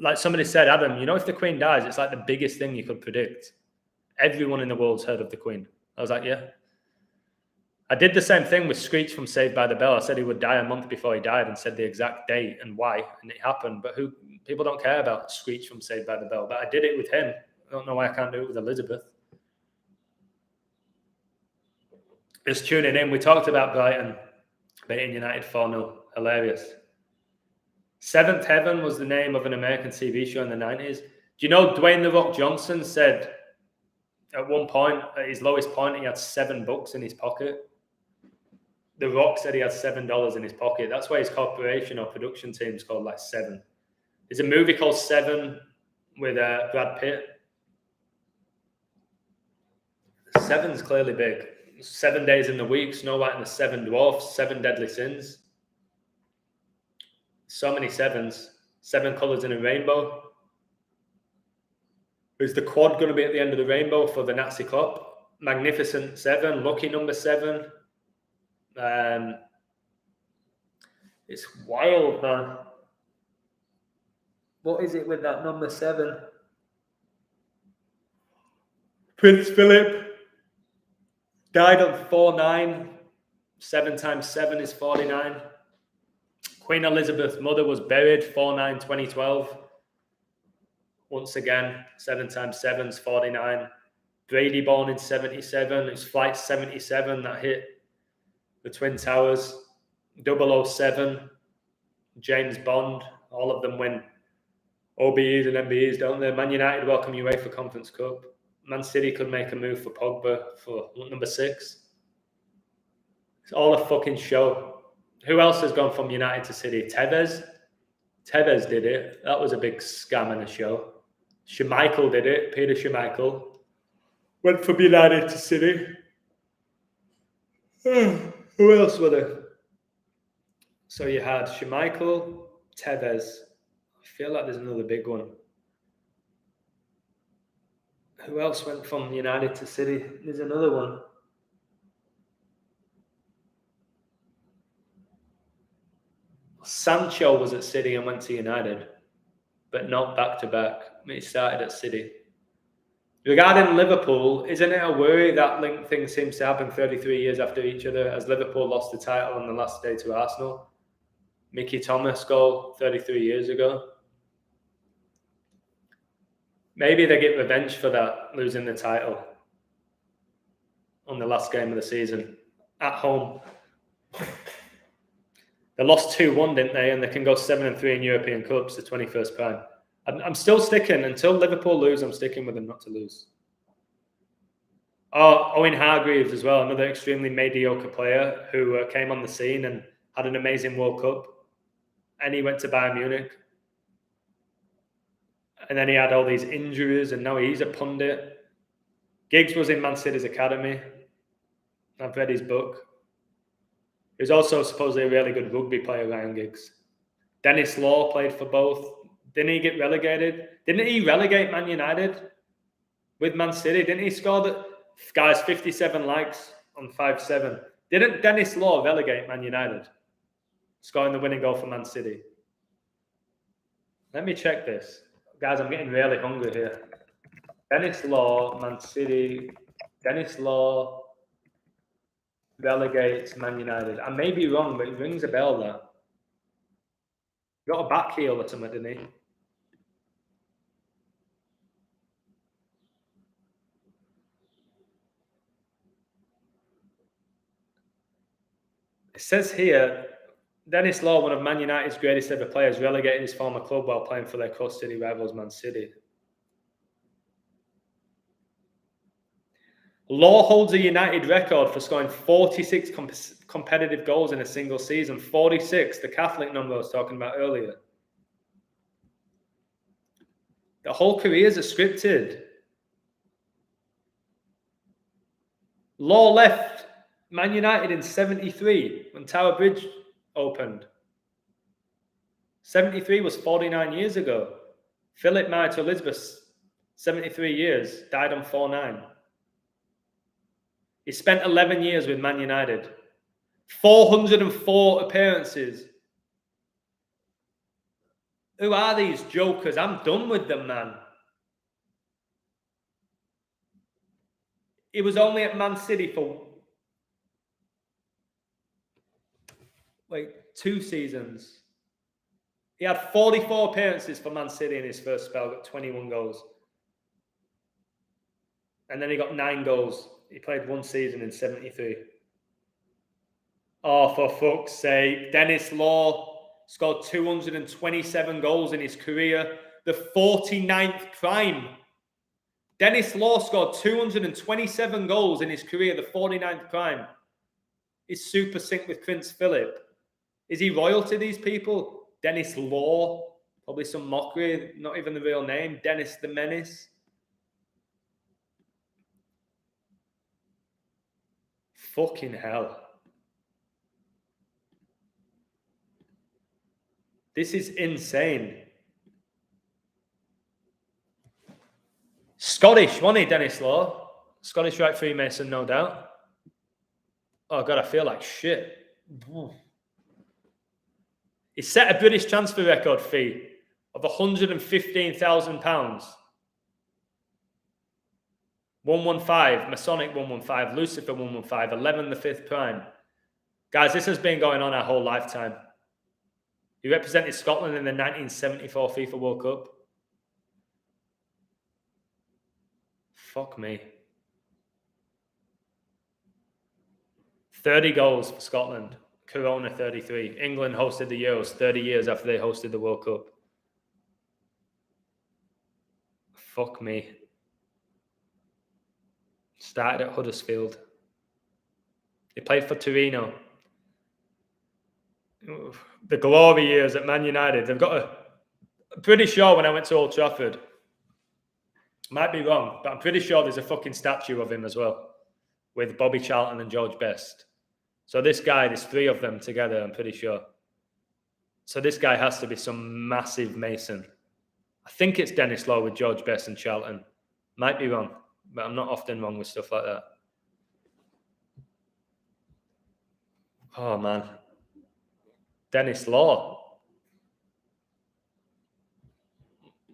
Like somebody said, Adam, if the Queen dies, it's like the biggest thing you could predict. Everyone in the world's heard of the Queen. I was like, yeah. I did the same thing with Screech from Saved by the Bell. I said he would die a month before he died and said the exact date and why, and it happened. But people don't care about Screech from Saved by the Bell. But I did it with him. I don't know why I can't do it with Elizabeth. Just tuning in. We talked about Brighton beating United 4-0. Hilarious. 7th Heaven was the name of an American TV show in the 90s. Do you know Dwayne The Rock Johnson said at one point, at his lowest point, he had $7 in his pocket? The Rock said he had $7 in his pocket. That's why his corporation or production team is called like 7. There's a movie called 7. with Brad Pitt. 7's clearly big. 7 days in the week, Snow White and the Seven Dwarfs, 7 deadly sins. So many 7s. 7 colours in a rainbow. Is the quad going to be at the end of the rainbow for the Nazi cop? Magnificent 7, lucky number 7. It's wild, man. What is it with that number 7? Prince Philip died on 4/9. 7 times 7 is 49. Queen Elizabeth's mother was buried 4/9/2012. Once again, 7 times 7 is 49. Brady born in 77. It's Flight 77 that hit the Twin Towers. 007. James Bond. All of them win OBEs and MBEs, don't they? Man United welcome UEFA Conference Cup. Man City could make a move for Pogba for number 6. It's all a fucking show. Who else has gone from United to City? Tevez. Tevez did it. That was a big scam and a show. Schmeichel did it. Peter Schmeichel went from United to City. Who else were there? So you had Schmeichel, Tevez. I feel like there's another big one. Who else went from United to City? There's another one. Sancho was at City and went to United, but not back-to-back. He started at City. Regarding Liverpool, isn't it a worry that link thing seems to happen 33 years after each other, as Liverpool lost the title on the last day to Arsenal? Mickey Thomas goal 33 years ago. Maybe they get revenge for that, losing the title on the last game of the season at home. They lost 2-1, didn't they? And they can go 7-3 in European Cups, the 21st prime. I'm still sticking. Until Liverpool lose, I'm sticking with them not to lose. Oh, Owen Hargreaves as well, another extremely mediocre player who came on the scene and had an amazing World Cup. And he went to Bayern Munich. And then he had all these injuries, and now he's a pundit. Giggs was in Man City's academy. I've read his book. He was also supposedly a really good rugby player, Ryan Giggs. Dennis Law played for both. Didn't he get relegated? Didn't he relegate Man United with Man City? Didn't he score the guys 57 likes on 5-7? Didn't Dennis Law relegate Man United, scoring the winning goal for Man City? Let me check this. Guys, I'm getting really hungry here. Dennis Law, Man City. Dennis Law relegates Man United. I may be wrong, but it rings a bell there. Got a back heel or something, didn't he? It says here, Dennis Law, one of Man United's greatest ever players, relegated his former club while playing for their cross-city rivals, Man City. Law holds a United record for scoring 46 competitive goals in a single season. 46, the Catholic number I was talking about earlier. The whole careers are scripted. Law left Man United in 73 when Tower Bridge opened. 73 was 49 years ago. Philip married to Elizabeth, 73 years, died on 4/9. He spent 11 years with Man United. 404 appearances. Who are these jokers? I'm done with them, man. He was only at Man City for 2 seasons. He had 44 appearances for Man City in his first spell, got 21 goals. And then he got 9 goals. He played 1 season in 73. Oh, for fuck's sake. Dennis Law scored 227 goals in his career. The 49th prime. Dennis Law scored 227 goals in his career, the 49th prime. He's super synced with Prince Philip. Is he royal to these people? Dennis Law. Probably some mockery, not even the real name. Dennis the Menace. Fucking hell. This is insane. Scottish, wasn't he, Dennis Law? Scottish right Freemason, no doubt. Oh, God, I feel like shit. He set a British transfer record fee of £115,000. 115, Masonic 115, Lucifer 115, 11 the 5th prime. Guys, this has been going on our whole lifetime. He represented Scotland in the 1974 FIFA World Cup. Fuck me. 30 goals for Scotland. Corona 33. England hosted the Euros 30 years after they hosted the World Cup. Fuck me. Started at Huddersfield. He played for Torino. The glory years at Man United. They've got I'm pretty sure when I went to Old Trafford, might be wrong, but I'm pretty sure there's a fucking statue of him as well, with Bobby Charlton and George Best. So this guy, there's 3 of them together, I'm pretty sure. So this guy has to be some massive Mason. I think it's Dennis Law with George Best and Charlton. Might be wrong, but I'm not often wrong with stuff like that. Oh, man. Dennis Law.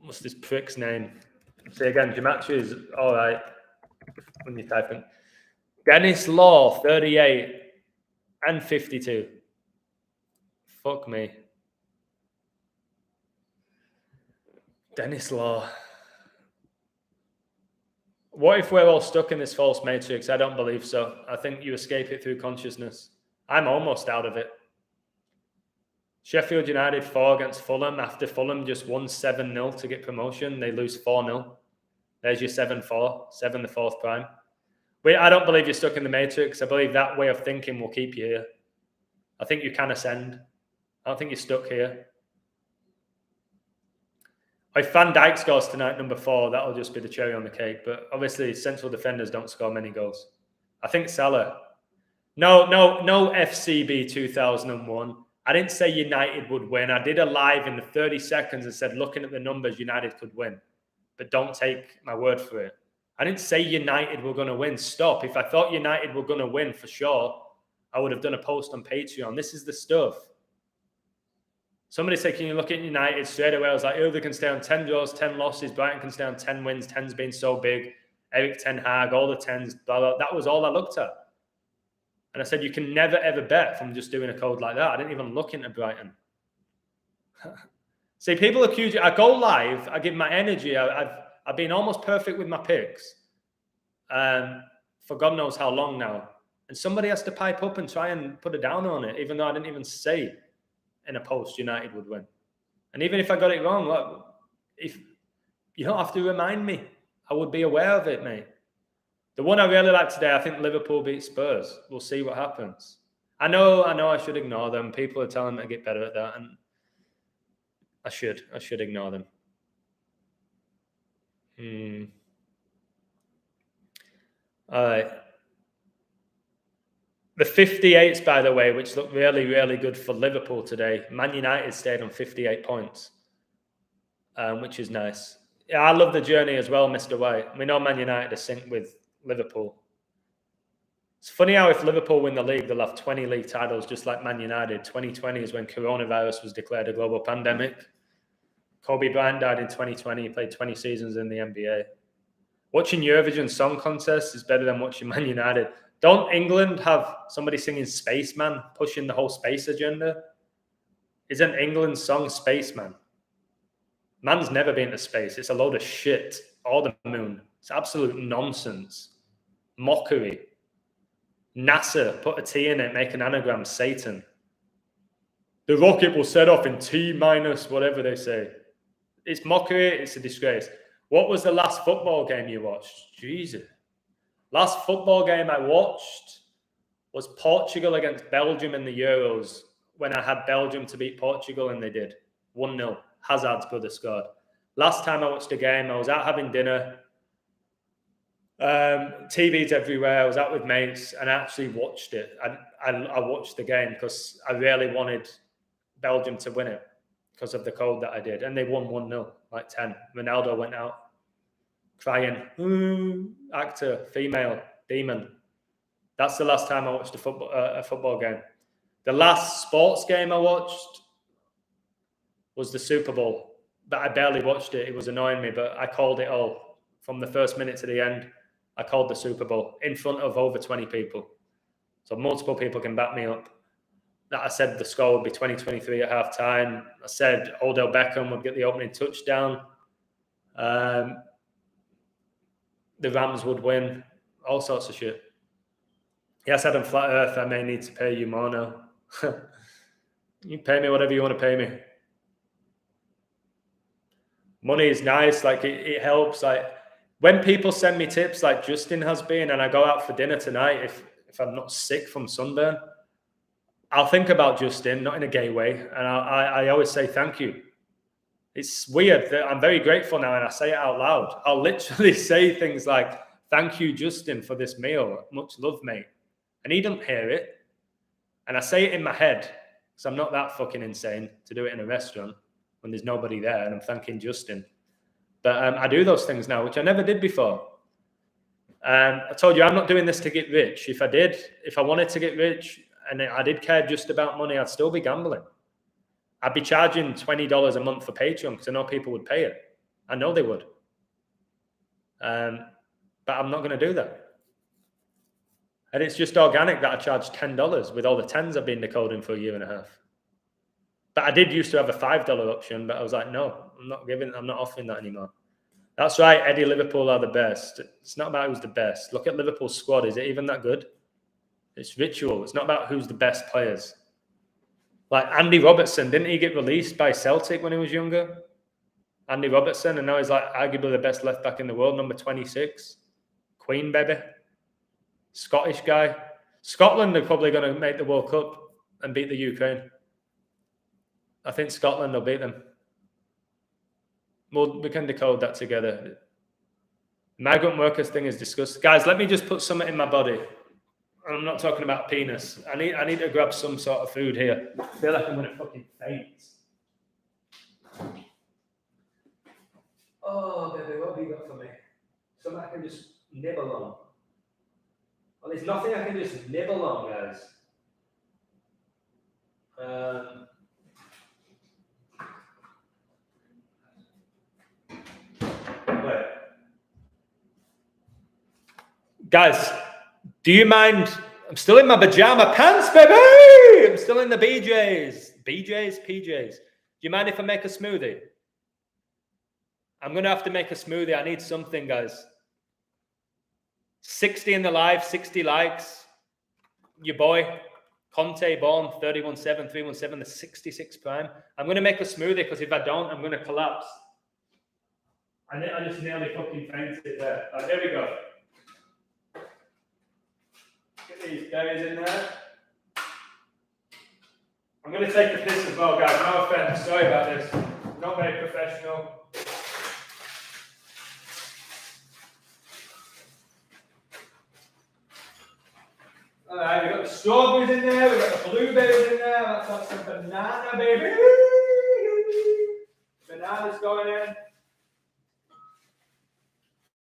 What's this prick's name? See again, Gematria is all right when you're typing. Dennis Law, 38 and 52. Fuck me. Dennis Law. What if we're all stuck in this false matrix? I don't believe so. I think you escape it through consciousness. I'm almost out of it. Sheffield United 4 against Fulham after Fulham just won 7-0 to get promotion. They lose 4-0. There's your 7-4, 7 the 4th prime. I don't believe you're stuck in the matrix. I believe that way of thinking will keep you here. I think you can ascend. I don't think you're stuck here. If Van Dijk scores tonight, number 4, that'll just be the cherry on the cake. But obviously, central defenders don't score many goals. I think Salah. No FCB 2001. I didn't say United would win. I did a live in the 30 seconds and said, looking at the numbers, United could win. But don't take my word for it. I didn't say United were going to win. Stop. If I thought United were going to win for sure, I would have done a post on Patreon. This is the stuff. Somebody said, can you look at United straight away? I was like, oh, they can stay on 10 draws, 10 losses. Brighton can stay on 10 wins. 10's been so big. Eric Ten Hag, all the 10s, blah, blah. That was all I looked at. And I said, you can never, ever bet from just doing a code like that. I didn't even look into Brighton. See, people accuse you. I go live. I give my energy. I've been almost perfect with my picks for God knows how long now. And somebody has to pipe up and try and put a downer on it, even though I didn't even say in a post United would win. And even if I got it wrong, look, if you don't have to remind me, I would be aware of it, mate. The one I really like today, I think Liverpool beat Spurs. We'll see what happens. I know I should ignore them. People are telling me to get better at that, and I should ignore them. All right. The 58s, by the way, which looked really, really good for Liverpool today. Man United stayed on 58 points, which is nice. Yeah, I love the journey as well, Mr. White. We know Man United are synced with Liverpool. It's funny how if Liverpool win the league, they'll have 20 league titles, just like Man United. 2020 is when coronavirus was declared a global pandemic. Kobe Bryant died in 2020. He played 20 seasons in the NBA. Watching Eurovision Song Contest is better than watching Man United. Don't England have somebody singing Spaceman, pushing the whole space agenda? Isn't England's song Spaceman? Man's never been to space. It's a load of shit. Or the moon. It's absolute nonsense. Mockery. NASA, put a T in it, make an anagram, Satan. The rocket will set off in T minus whatever they say. It's mockery, it's a disgrace. What was the last football game you watched? Jesus. Last football game I watched was Portugal against Belgium in the Euros, when I had Belgium to beat Portugal and they did. 1-0. Hazard's brother scored. Last time I watched a game, I was out having dinner. TVs everywhere. I was out with mates and I actually watched it. I watched the game because I really wanted Belgium to win it because of the code that I did. And they won 1-0, like 10. Ronaldo went out crying. Actor, female, demon. That's the last time I watched a football game. The last sports game I watched was the Super Bowl, but I barely watched it. It was annoying me, but I called it all. From the first minute to the end, I called the Super Bowl in front of over 20 people. So multiple people can back me up. That I said the score would be 20-23 at halftime. I said Odell Beckham would get the opening touchdown. The Rams would win. All sorts of shit. Yes, Adam Flat Earth, I may need to pay you more now. You pay me whatever you want to pay me. Money is nice, like it helps. Like when people send me tips like Justin has been, and I go out for dinner tonight, if I'm not sick from sunburn, I'll think about Justin, not in a gay way, and I always say thank you. It's weird that I'm very grateful now, and I say it out loud. I'll literally say things like, thank you, Justin, for this meal. Much love, mate. And he doesn't hear it. And I say it in my head, because I'm not that fucking insane to do it in a restaurant when there's nobody there and I'm thanking Justin. But I do those things now, which I never did before. I told you I'm not doing this to get rich. If I wanted to get rich and I did care just about money, I'd still be gambling. I'd be charging $20 a month for Patreon because I know people would pay it. I know they would. But I'm not going to do that. And it's just organic that I charge $10 with all the 10s I've been decoding for a year and a half. But I did used to have a $5 option, but I was like, no, I'm not offering that anymore. That's right, Eddie, Liverpool are the best. It's not about who's the best. Look at Liverpool's squad. Is it even that good? It's ritual. It's not about who's the best players. Like Andy Robertson, didn't he get released by Celtic when he was younger? Andy Robertson, and now he's like arguably the best left back in the world, number 26. Queen, baby. Scottish guy. Scotland are probably going to make the World Cup and beat the Ukraine. I think Scotland will beat them. Well, we can decode that together. Migrant workers thing is discussed. Guys, let me just put something in my body. I'm not talking about penis. I need to grab some sort of food here. I feel like I'm going to fucking faint. Oh, baby, what have you got for me? Something I can just nibble on. Well, there's nothing I can just nibble on, guys. Wait. Guys, do you mind? I'm still in my pajama pants, baby! I'm still in the BJs. PJs? Do you mind if I make a smoothie? I'm going to have to make a smoothie. I need something, guys. 60 in the live, 60 likes. Your boy, Conte Born, 317, 317, the 66 prime. I'm going to make a smoothie because if I don't, I'm going to collapse. I just nearly fucking fainted there. Right, there we go. Get these berries in there. I'm going to take a piss as well, guys. No offense. Sorry about this. Not very professional. Alright, we've got the strawberries in there, we've got the blueberries in there, that's got some banana, baby. Bananas going in.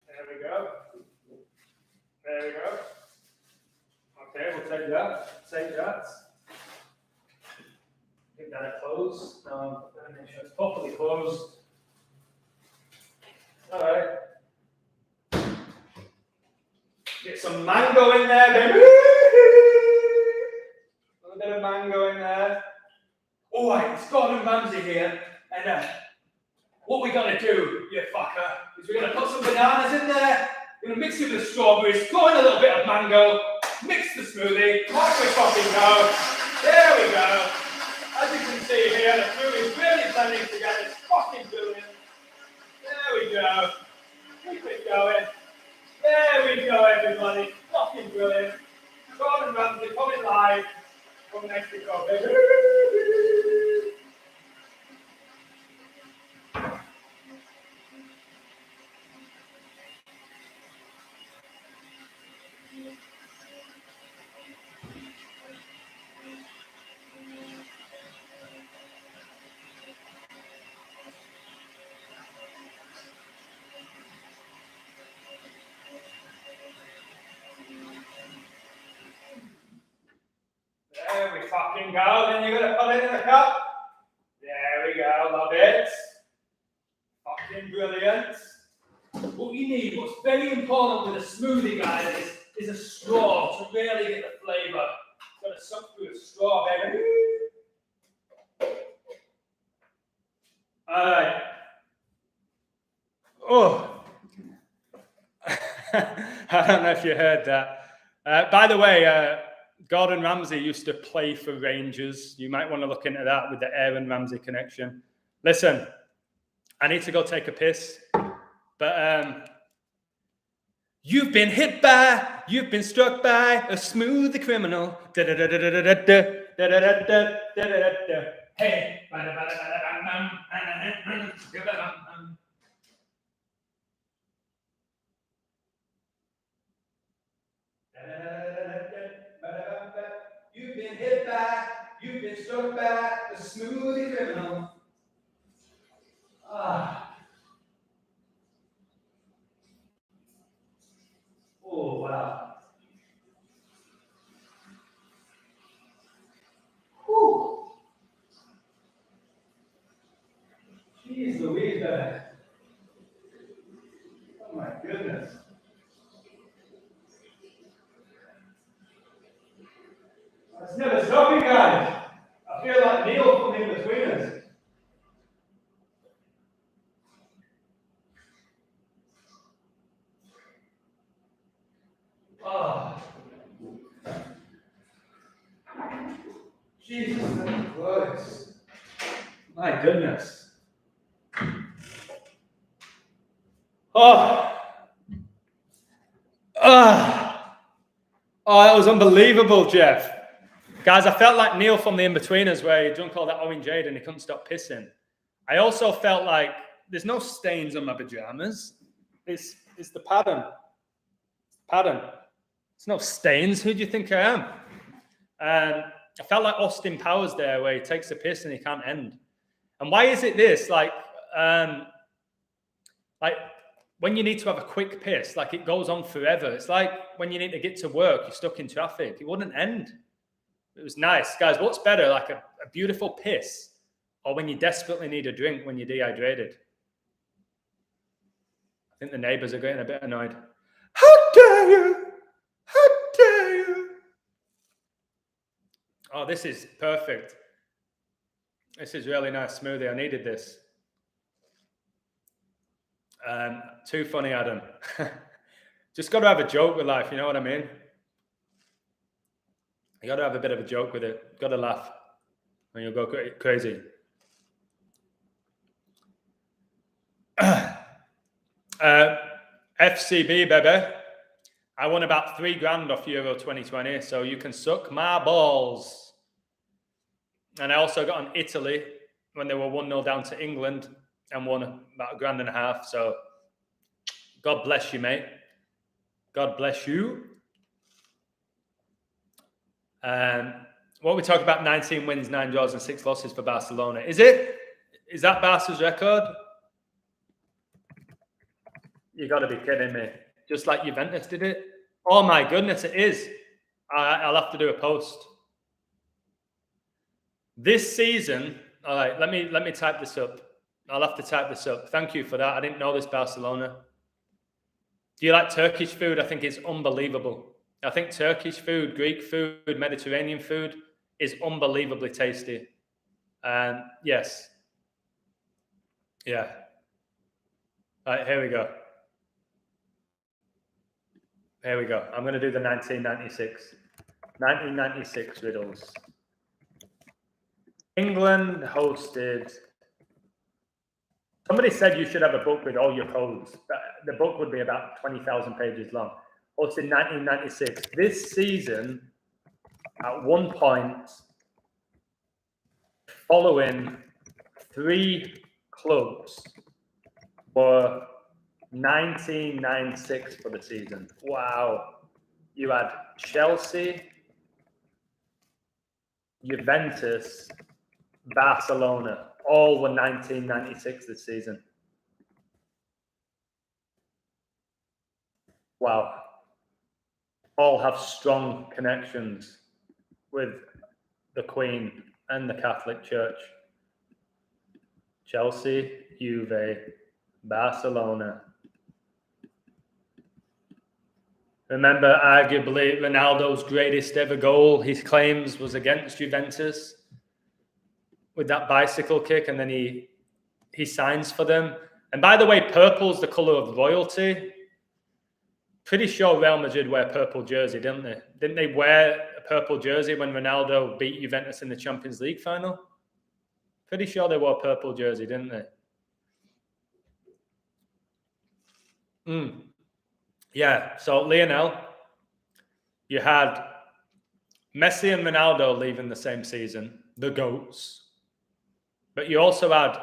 There we go. There we go. Okay, we'll take that. Take that. Give that a close. Now, I'm going to make sure it's properly closed. Alright. Get some mango in there, baby. A little bit of mango in there. All right, it's Gordon Ramsay here. And what we're going to do, you fucker, is we're going to put some bananas in there. We're going to mix it with the strawberries, throw in a little bit of mango, mix the smoothie. Off we fucking go. There we go. As you can see here, the food is really blending together. It's fucking brilliant. There we go. Keep it going. There we go, everybody. Fucking brilliant. Gordon Ramsay coming live from Mexico, baby. fucking go. Then you're going to put it in the cup. There we go. Love it. Fucking brilliant. What you need, what's very important with a smoothie, guys, is a straw to really get the flavour. Got to suck through a straw, baby. Alright. Oh. I don't know if you heard that. By the way, Gordon Ramsay used to play for Rangers. You might want to look into that with the Aaron Ramsay connection. Listen, I need to go take a piss. But you've been hit by, you've been struck by a smoothie criminal. Hey. You've been hit by, you've been struck by a smoothie criminal. Ah. Oh, wow. Whew. Jeez Louise, oh my goodness. It's never stopping, guys. I feel like Neil from in between us. Oh. Jesus Christ. My goodness. Oh. Oh. Oh, that was unbelievable, Jeff. Guys, I felt like Neil from the In-Betweeners where he drunk all that orange aid and he couldn't stop pissing. I also felt like there's no stains on my pajamas. It's the pattern. Pattern. There's no stains. Who do you think I am? I felt like Austin Powers there where he takes a piss and he can't end. And why is it this? Like when you need to have a quick piss, like it goes on forever. It's like when you need to get to work, you're stuck in traffic. It wouldn't end. It was nice. Guys, what's better, like a beautiful piss or when you desperately need a drink when you're dehydrated? I think the neighbours are getting a bit annoyed. How dare you? How dare you? Oh, this is perfect. This is really nice smoothie. I needed this. Too funny, Adam. Just got to have a joke with life, you know what I mean? You got to have a bit of a joke with it. Got to laugh, and you'll go crazy. FCB, baby. I won about $3,000 off Euro 2020, so you can suck my balls. And I also got on Italy when they were 1-0 down to England and won about $1,500. So God bless you, mate. God bless you. What we talk about, 19 wins, 9 draws, and 6 losses for Barcelona. Is that Barca's record? You got to be kidding me. Just like Juventus did it? Oh my goodness, it is. I'll have to do a post. This season, all right, let me type this up. I'll have to type this up. Thank you for that. I didn't know this, Barcelona. Do you like Turkish food? I think it's unbelievable. I think Turkish food, Greek food, Mediterranean food is unbelievably tasty. Yes. Yeah. All right, here we go. Here we go. I'm going to do the 1996. 1996 riddles. England hosted... Somebody said you should have a book with all your codes. The book would be about 20,000 pages long. Hosted 1996. This season, at one point, following 3 clubs were 1996 for the season. Wow. You had Chelsea, Juventus, Barcelona. All were 1996 this season. Wow. All have strong connections with the Queen and the Catholic Church. Chelsea, Juve, Barcelona. Remember, arguably, Ronaldo's greatest ever goal, he claims, was against Juventus with that bicycle kick, and then he signs for them. And by the way, purple's the colour of royalty. Pretty sure Real Madrid wear purple jersey, didn't they? Didn't they wear a purple jersey when Ronaldo beat Juventus in the Champions League final? Pretty sure they wore a purple jersey, didn't they? Yeah, so Lionel, you had Messi and Ronaldo leaving the same season, the GOATs. But you also had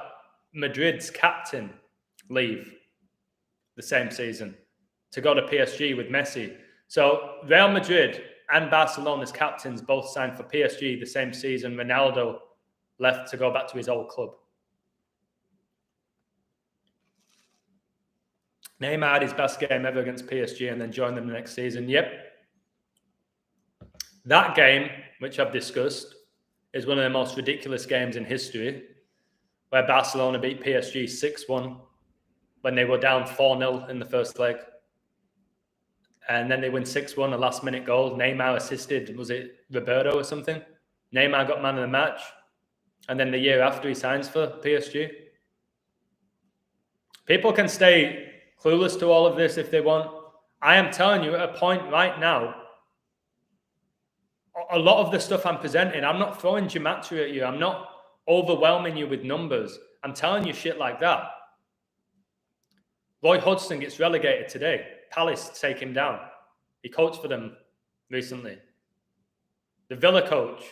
Madrid's captain leave the same season to go to PSG with Messi. So Real Madrid and Barcelona's captains both signed for PSG the same season Ronaldo left to go back to his old club. Neymar had his best game ever against PSG and then joined them the next season. Yep. That game, which I've discussed, is one of the most ridiculous games in history, where Barcelona beat PSG 6-1 when they were down 4-0 in the first leg. And then they win 6-1, a last-minute goal. Neymar assisted, was it Roberto or something? Neymar got man of the match. And then the year after, he signs for PSG. People can stay clueless to all of this if they want. I am telling you, at a point right now, a lot of the stuff I'm presenting, I'm not throwing gematria at you. I'm not overwhelming you with numbers. I'm telling you shit like that. Roy Hodgson gets relegated today. Palace take him down. He coached for them recently. The Villa coach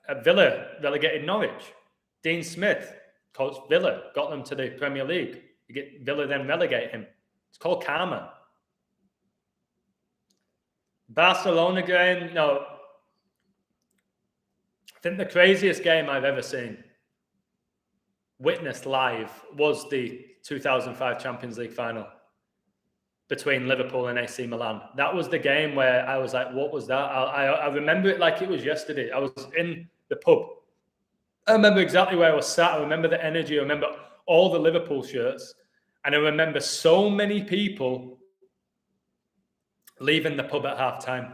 at Villa relegated Norwich. Dean Smith coached Villa, got them to the Premier League. You get Villa, then relegate him. It's called karma. Barcelona game, no. I think the craziest game I've ever seen, witnessed live, was the 2005 Champions League final between Liverpool and AC Milan. That was the game where I was like, what was that? I remember it like it was yesterday. I was in the pub. I remember exactly where I was sat. I remember the energy. I remember all the Liverpool shirts. And I remember so many people leaving the pub at half-time.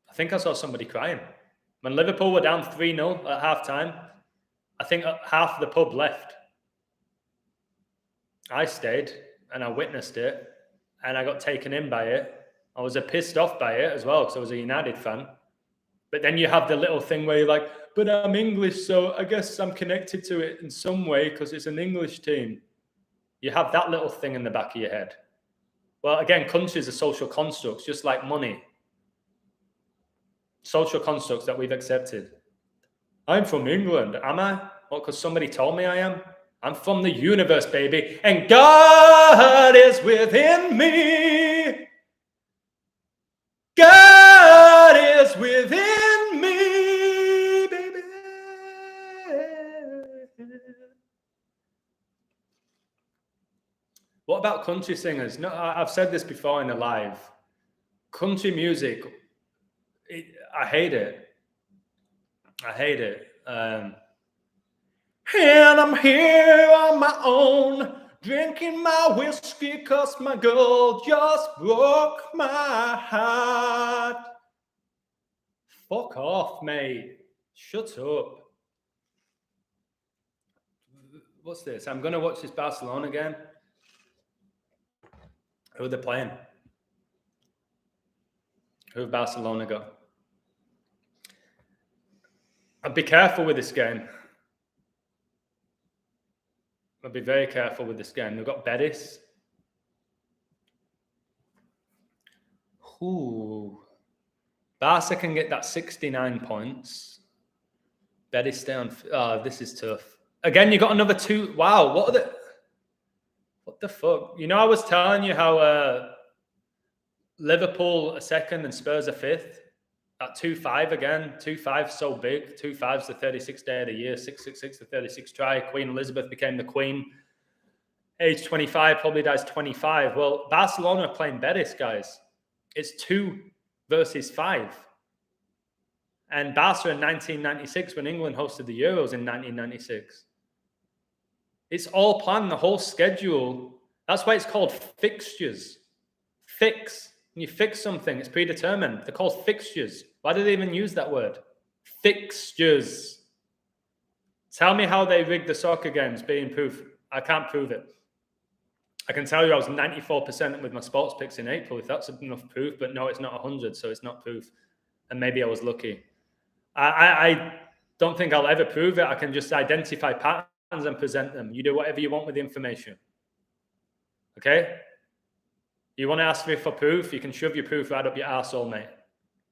I think I saw somebody crying. When Liverpool were down 3-0 at half-time, I think half the pub left. I stayed and I witnessed it and I got taken in by it. I was pissed off by it as well because I was a United fan. But then you have the little thing where you're like, but I'm English, so I guess I'm connected to it in some way because it's an English team. You have that little thing in the back of your head. Well, again, countries are social constructs, just like money. Social constructs that we've accepted. I'm from England, am I? Well, because somebody told me I am. I'm from the universe, baby. And God is within me. God is within me, baby. What about country singers? No, I've said this before in a live. Country music, I hate it. I hate it. And I'm here on my own, drinking my whiskey because my girl just broke my heart. Fuck off, mate. Shut up. What's this? I'm going to watch this Barcelona game. Who are they playing? Who have Barcelona got? I'd be careful with this game. I'd be very careful with this game. They've got Betis. Ooh. Barca can get that 69 points. Betis stay on. Oh, this is tough. Again, you got another two. Wow, what the fuck? You know, I was telling you how Liverpool are second and Spurs are fifth. At 2-5 again. 2-5 so big. 2-5's the 36th day of the year. 666 the 36th try. Queen Elizabeth became the queen. Age 25, probably dies 25. Well, Barcelona are playing Betis, guys. It's 2 versus 5. and Barca in 1996 when England hosted the Euros in 1996. It's all planned, the whole schedule. That's why it's called fixtures. Fix. When you fix something, it's predetermined. They're called fixtures. Why do they even use that word? Fixtures. Tell me how they rigged the soccer games being proof. I can't prove it. I can tell you I was 94% with my sports picks in April, if that's enough proof, but no, it's not 100, so it's not proof. And maybe I was lucky. I don't think I'll ever prove it. I can just identify patterns and present them. You do whatever you want with the information. Okay? You want to ask me for proof? You can shove your proof right up your arsehole, mate.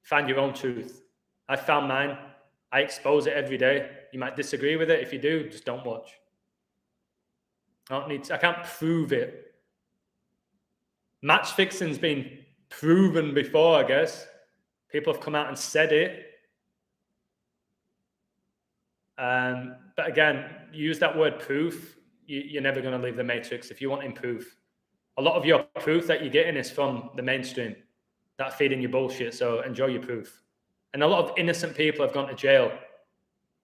Find your own truth. I found mine. I expose it every day. You might disagree with it. If you do, just don't watch. I can't prove it. Match fixing's been proven before, I guess. People have come out and said it. But again, use that word proof. You're never going to leave the matrix if you want proof. A lot of your proof that you're getting is from the mainstream that feeding you bullshit. So enjoy your proof. And a lot of innocent people have gone to jail,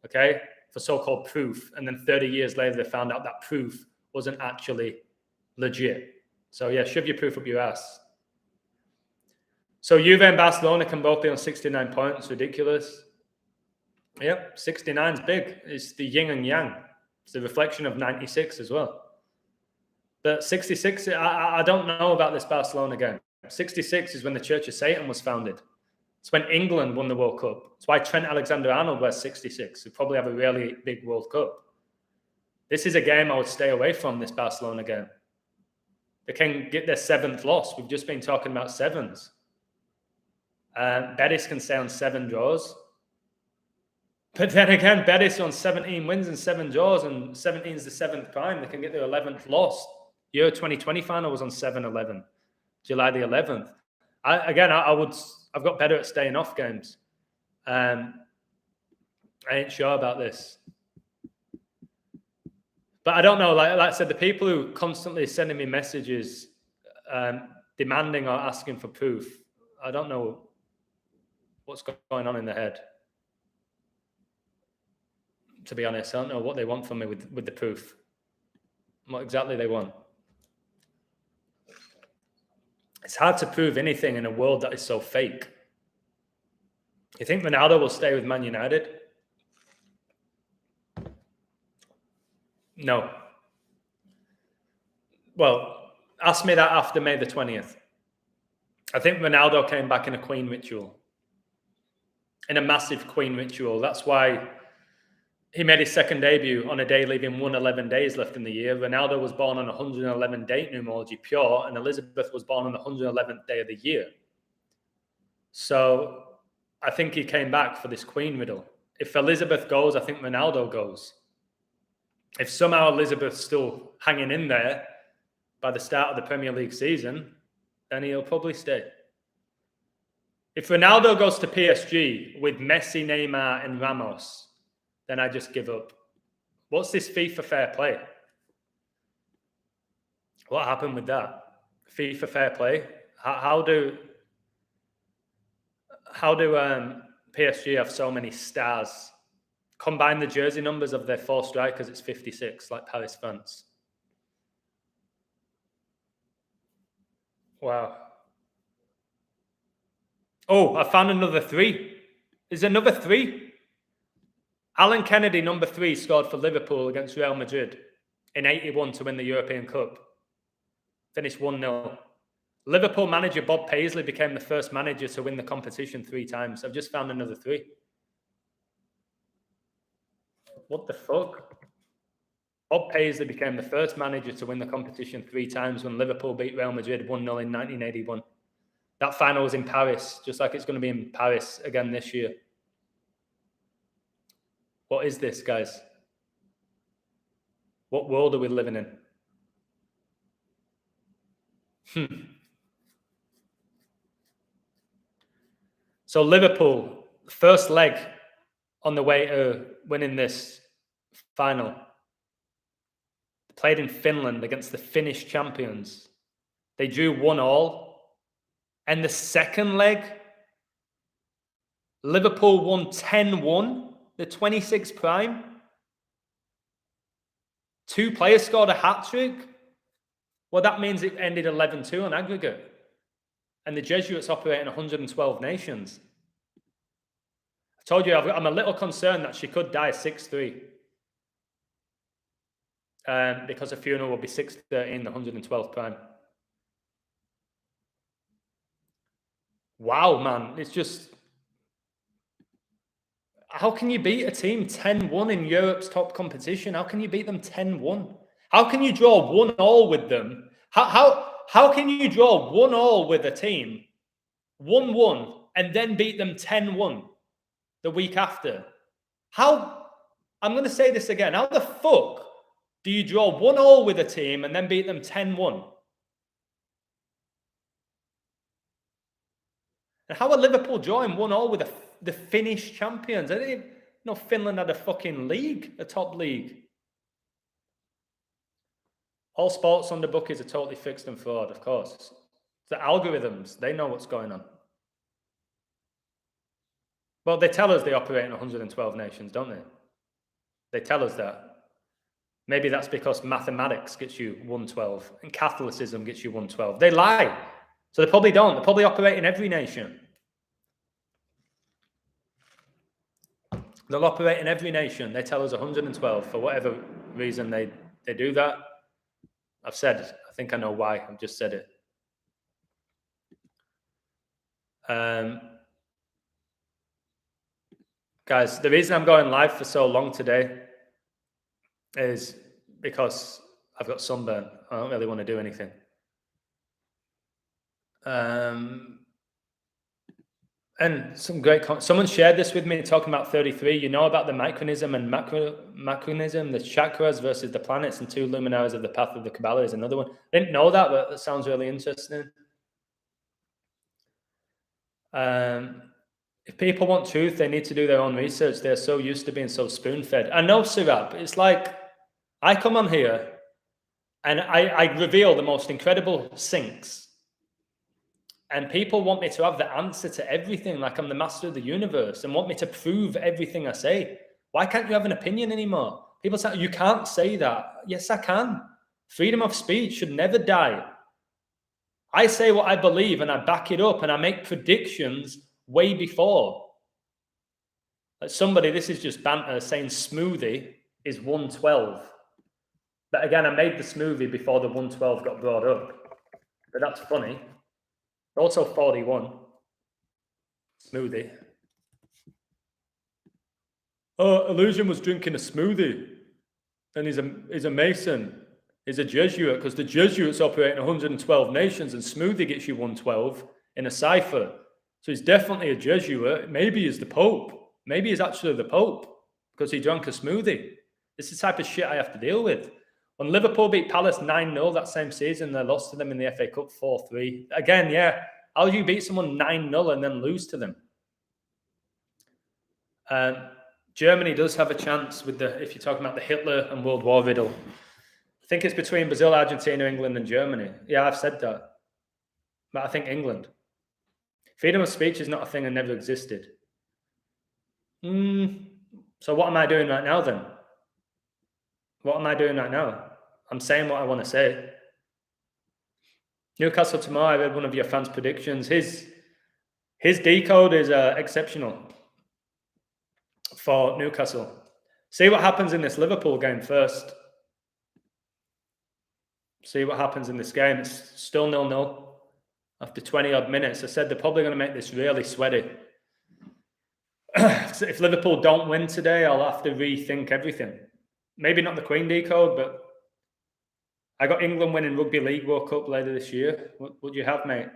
okay, for so-called proof. And then 30 years later, they found out that proof wasn't actually legit. So yeah, shove your proof up your ass. So Juve and Barcelona can both be on 69 points. Ridiculous. Yep, 69 is big. It's the yin and yang. It's the reflection of 96 as well. But 66, I don't know about this Barcelona game. 66 is when the Church of Satan was founded. It's when England won the World Cup. It's why Trent Alexander-Arnold wears 66. Who probably have a really big World Cup. This is a game I would stay away from, this Barcelona game. They can get their 7th loss. We've just been talking about 7s. Betis can stay on 7 draws. But then again, Betis on 17 wins and 7 draws, and 17 is the 7th prime. They can get their 11th loss. Euro 2020 final was on 7-11, July the 11th. I've got better at staying off games. I ain't sure about this. But I don't know, like I said, the people who constantly sending me messages demanding or asking for proof, I don't know what's going on in their head. To be honest, I don't know what they want from me with the proof. What exactly they want. It's hard to prove anything in a world that is so fake. You think Ronaldo will stay with Man United? No. Well, ask me that after May the 20th. I think Ronaldo came back in a Queen ritual. In a massive Queen ritual. That's why he made his second debut on a day leaving 111 days left in the year. Ronaldo was born on 111 date numerology pure, and Elizabeth was born on the 111th day of the year. So I think he came back for this Queen riddle. If Elizabeth goes, I think Ronaldo goes. If somehow Elizabeth's still hanging in there by the start of the Premier League season, then he'll probably stay. If Ronaldo goes to PSG with Messi, Neymar, and Ramos, then I just give up. What's this FIFA fair play? What happened with that? FIFA fair play? How do PSG have so many stars? Combine the jersey numbers of their 4 strikers, it's 56, like Paris, France. Wow. Oh, I found another 3. Is there another 3? Alan Kennedy, number 3, scored for Liverpool against Real Madrid in 81 to win the European Cup. Finished 1-0. Liverpool manager Bob Paisley became the first manager to win the competition 3 times. I've just found another 3. What the fuck? Bob Paisley became the first manager to win the competition 3 times when Liverpool beat Real Madrid 1-0 in 1981. That final was in Paris, just like it's going to be in Paris again this year. What is this, guys? What world are we living in? So Liverpool, first leg on the way to winning this final. Played in Finland against the Finnish champions. They drew 1-1. And the second leg, Liverpool won 10-1, the 26th prime. 2 players scored a hat-trick. Well, that means it ended 11-2 on aggregate. And the Jesuits operate in 112 nations. I told you I'm a little concerned that she could die 6-3. Because her funeral will be 6:13, the 112th prime. Wow, man. It's just... How can you beat a team 10-1 in Europe's top competition? How can you beat them 10-1? How can you draw 1-1 with them? How can you draw 1-1 with a team, 1-1, and then beat them 10-1 the week after? How? I'm going to say this again. How the fuck do you draw 1-1 with a team and then beat them 10-1? And how are Liverpool drawing 1-1 with the Finnish champions? I didn't even know Finland had a fucking league, a top league. All sports on the bookies are totally fixed and fraud, of course. The algorithms, they know what's going on. Well, they tell us they operate in 112 nations, don't they? They tell us that. Maybe that's because mathematics gets you 112 and Catholicism gets you 112. They lie. So they probably don't. They probably operate in every nation. They'll operate in every nation. They tell us 112 for whatever reason they do that. I've said it. I think I know why. I've just said it. Guys, the reason I'm going live for so long today is because I've got sunburn. I don't really want to do anything. And some great someone shared this with me talking about 33. You know about the micronism and macronism, the chakras versus the planets and 2 luminaries of the path of the Kabbalah is another one. I didn't know that, but that sounds really interesting. If people want truth, they need to do their own research. They're so used to being so spoon-fed. I know, Sirab. It's like I come on here and I reveal the most incredible sinks. And people want me to have the answer to everything, like I'm the master of the universe, and want me to prove everything I say. Why can't you have an opinion anymore? People say, you can't say that. Yes, I can. Freedom of speech should never die. I say what I believe and I back it up and I make predictions way before. Like somebody, this is just banter, saying smoothie is 112. But again, I made the smoothie before the 112 got brought up. But that's funny. Also 41. Smoothie. Oh, Illusion was drinking a smoothie. And he's a Mason. He's a Jesuit, because the Jesuits operate in 112 nations and smoothie gets you 112 in a cipher. So he's definitely a Jesuit. Maybe he's the Pope. Maybe he's actually the Pope because he drank a smoothie. This is the type of shit I have to deal with. When Liverpool beat Palace 9-0 that same season, they lost to them in the FA Cup 4-3. Again, yeah, how do you beat someone 9-0 and then lose to them? Germany does have a chance with if you're talking about the Hitler and World War riddle. I think it's between Brazil, Argentina, England, and Germany. Yeah, I've said that. But I think England. Freedom of speech is not a thing that never existed. So what am I doing right now then? What am I doing right now? I'm saying what I want to say. Newcastle tomorrow, I read one of your fans' predictions. His decode is exceptional for Newcastle. See what happens in this Liverpool game first. See what happens in this game. It's still 0-0 after 20-odd minutes. I said they're probably going to make this really sweaty. So if Liverpool don't win today, I'll have to rethink everything. Maybe not the Queen decode, but I got England winning Rugby League World Cup later this year. What would you have, mate?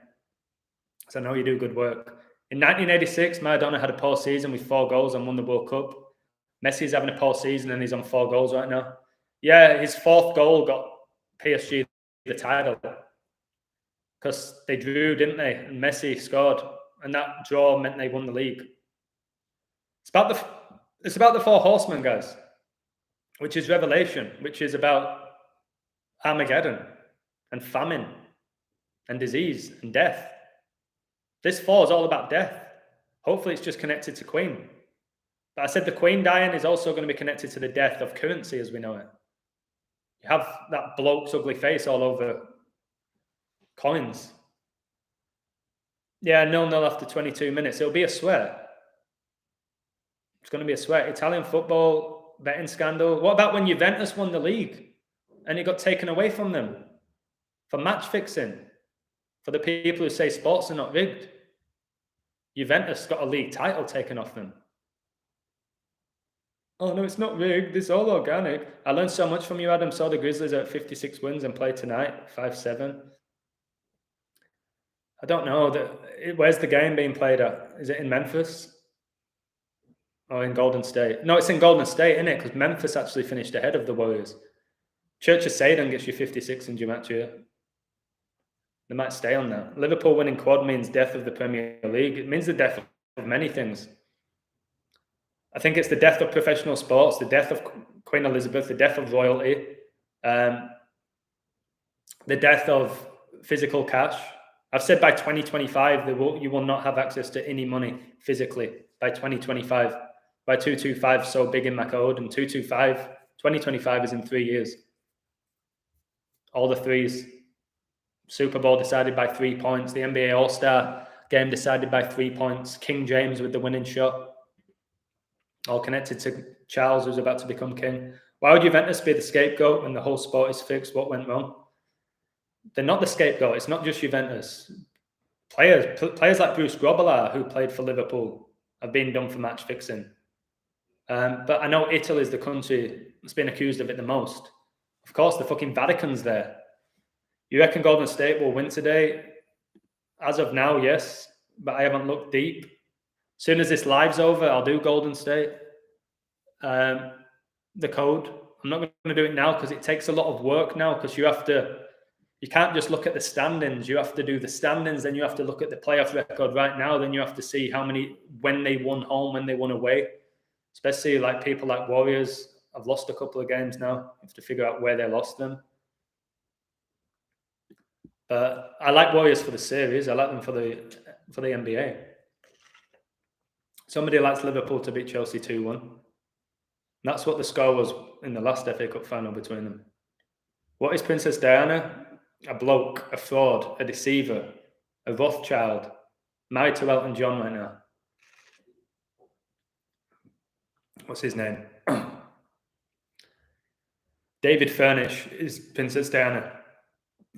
Because I know you do good work. In 1986, Maradona had a poor season with 4 goals and won the World Cup. Messi's having a poor season and he's on 4 goals right now. Yeah, his 4th goal got PSG the title because they drew, didn't they? And Messi scored, and that draw meant they won the league. It's about the 4 horsemen, guys, which is Revelation, which is about Armageddon and famine and disease and death. This 4 is all about death. Hopefully it's just connected to Queen. But I said the Queen dying is also going to be connected to the death of currency as we know it. You have that bloke's ugly face all over coins. Yeah, 0-0 after 22 minutes. It'll be a swear. It's going to be a swear. Italian football, betting scandal. What about when Juventus won the league and it got taken away from them for match fixing? For the people who say sports are not rigged. Juventus got a league title taken off them. Oh, no, it's not rigged. It's all organic. I learned so much from you, Adam. Saw the Grizzlies at 56 wins and played tonight, 5-7. I don't know. Where's the game being played at? Is it in Memphis? Or in Golden State? No, it's in Golden State, isn't it? Because Memphis actually finished ahead of the Warriors. Church of Satan gets you 56 in Gematria. They might stay on that. Liverpool winning quad means death of the Premier League. It means the death of many things. I think it's the death of professional sports, the death of Queen Elizabeth, the death of royalty, the death of physical cash. I've said by 2025, you will not have access to any money physically by 2025. By 225, so big in my code, and 2025 is in 3 years. All the threes. Super Bowl decided by 3 points. The NBA All-Star game decided by 3 points. King James with the winning shot. All connected to Charles, who's about to become king. Why would Juventus be the scapegoat when the whole sport is fixed? What went wrong? They're not the scapegoat. It's not just Juventus. Players like Bruce Grobbelaar, who played for Liverpool, have been done for match fixing. But I know Italy is the country that's been accused of it the most. Of course, the fucking Vatican's there. You reckon Golden State will win today? As of now, yes. But I haven't looked deep. As soon as this live's over, I'll do Golden State. The code. I'm not going to do it now because it takes a lot of work now because you can't just look at the standings. You have to do the standings, then you have to look at the playoff record right now. Then you have to see when they won home, when they won away. Especially like people like Warriors. I've lost a couple of games now. You have to figure out where they lost them. But I like Warriors for the series. I like them for the NBA. Somebody likes Liverpool to beat Chelsea 2-1. That's what the score was in the last FA Cup final between them. What is Princess Diana? A bloke, a fraud, a deceiver, a Rothschild, married to Elton John right now. What's his name? David Furnish is Princess Diana.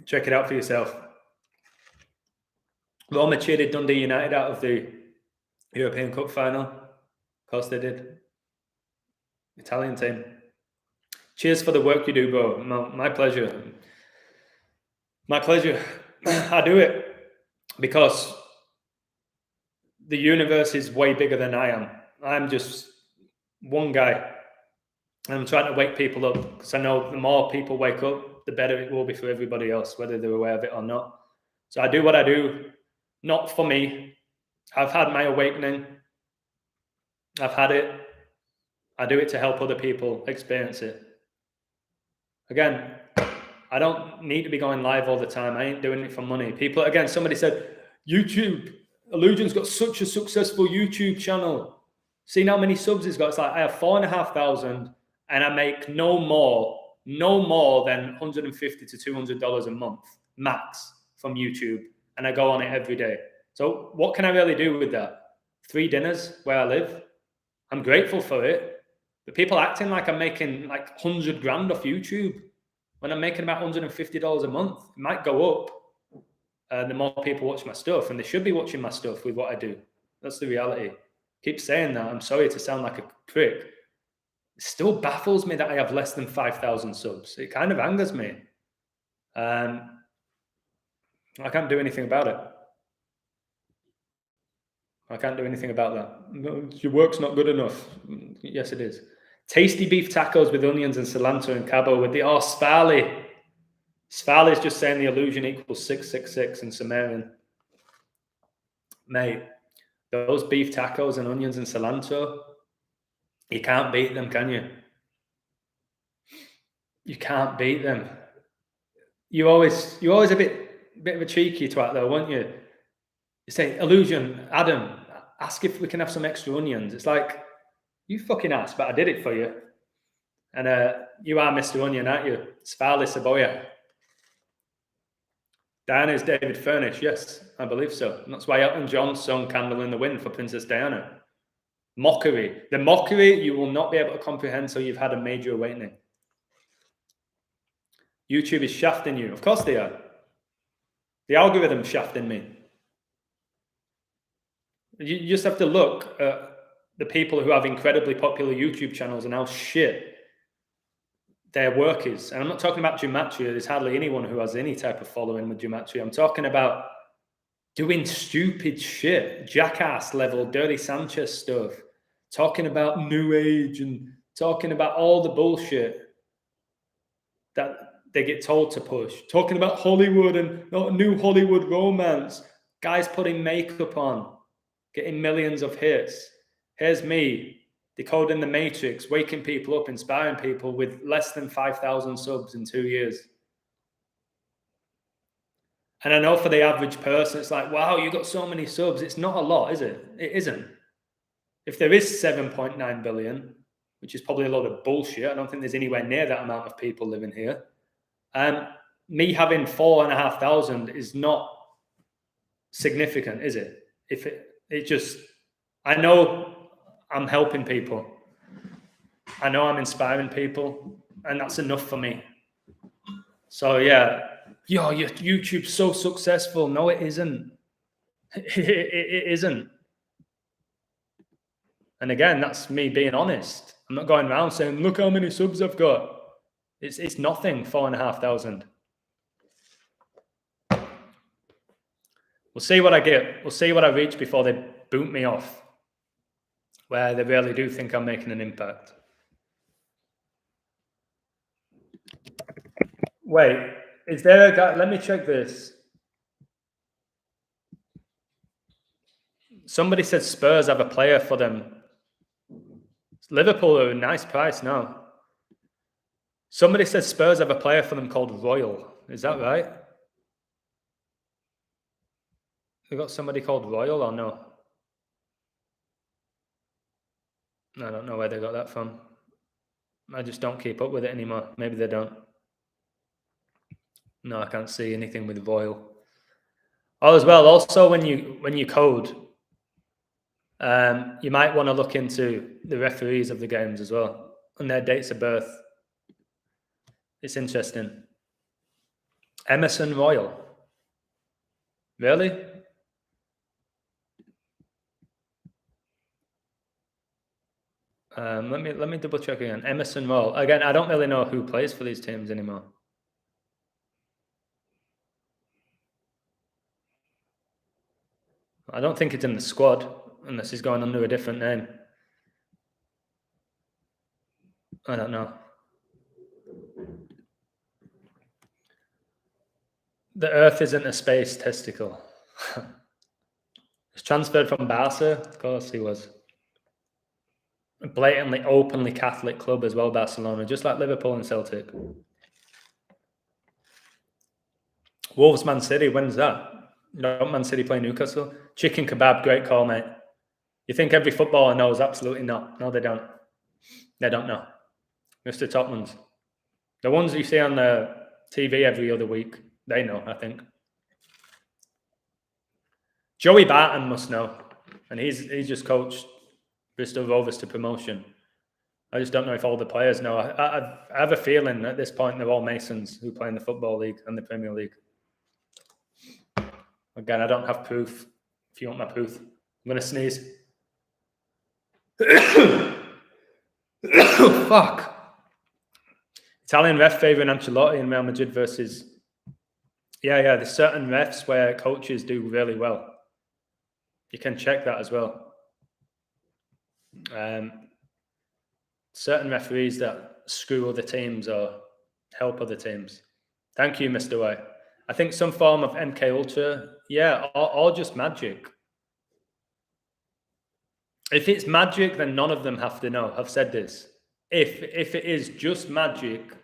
Check it out for yourself. Roma cheated Dundee United out of the European Cup final. Of course they did. Italian team. Cheers for the work you do, bro. My pleasure. My pleasure. I do it because the universe is way bigger than I am. I'm just one guy. I'm trying to wake people up because I know the more people wake up, the better it will be for everybody else, whether they're aware of it or not. So I do what I do, not for me. I've had my awakening. I've had it. I do it to help other people experience it. Again, I don't need to be going live all the time. I ain't doing it for money. Somebody said, YouTube, Illusion's got such a successful YouTube channel. See how many subs he's got? It's like, I have 4,500 and I make no more than $150 to $200 a month, max, from YouTube. And I go on it every day. So what can I really do with that? 3 dinners where I live. I'm grateful for it. But people acting like I'm making like 100 grand off YouTube when I'm making about $150 a month. It might go up the more people watch my stuff, and they should be watching my stuff with what I do. That's the reality. Keep saying that. I'm sorry to sound like a prick. It still baffles me that I have less than 5,000 subs. It kind of angers me. I can't do anything about it. I can't do anything about that. No, your work's not good enough. Yes, it is. Tasty beef tacos with onions and cilantro and cabo with the... Oh, Spally. Spally's just saying the illusion equals 666 in Sumerian. Mate, those beef tacos and onions and cilantro, you can't beat them, can you? You can't beat them. You're always a bit of a cheeky twat though, weren't you? You say, Illusion, Adam, ask if we can have some extra onions. It's like, you fucking asked, but I did it for you. And you are Mr. Onion, aren't you? Svali Saboya. Diana is David Furnish. Yes, I believe so. And that's why Elton John sung Candle in the Wind for Princess Diana. Mockery. The mockery you will not be able to comprehend till you've had a major awakening. YouTube is shafting you. Of course they are. The algorithm's shafting me. You just have to look at the people who have incredibly popular YouTube channels and how shit their work is. And I'm not talking about gematria. There's hardly anyone who has any type of following with gematria. I'm talking about doing stupid shit, jackass level, Dirty Sanchez stuff, talking about New Age and talking about all the bullshit that they get told to push, talking about Hollywood and new Hollywood romance, guys putting makeup on, getting millions of hits. Here's me decoding the Matrix, waking people up, inspiring people with less than 5,000 subs in 2 years. And I know for the average person, it's like, wow, you got so many subs. It's not a lot, is it? It isn't. If there is 7.9 billion, which is probably a lot of bullshit, I don't think there's anywhere near that amount of people living here. Me having 4,500 is not significant, is it? If it just, I know I'm helping people. I know I'm inspiring people, and that's enough for me. So yeah, yo, your YouTube's so successful. No, it isn't. It isn't. And again, that's me being honest. I'm not going around saying, look how many subs I've got. It's nothing, 4,500. We'll see what I get. We'll see what I reach before they boot me off, where they really do think I'm making an impact. Wait, is there a guy? Let me check this. Somebody said Spurs have a player for them. Liverpool are a nice price now. Somebody said Spurs have a player for them called Royal. Is that right? They got somebody called Royal or no? I don't know where they got that from. I just don't keep up with it anymore. Maybe they don't. No, I can't see anything with Royal. Oh, as well, also when you code, you might want to look into the referees of the games as well and their dates of birth. It's interesting. Emerson Royal. Really? Let me double check again. Emerson Royal. Again, I don't really know who plays for these teams anymore. I don't think it's in the squad unless he's going under a different name. I don't know. The Earth isn't a space testicle. He's transferred from Barca. Of course he was. A blatantly, openly Catholic club as well, Barcelona, just like Liverpool and Celtic. Wolves, Man City, when's that? Don't Man City play Newcastle? Chicken kebab, great call, mate. You think every footballer knows? Absolutely not. No, they don't. They don't know. Mr. Topmans. The ones you see on the TV every other week, they know, I think. Joey Barton must know. And he's just coached Bristol Rovers to promotion. I just don't know if all the players know. I have a feeling at this point they're all Masons who play in the Football League and the Premier League. Again, I don't have proof. If you want my proof, I'm going to sneeze. Fuck. Italian ref favouring Ancelotti in Real Madrid versus... Yeah, there's certain refs where coaches do really well. You can check that as well. Certain referees that screw other teams or help other teams. Thank you, Mr. White. I think some form of MK Ultra, yeah, or just magic. If it's magic, then none of them have to know. I've said this. If it is just magic,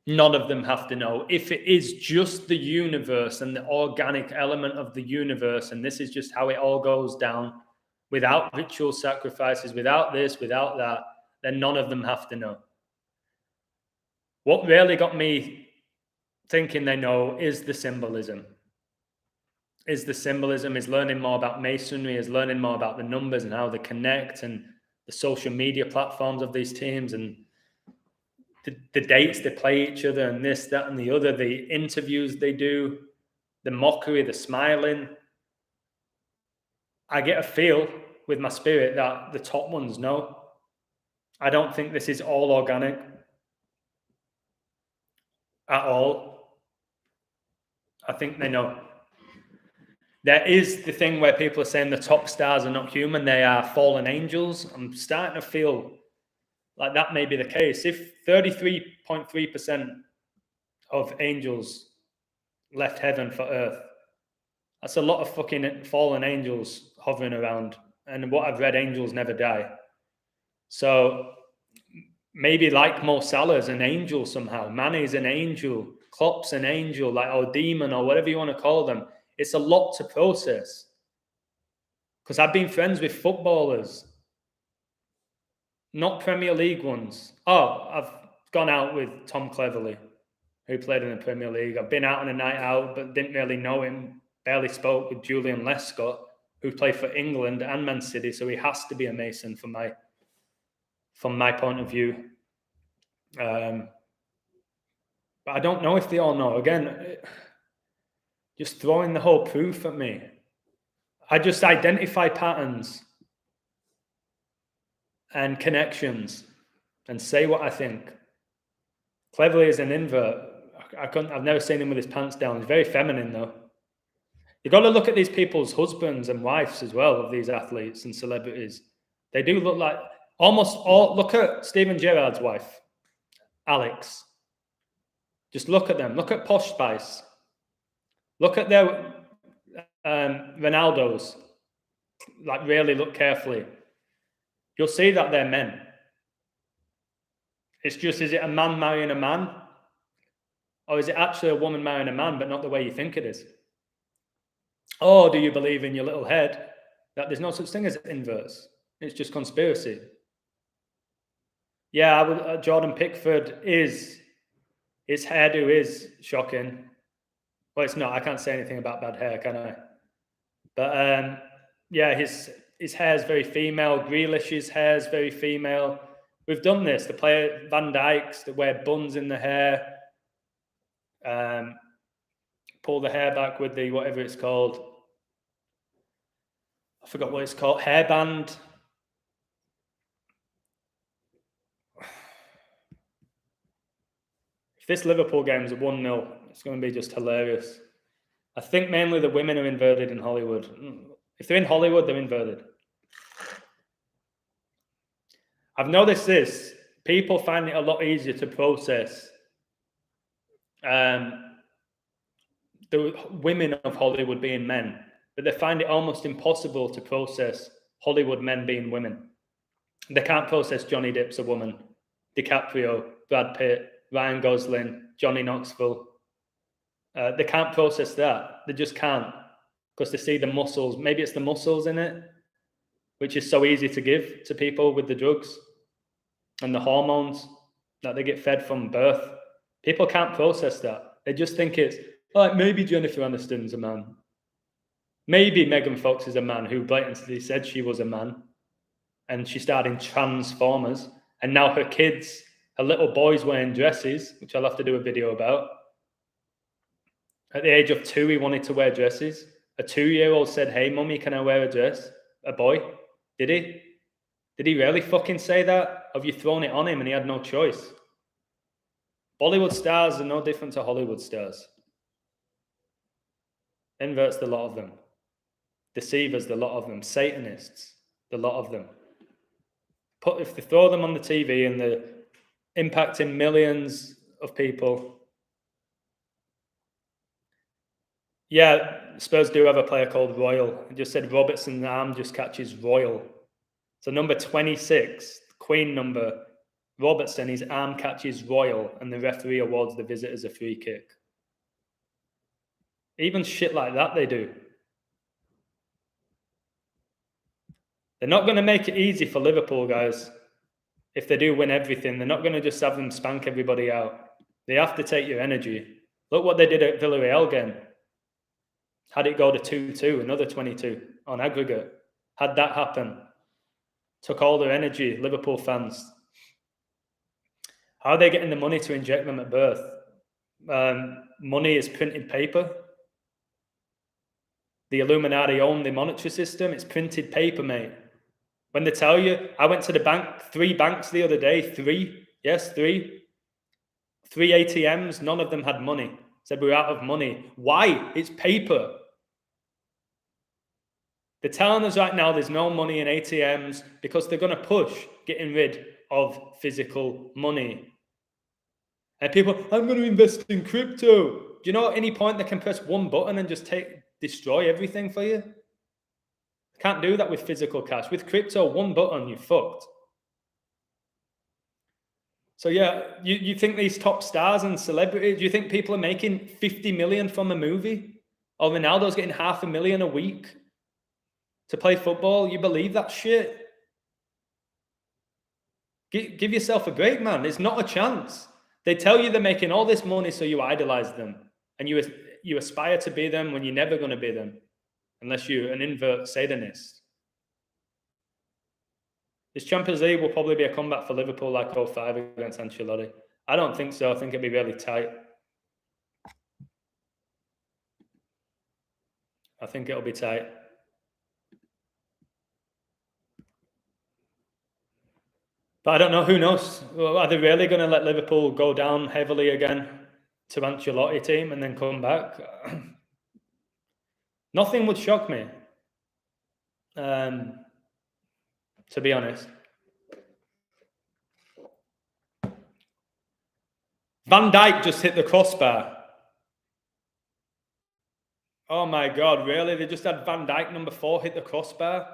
none of them have to know. If it is just the universe and the organic element of the universe, and this is just how it all goes down, without ritual sacrifices, without this, without that, then none of them have to know. What really got me thinking they know is the symbolism. Is learning more about masonry, is learning more about the numbers and how they connect, and the social media platforms of these teams, and the dates they play each other, and this, that, and the other, the interviews they do, the mockery, the smiling. I get a feel with my spirit that the top ones know. I don't think this is all organic at all. I think they know. There is the thing where people are saying the top stars are not human, they are fallen angels. I'm starting to feel like that may be the case. If 33.3% of angels left heaven for earth, that's a lot of fucking fallen angels hovering around. And what I've read, angels never die. So maybe like Mo Salah's an angel somehow. Mane's an angel. Klopp's an angel, like, or demon, or whatever you want to call them. It's a lot to process. Because I've been friends with footballers, not Premier League ones. Oh, I've gone out with Tom Cleverley, who played in the Premier League. I've been out on a night out, but didn't really know him. Barely spoke with Julian Lescott, who played for England and Man City, so he has to be a Mason from my point of view. But I don't know if they all know. Again, just throwing the whole proof at me. I just identify patterns and connections and say what I think. Cleverly is an invert. I've never seen him with his pants down. He's very feminine, though. You've got to look at these people's husbands and wives as well, of these athletes and celebrities. They do look like almost all. Look at Steven Gerrard's wife, Alex. Just look at them. Look at Posh Spice. Look at their Ronaldos. Like, really look carefully. You'll see that they're men. It's just, is it a man marrying a man? Or is it actually a woman marrying a man, but not the way you think it is? Or do you believe in your little head that there's no such thing as inverts? It's just conspiracy. Yeah, Jordan Pickford his hairdo is shocking. Well, it's not. I can't say anything about bad hair, can I? But yeah, his hair is very female. Grealish's hair is very female. We've done this. The player Van Dijk's that wear buns in the hair, pull the hair back with the whatever it's called. I forgot what it's called. Hairband. If this Liverpool game is a 1-0, it's going to be just hilarious. I think mainly the women are inverted in Hollywood. If they're in Hollywood, they're inverted. I've noticed this. People find it a lot easier to process the women of Hollywood being men, but they find it almost impossible to process Hollywood men being women. They can't process Johnny Depp's a woman, DiCaprio, Brad Pitt, Ryan Gosling, Johnny Knoxville. They can't process that. They just can't, because they see the muscles. Maybe it's the muscles in it, which is so easy to give to people with the drugs and the hormones that they get fed from birth. People can't process that. They just think it's, like, maybe Jennifer Aniston's a man. Maybe Megan Fox is a man who blatantly said she was a man. And she starred in Transformers. And now her kids, her little boy's wearing dresses, which I'll have to do a video about. At the age of 2, he wanted to wear dresses. A 2-year-old said, "Hey, mummy, can I wear a dress?" A boy. Did he? Did he really fucking say that? Have you thrown it on him and he had no choice? Bollywood stars are no different to Hollywood stars. Inverts, the lot of them. Deceivers, the lot of them. Satanists, the lot of them. If they throw them on the TV and they're impacting millions of people. Yeah, Spurs do have a player called Royal. I just said Robertson's arm just catches Royal. So number 26, Queen number, Robertson, his arm catches Royal, and the referee awards the visitors a free kick. Even shit like that they do. They're not going to make it easy for Liverpool, guys. If they do win everything, they're not going to just have them spank everybody out. They have to take your energy. Look what they did at Villarreal game. Had it go to 2-2, another 22 on aggregate. Had that happen, took all their energy, Liverpool fans. How are they getting the money to inject them at birth? Money is printed paper. The Illuminati own the monetary system. It's printed paper, mate. When they tell you, I went to the bank, 3 banks the other day, 3. Yes, 3. 3 ATMs, none of them had money. Said we're out of money. Why? It's paper. They're telling us right now there's no money in ATMs because they're going to push getting rid of physical money. And people, I'm going to invest in crypto. Do you know at any point they can press one button and just destroy everything for you? Can't do that with physical cash. With crypto, one button, you're fucked. So yeah, you think these top stars and celebrities, do you think people are making 50 million from a movie? Or Ronaldo's getting $500,000 a week to play football? You believe that shit? Give yourself a break, man. There's not a chance. They tell you they're making all this money so you idolize them. And you aspire to be them when you're never going to be them. Unless you're an invert Satanist. This Champions League will probably be a comeback for Liverpool like 05 against Ancelotti. I don't think so. I think it'll be really tight. I think it'll be tight. But I don't know. Who knows? Are they really going to let Liverpool go down heavily again to Ancelotti team and then come back? Nothing would shock me. To be honest. Van Dijk just hit the crossbar. Oh my God, really? They just had Van Dijk number 4 hit the crossbar?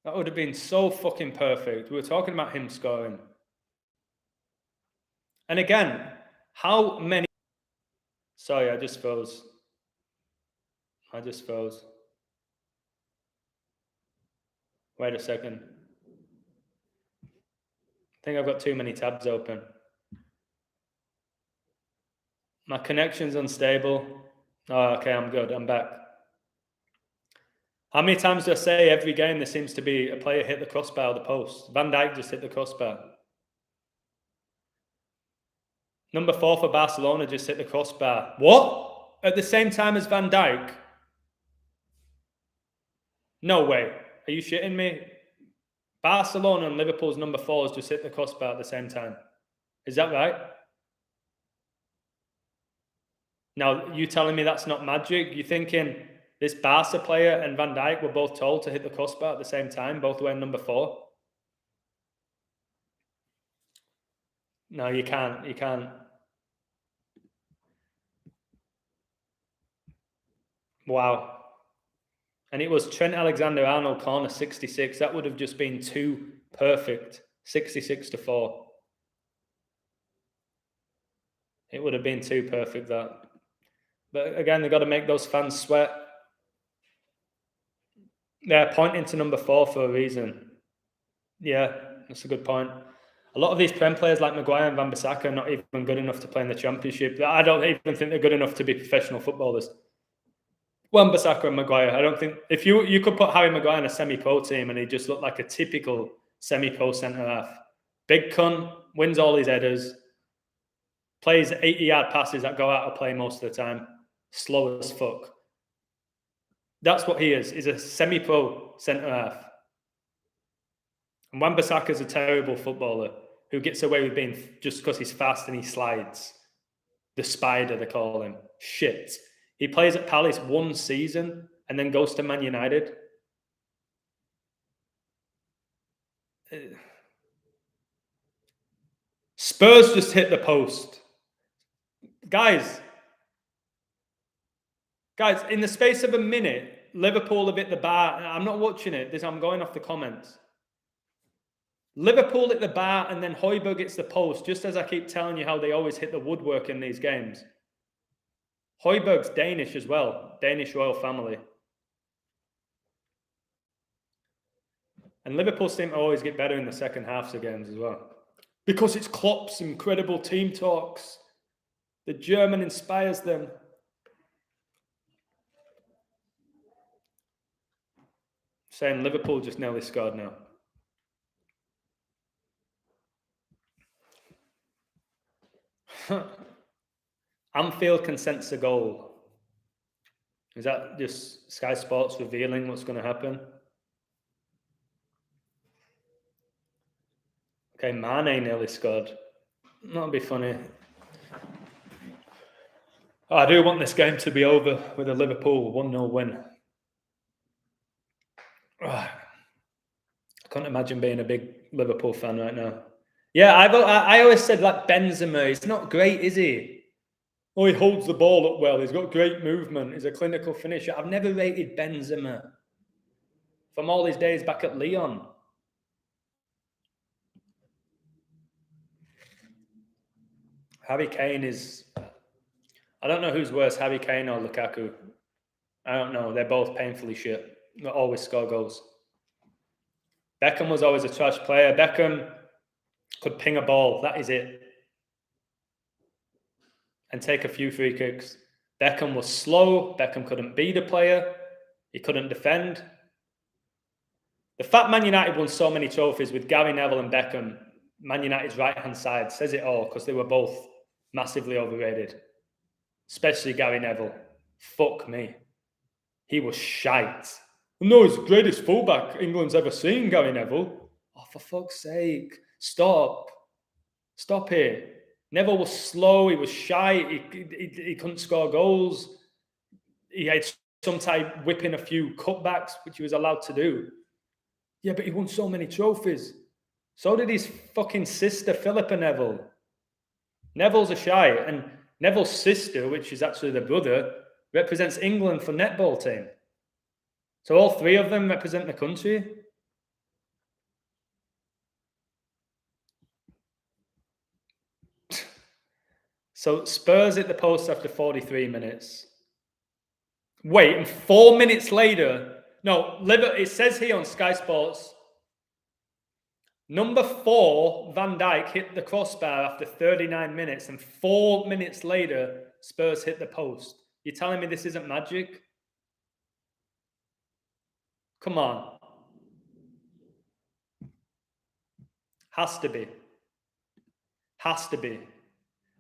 That would have been so fucking perfect. We were talking about him scoring. And again, how many... Sorry, I just froze. Wait a second. I think I've got too many tabs open. My connection's unstable. Oh, okay, I'm good. I'm back. How many times do I say every game there seems to be a player hit the crossbar or the post? Van Dijk just hit the crossbar. Number 4 for Barcelona just hit the crossbar. What? At the same time as Van Dijk? No way. Are you shitting me? Barcelona and Liverpool's number 4s just hit the crossbar at the same time. Is that right? Now, you telling me that's not magic? You thinking this Barca player and Van Dijk were both told to hit the crossbar at the same time, both wearing number 4? No, you can't. You can't. Wow. And it was Trent Alexander-Arnold corner 66. That would have just been too perfect. 66-4. It would have been too perfect, that. But again, they've got to make those fans sweat. They're pointing to number 4 for a reason. Yeah, that's a good point. A lot of these Prem players like Maguire and Wan-Bissaka are not even good enough to play in the Championship. I don't even think they're good enough to be professional footballers. Wan-Bissaka and Maguire, I don't think... If you could put Harry Maguire in a semi-pro team and he just looked like a typical semi-pro centre-half. Big cunt, wins all his headers, plays 80-yard passes that go out of play most of the time, slow as fuck. That's what he is. He's a semi-pro centre-half. And Wan-Bissaka is a terrible footballer who gets away with being just because he's fast and he slides. The spider, they call him. Shit. He plays at Palace 1 season and then goes to Man United. Spurs just hit the post. Guys, in the space of a minute, Liverpool have hit the bar. I'm not watching it. I'm going off the comments. Liverpool hit the bar and then Højbjerg hits the post, just as I keep telling you how they always hit the woodwork in these games. Højbjerg's Danish as well. Danish royal family. And Liverpool seem to always get better in the second halves of games as well. Because it's Klopp's incredible team talks. The German inspires them. Saying Liverpool just nearly scored now. Anfield consents a goal. Is that just Sky Sports revealing what's going to happen? Okay, Mane nearly scored. That'll be funny. Oh, I do want this game to be over with a Liverpool 1-0 win. Oh, I can't imagine being a big Liverpool fan right now. Yeah, I always said like Benzema, he's not great, is he? Oh, he holds the ball up well. He's got great movement. He's a clinical finisher. I've never rated Benzema from all his days back at Lyon. Harry Kane is... I don't know who's worse, Harry Kane or Lukaku. I don't know. They're both painfully shit. They always score goals. Beckham was always a trash player. Beckham could ping a ball. That is it. And take a few free kicks. Beckham was slow. Beckham couldn't beat a player. He couldn't defend. The fact Man United won so many trophies with Gary Neville and Beckham, Man United's right-hand side, says it all because they were both massively overrated. Especially Gary Neville. Fuck me. He was shite. No, he's the greatest fullback England's ever seen, Gary Neville. Oh, for fuck's sake. Stop. Stop it. Neville was slow. He was shy. He couldn't score goals. He had some type whipping a few cutbacks, which he was allowed to do. Yeah, but he won so many trophies. So did his fucking sister, Philippa Neville. Neville's a shy. And Neville's sister, which is actually the brother, represents England for netball team. So all three of them represent the country. So Spurs hit the post after 43 minutes. Wait, and 4 minutes later, no, it says here on Sky Sports, number 4, Van Dijk hit the crossbar after 39 minutes, and 4 minutes later, Spurs hit the post. You're telling me this isn't magic? Come on. Has to be. Has to be.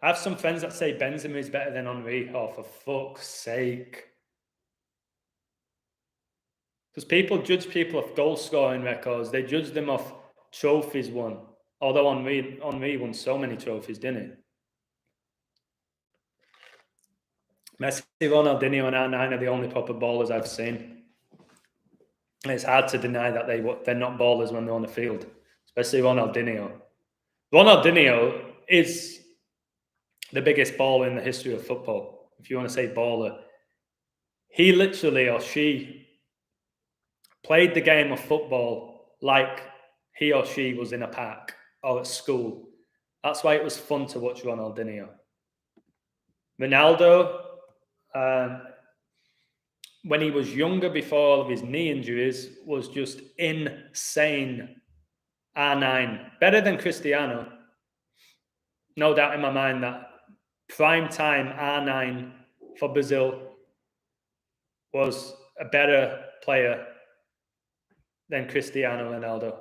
I have some friends that say Benzema is better than Henry. Oh, for fuck's sake. Because people judge people off goal-scoring records. They judge them off trophies won. Although Henry won so many trophies, didn't he? Messi, Ronaldinho, and R9 are the only proper ballers I've seen. And it's hard to deny that they're not ballers when they're on the field. Especially Ronaldinho. Ronaldinho is the biggest baller in the history of football. If you want to say baller. He literally, or she, played the game of football like he or she was in a park or at school. That's why it was fun to watch Ronaldinho. Ronaldo, when he was younger, before all of his knee injuries, was just insane. R9. Better than Cristiano. No doubt in my mind that prime time R9 for Brazil was a better player than Cristiano Ronaldo.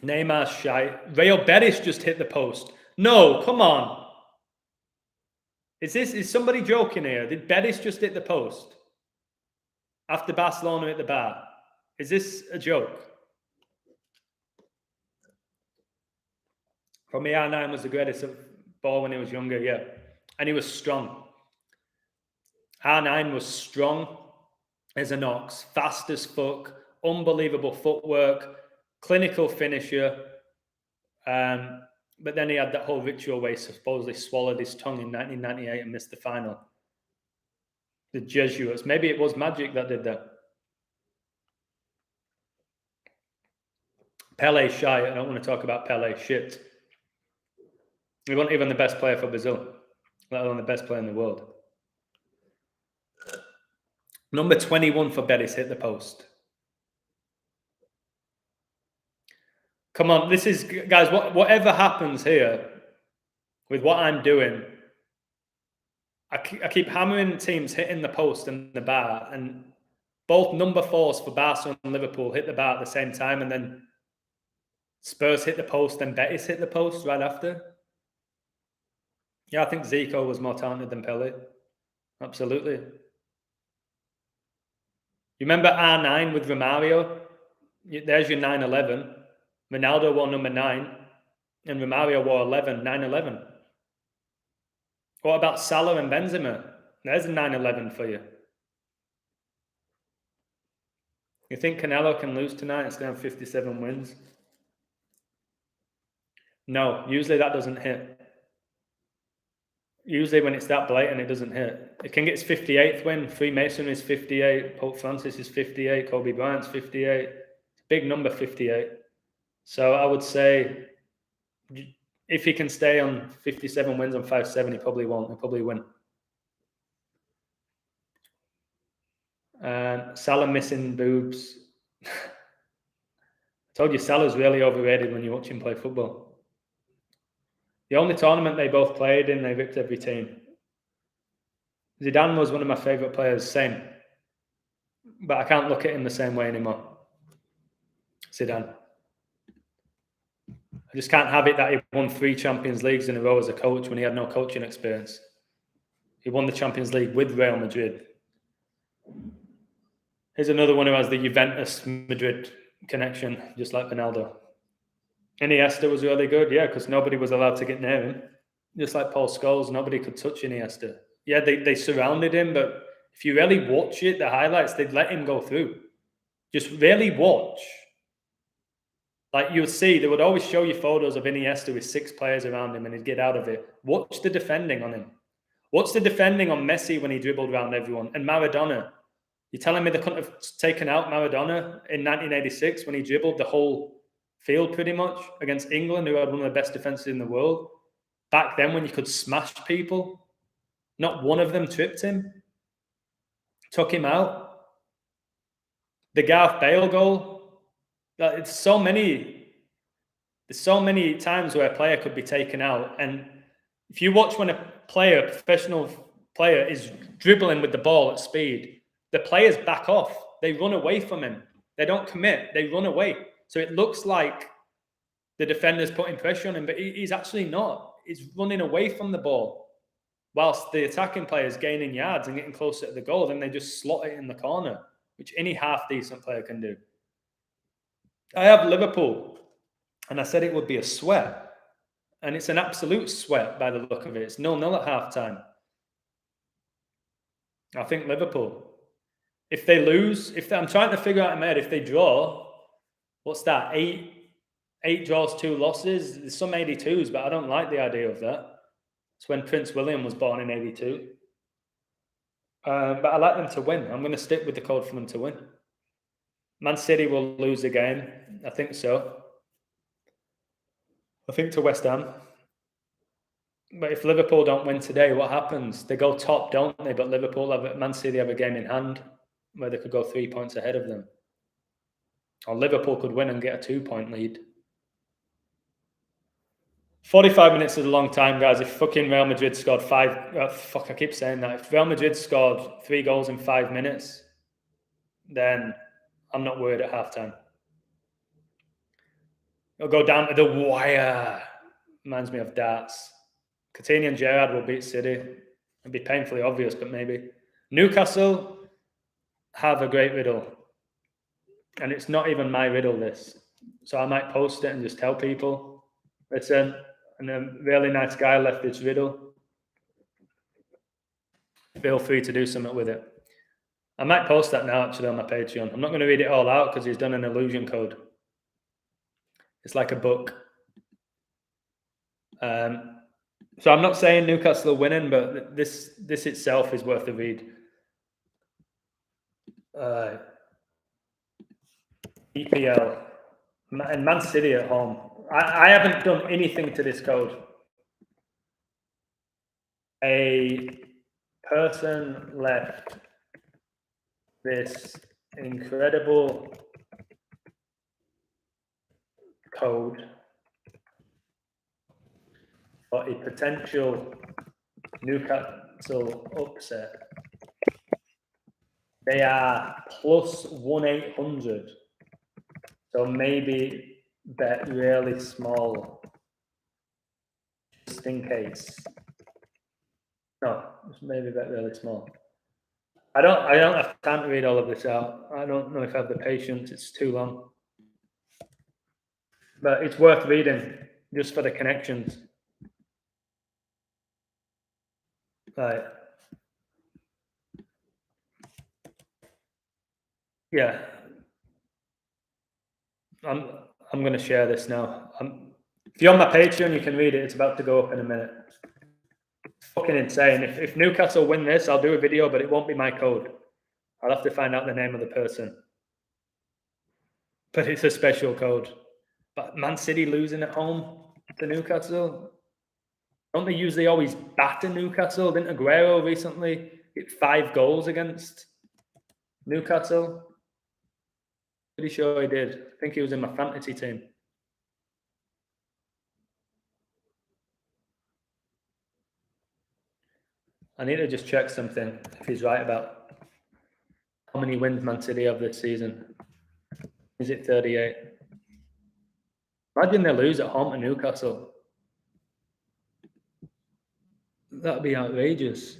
Neymar's shy. Real Betis just hit the post. No, come on. Is somebody joking here? Did Betis just hit the post after Barcelona hit the bar? Is this a joke? For me, R9 was the greatest ball when he was younger, yeah. And he was strong. R9 was strong as an ox, fast as fuck, unbelievable footwork, clinical finisher. But then he had that whole ritual where he supposedly swallowed his tongue in 1998 and missed the final. The Jesuits. Maybe it was magic that did that. Pele shy. I don't want to talk about Pele. Shit. He wasn't even the best player for Brazil, let alone the best player in the world. Number 21 for Betis hit the post. Come on, this is, guys, whatever happens here with what I'm doing, I keep hammering teams hitting the post and the bar, and both number 4s for Barca and Liverpool hit the bar at the same time, and then Spurs hit the post, then Betis hit the post right after. Yeah, I think Zico was more talented than Pele. Absolutely. You remember R9 with Romario? There's your 9-11. Ronaldo wore number 9, and Romario wore 11, 9-11. What about Salah and Benzema? There's a 9-11 for you. You think Canelo can lose tonight and still have 57 wins? No, usually that doesn't hit. Usually when it's that blatant, it doesn't hit. It can get its 58th win. Freemason is 58. Pope Francis is 58. Kobe Bryant's 58. It's a big number, 58. So I would say if he can stay on 57 wins on 5-7, he probably won't. He'll probably win. Salah missing boobs. I told you Salah's really overrated when you watch him play football. The only tournament they both played in, they ripped every team. Zidane was one of my favourite players, same. But I can't look at him the same way anymore. Zidane. I just can't have it that he won 3 Champions Leagues in a row as a coach when he had no coaching experience. He won the Champions League with Real Madrid. Here's another one who has the Juventus Madrid connection, just like Ronaldo. Iniesta was really good, yeah, because nobody was allowed to get near him. Just like Paul Scholes, nobody could touch Iniesta. Yeah, they surrounded him, but if you really watch it, the highlights, they'd let him go through. Just really watch. Like you would see, they would always show you photos of Iniesta with 6 players around him and he'd get out of it. Watch the defending on him. Watch the defending on Messi when he dribbled around everyone. And Maradona. You're telling me they couldn't have taken out Maradona in 1986 when he dribbled the whole field pretty much against England, who had one of the best defenses in the world? Back then when you could smash people, not one of them tripped him. Took him out. The Gareth Bale goal. There's so many times where a player could be taken out. And if you watch when a professional player is dribbling with the ball at speed, the players back off. They run away from him. They don't commit. They run away. So it looks like the defender's putting pressure on him, but he's actually not. He's running away from the ball. Whilst the attacking player is gaining yards and getting closer to the goal, then they just slot it in the corner, which any half-decent player can do. I have Liverpool, and I said it would be a sweat. And it's an absolute sweat by the look of it. It's 0-0 at half-time. I think Liverpool. If they lose, I'm trying to figure out in my head, if they draw, what's that, 8 draws, 2 losses? There's some 82s, but I don't like the idea of that. It's when Prince William was born in 82. But I like them to win. I'm going to stick with the code for them to win. Man City will lose the game. I think so. I think to West Ham. But if Liverpool don't win today, what happens? They go top, don't they? But Man City have a game in hand where they could go 3 points ahead of them. Or Liverpool could win and get a 2-point lead. 45 minutes is a long time, guys. If fucking Real Madrid scored 5... I keep saying that. If Real Madrid scored 3 goals in 5 minutes, then I'm not worried at halftime. It'll go down to the wire. Reminds me of darts. Coutinho and Gerrard will beat City. It'd be painfully obvious, but maybe. Newcastle have a great riddle. And it's not even my riddle, this. So I might post it and just tell people, listen, and a really nice guy left this riddle. Feel free to do something with it. I might post that now, actually, on my Patreon. I'm not going to read it all out because he's done an illusion code. It's like a book. So I'm not saying Newcastle are winning, but this itself is worth a read. EPL and Man City at home. I haven't done anything to this code. A person left this incredible code for a potential Newcastle upset. They are plus 1,800. So maybe bet really small. Just in case. No, just maybe bet really small. I don't have time to read all of this out. I don't know if I have the patience. It's too long. But it's worth reading just for the connections. Right. Yeah. I'm going to share this now. If you're on my Patreon, you can read it. It's about to go up in a minute. It's fucking insane. If Newcastle win this, I'll do a video, but it won't be my code. I'll have to find out the name of the person. But it's a special code. But Man City losing at home to Newcastle. Don't they usually always batter Newcastle? Didn't Aguero recently get 5 goals against Newcastle? Pretty sure he did. I think he was in my fantasy team. I need to just check something if he's right about how many wins Man City have this season. Is it 38? Imagine they lose at home to Newcastle. That'd be outrageous.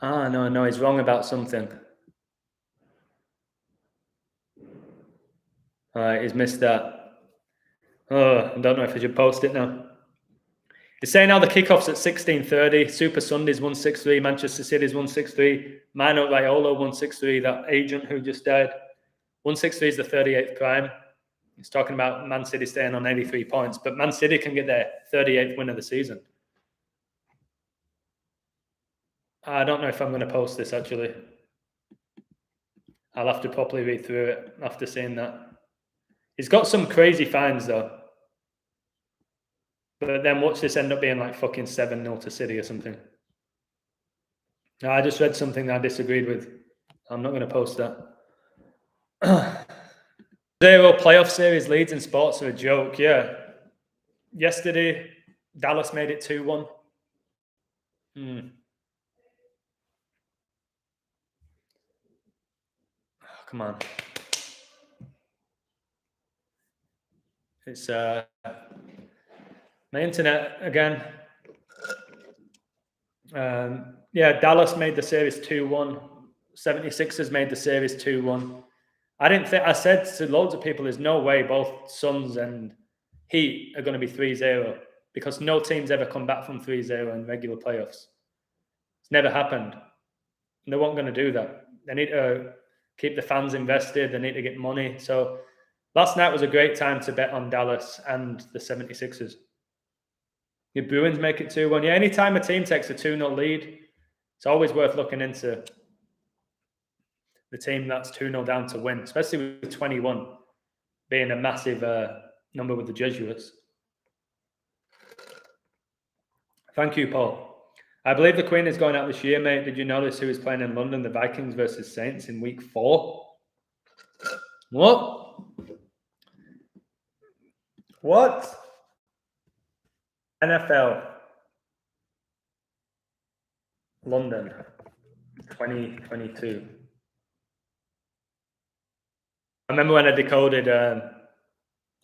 Ah, no, he's wrong about something. All right, he's missed that. Oh, I don't know if I should post it now. He's saying now the kickoff's at 16:30. Super Sunday's 163. Manchester City's 163. Mino Raiola 163. That agent who just died. 163 is the 38th prime. He's talking about Man City staying on 83 points, but Man City can get their 38th win of the season. I don't know if I'm going to post this actually. I'll have to properly read through it after seeing that. He's got some crazy fines though. But then watch this end up being like fucking 7-0 to City or something. No, I just read something that I disagreed with. I'm not going to post that. 0 playoff series leads in sports are a joke, yeah. Yesterday, Dallas made it 2-1. Oh, come on. It's my internet again. Yeah, Dallas made the series 2-1. 76ers made the series 2-1. I said to loads of people, there's no way both Suns and Heat are going to be 3-0 because no team's ever come back from 3-0 in regular playoffs. It's never happened. They weren't going to do that. They need to keep the fans invested. They need to get money. So last night was a great time to bet on Dallas and the 76ers. Your Bruins make it 2-1. Yeah, anytime a team takes a 2-0 lead, it's always worth looking into the team that's 2-0 down to win, especially with 21 being a massive number with the Jesuits. Thank you, Paul. I believe the Queen is going out this year, mate. Did you notice who is playing in London? The Vikings versus Saints in week 4. What? NFL London 2022. I remember when I decoded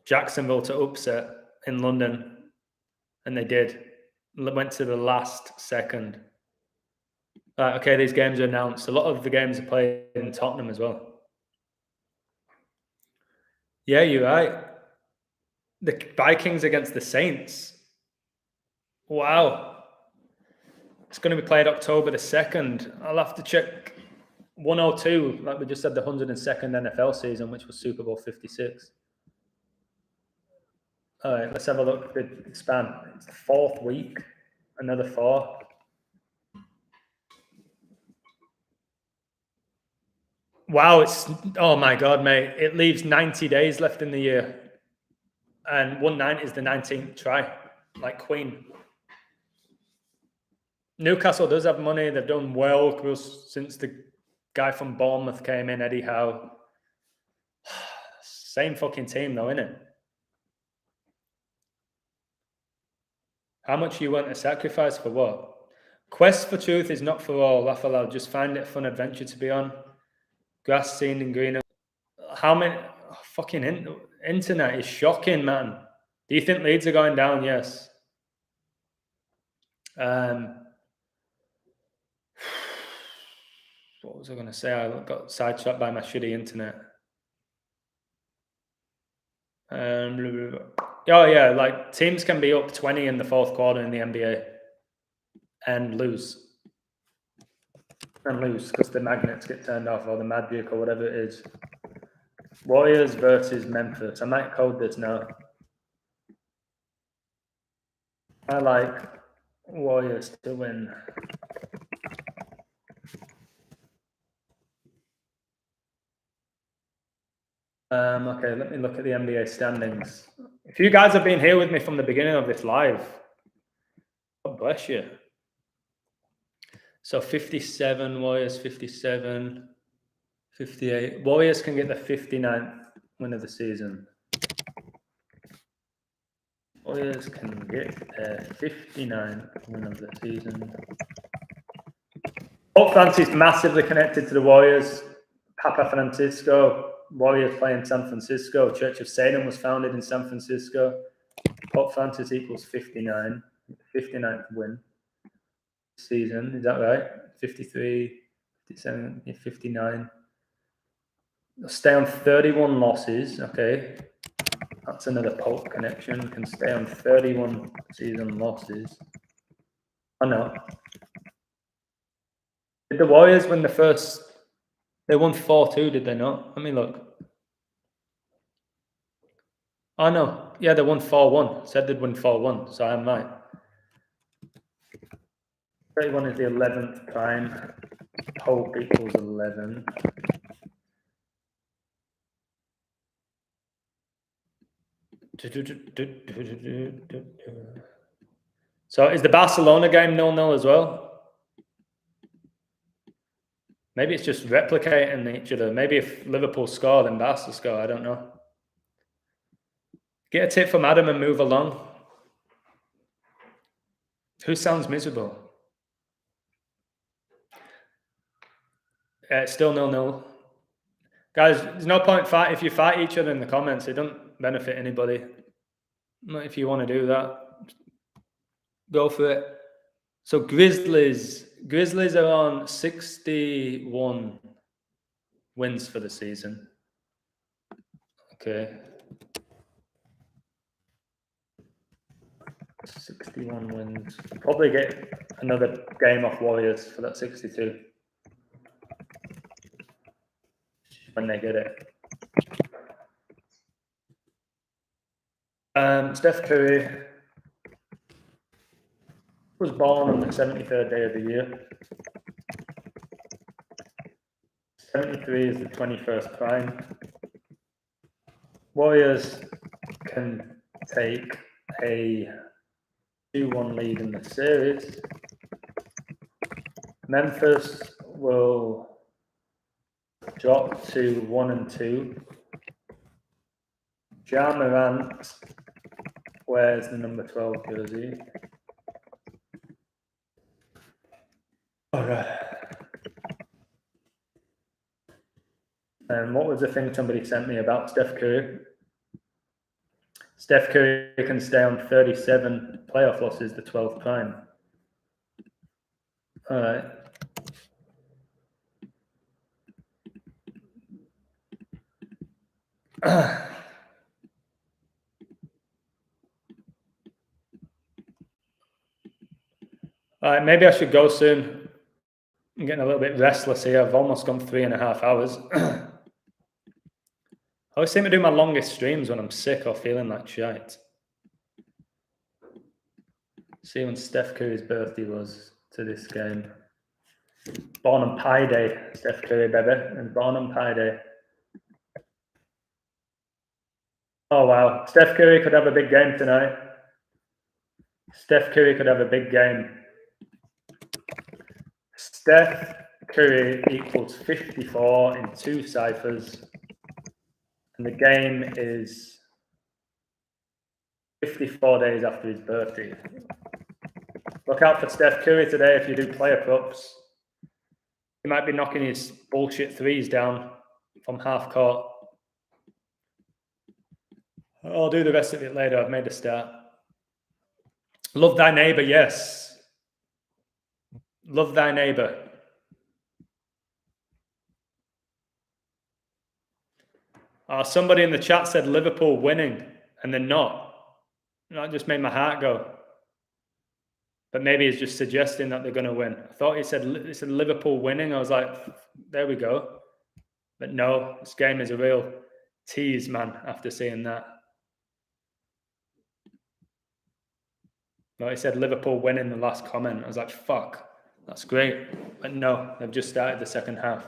Jacksonville to upset in London, and they did. Went to the last second. Okay, these games are announced. A lot of the games are played in Tottenham as well. Yeah, you're right. The Vikings against the Saints. Wow. It's going to be played October the 2nd. I'll have to check 102, like we just said, the 102nd NFL season, which was Super Bowl 56. All right, let's have a look at the span. It's the 4th week, another 4. Wow, oh my God, mate. It leaves 90 days left in the year. And 190 is the 19th try, like Queen. Newcastle does have money. They've done well since the guy from Bournemouth came in, Eddie Howe. Same fucking team though, innit? How much you want to sacrifice for what? Quest for truth is not for all. Laugh aloud. Just find it a fun adventure to be on. Grass seen and greener. How many? Fucking internet is shocking, man. Do you think Leeds are going down? Yes. What was I going to say? I got sidetracked by my shitty internet. Oh yeah, like teams can be up 20 in the fourth quarter in the NBA and lose. Because the magnets get turned off or the magic or whatever it is. Warriors versus Memphis. I might code this now. I like Warriors to win. Okay, let me look at the NBA standings. If you guys have been here with me from the beginning of this live, God bless you. So 57, Warriors 57, 58. Warriors can get the 59th win of the season. Warriors can get their 59th win of the season. Port Francis massively connected to the Warriors. Papa Francisco, Warriors playing San Francisco. Church of Satan was founded in San Francisco. Port Francis equals 59. 59th win season. Is that right? 53, 57, 59. They'll stay on 31 losses. Okay. That's another Pope connection. Can stay on 31 season losses. Oh no. Did the Warriors win the first? They won 4-2, did they not? Let me look. Oh no. Yeah, they won 4-1. Said they'd win 4-1, so I'm right. 31 is the 11th prime. Pope equals 11. So is the Barcelona game 0-0 as well? Maybe it's just replicating each other. Maybe if Liverpool score, then Barca score. I don't know. Get a tip from Adam and move along. Who sounds miserable? It's still 0-0. Guys, there's no point fight if you fight each other in the comments. It doesn't benefit anybody. Not if you want to do that. Go for it. So Grizzlies are on 61 wins for the season. Okay. 61 wins. Probably get another game off Warriors for that 62. When they get it. Steph Curry was born on the 73rd day of the year. 73 is the 21st prime. Warriors can take a 2-1 lead in the series. Memphis will drop to 1-2. Ja Morant wears the number 12 jersey. All right. And what was the thing somebody sent me about Steph Curry? Steph Curry can stay on 37 playoff losses, the 12th prime. All right. All right, maybe I should go soon. I'm getting a little bit restless here. I've almost gone 3.5 hours. I always seem to do my longest streams when I'm sick or feeling like shite. See when Steph Curry's birthday was to this game. Born on Pi Day, Steph Curry, baby. And born on Pi Day. Oh, wow. Steph Curry could have a big game tonight. Steph Curry could have a big game. Steph Curry equals 54 in 2 ciphers. And the game is 54 days after his birthday. Look out for Steph Curry today if you do player props. He might be knocking his bullshit threes down from half court. I'll do the rest of it later. I've made a start. Love thy neighbor, yes. Love thy neighbor. Somebody in the chat said Liverpool winning, and they're not. That just made my heart go. But maybe he's just suggesting that they're going to win. I thought he said Liverpool winning. I was like, there we go. But no, this game is a real tease, man, after seeing that. No, he said Liverpool winning the last comment. I was like, fuck, that's great. But no, they've just started the second half.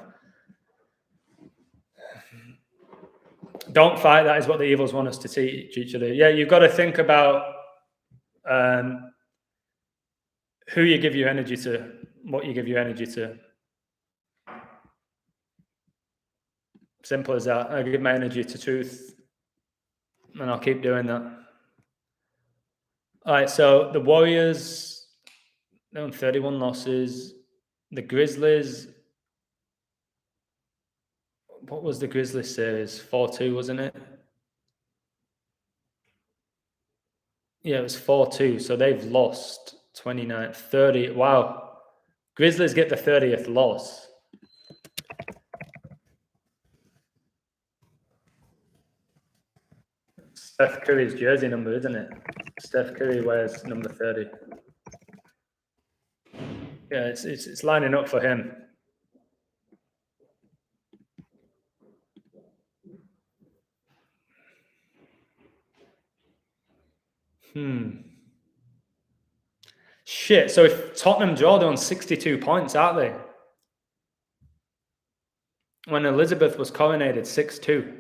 Don't fight. That is what the evils want us to teach each other. Yeah, you've got to think about who you give your energy to, what you give your energy to. Simple as that. I give my energy to truth, and I'll keep doing that. All right, so the Warriors, they're on 31 losses. The Grizzlies, what was the Grizzlies series? 4-2, wasn't it? Yeah, it was 4-2. So they've lost 29, 30. Wow. Grizzlies get the 30th loss. Steph Curry's jersey number, isn't it? Steph Curry wears number 30. Yeah, it's lining up for him. Shit, so if Tottenham draw, they're on 62 points, aren't they? When Elizabeth was coronated, 6-2.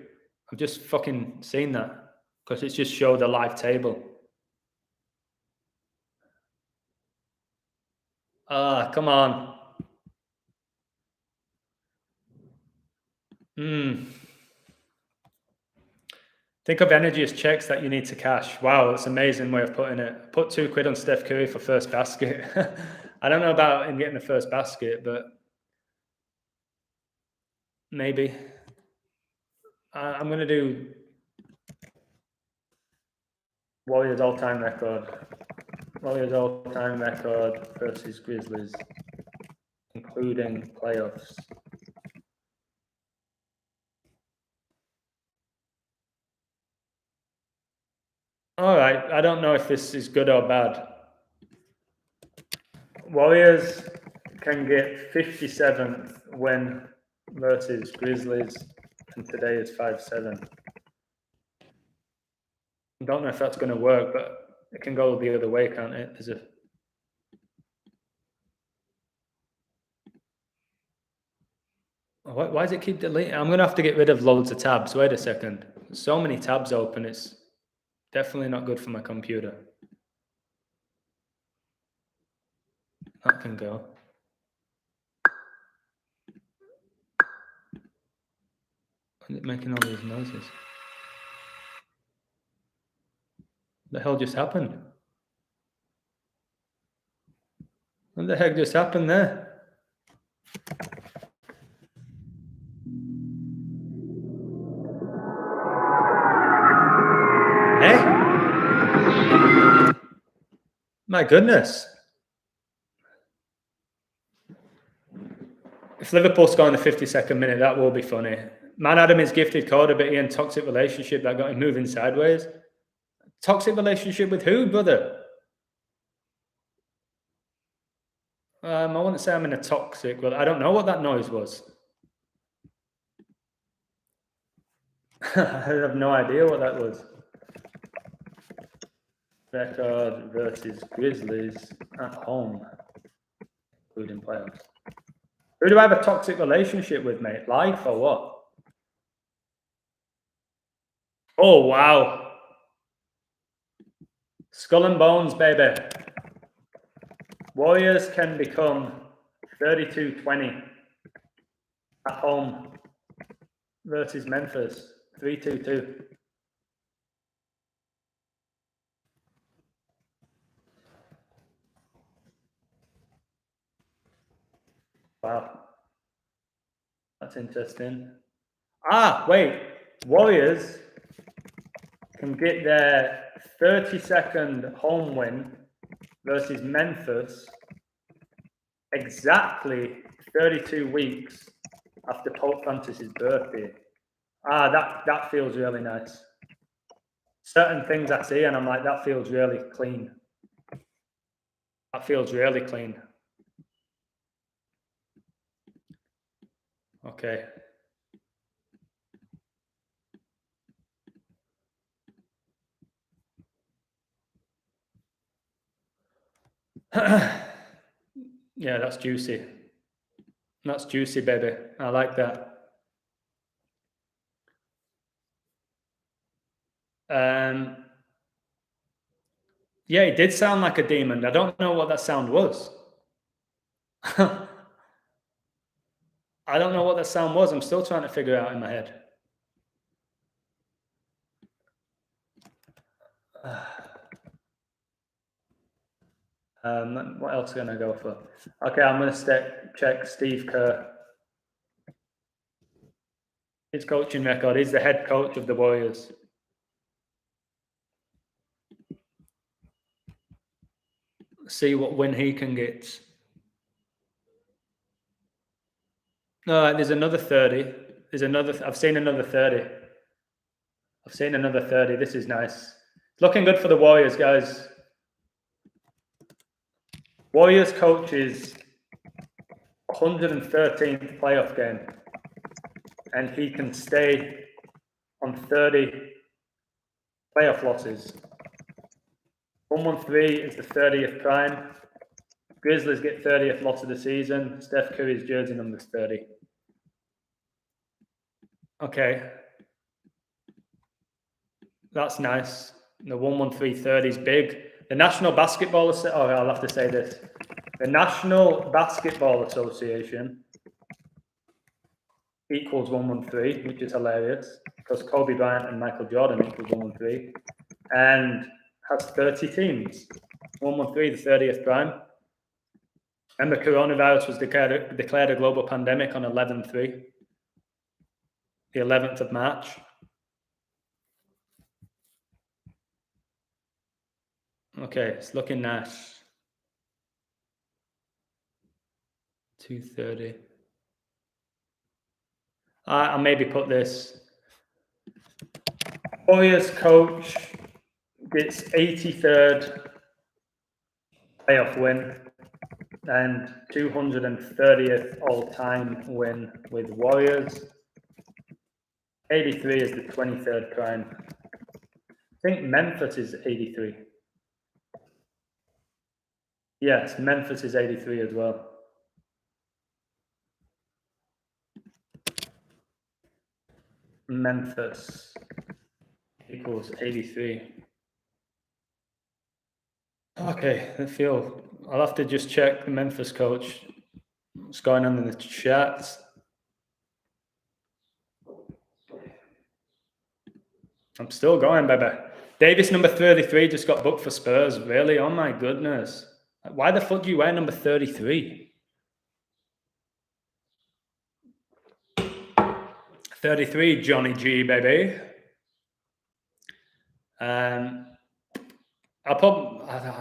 I've just fucking seen that because it's just showed the live table. Come on. Think of energy as checks that you need to cash. Wow, that's an amazing way of putting it. Put £2 on Steph Curry for first basket. I don't know about him getting the first basket, but maybe. I'm going to do Warriors all-time record. Warriors all-time record versus Grizzlies, including playoffs. All right, I don't know if this is good or bad. Warriors can get 57th win versus Grizzlies, and today is 5-7. I don't know if that's going to work, but it can go the other way, can't it? There's a why does it keep deleting? I'm going to have to get rid of loads of tabs. Wait a second. So many tabs open. It's definitely not good for my computer. That can go. Why is it making all these noises? What the hell just happened? What the heck just happened there? My goodness. If Liverpool score in the 52nd minute, that will be funny. Man Adam is gifted code, but Ian, toxic relationship that got him moving sideways. Toxic relationship with who, brother? I wouldn't say I'm in a toxic, but I don't know what that noise was. I have no idea what that was. Record versus Grizzlies at home, including playoffs. Who do I have a toxic relationship with, mate? Life or what? Oh, wow. Skull and bones, baby. Warriors can become 32-20 at home versus Memphis. 3-2-2. Wow. That's interesting. Wait. Warriors can get their 32nd home win versus Memphis exactly 32 weeks after Pope Francis's birthday. That feels really nice. Certain things I see and I'm like, that feels really clean. That feels really clean. Okay. Yeah, that's juicy. That's juicy, baby. I like that. Yeah, it did sound like a demon. I don't know what that sound was. I don't know what that sound was. I'm still trying to figure it out in my head. What else can I go for? Okay, I'm going to check Steve Kerr. His coaching record. He's the head coach of the Warriors. See what win he can get. No, there's another 30. I've seen another 30. I've seen another 30. This is nice. Looking good for the Warriors, guys. Warriors coaches 113th playoff game, and he can stay on 30 playoff losses. 113 is the 30th prime. Grizzlies get 30th loss of the season. Steph Curry's jersey number's 30. Okay. That's nice. The 11330 is big. The National Basketball I'll have to say this. The National Basketball Association equals 113, which is hilarious because Kobe Bryant and Michael Jordan equals 113, and has 30 teams. 113, the 30th prime. And the coronavirus was declared a global pandemic on 11/3, the 11th of March. Okay, it's looking nice. 230. I'll maybe put this. Warriors coach gets 83rd playoff win and 230th all-time win with Warriors. 83 is the 23rd prime. I think Memphis is 83. Yes, Memphis is 83 as well. Memphis equals 83. Okay, I'll have to just check the Memphis coach. What's going on in the chat? I'm still going, baby. Davis, number 33, just got booked for Spurs. Really? Oh my goodness. Why the fuck do you wear number 33? 33, Johnny G, baby. I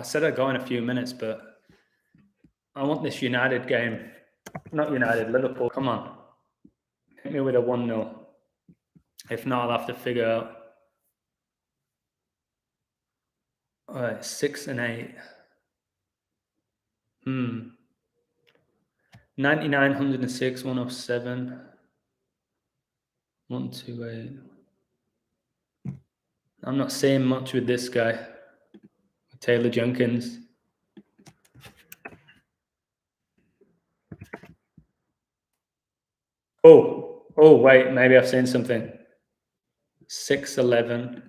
said I'd go in a few minutes, but I want this United game. Not United, Liverpool. Come on. Hit me with a 1-0. If not, I'll have to figure out. All right, 6 and 8. 99, 106, 107. 128. I'm not saying much with this guy. Taylor Jenkins. Oh, wait, maybe I've seen something. 6'11".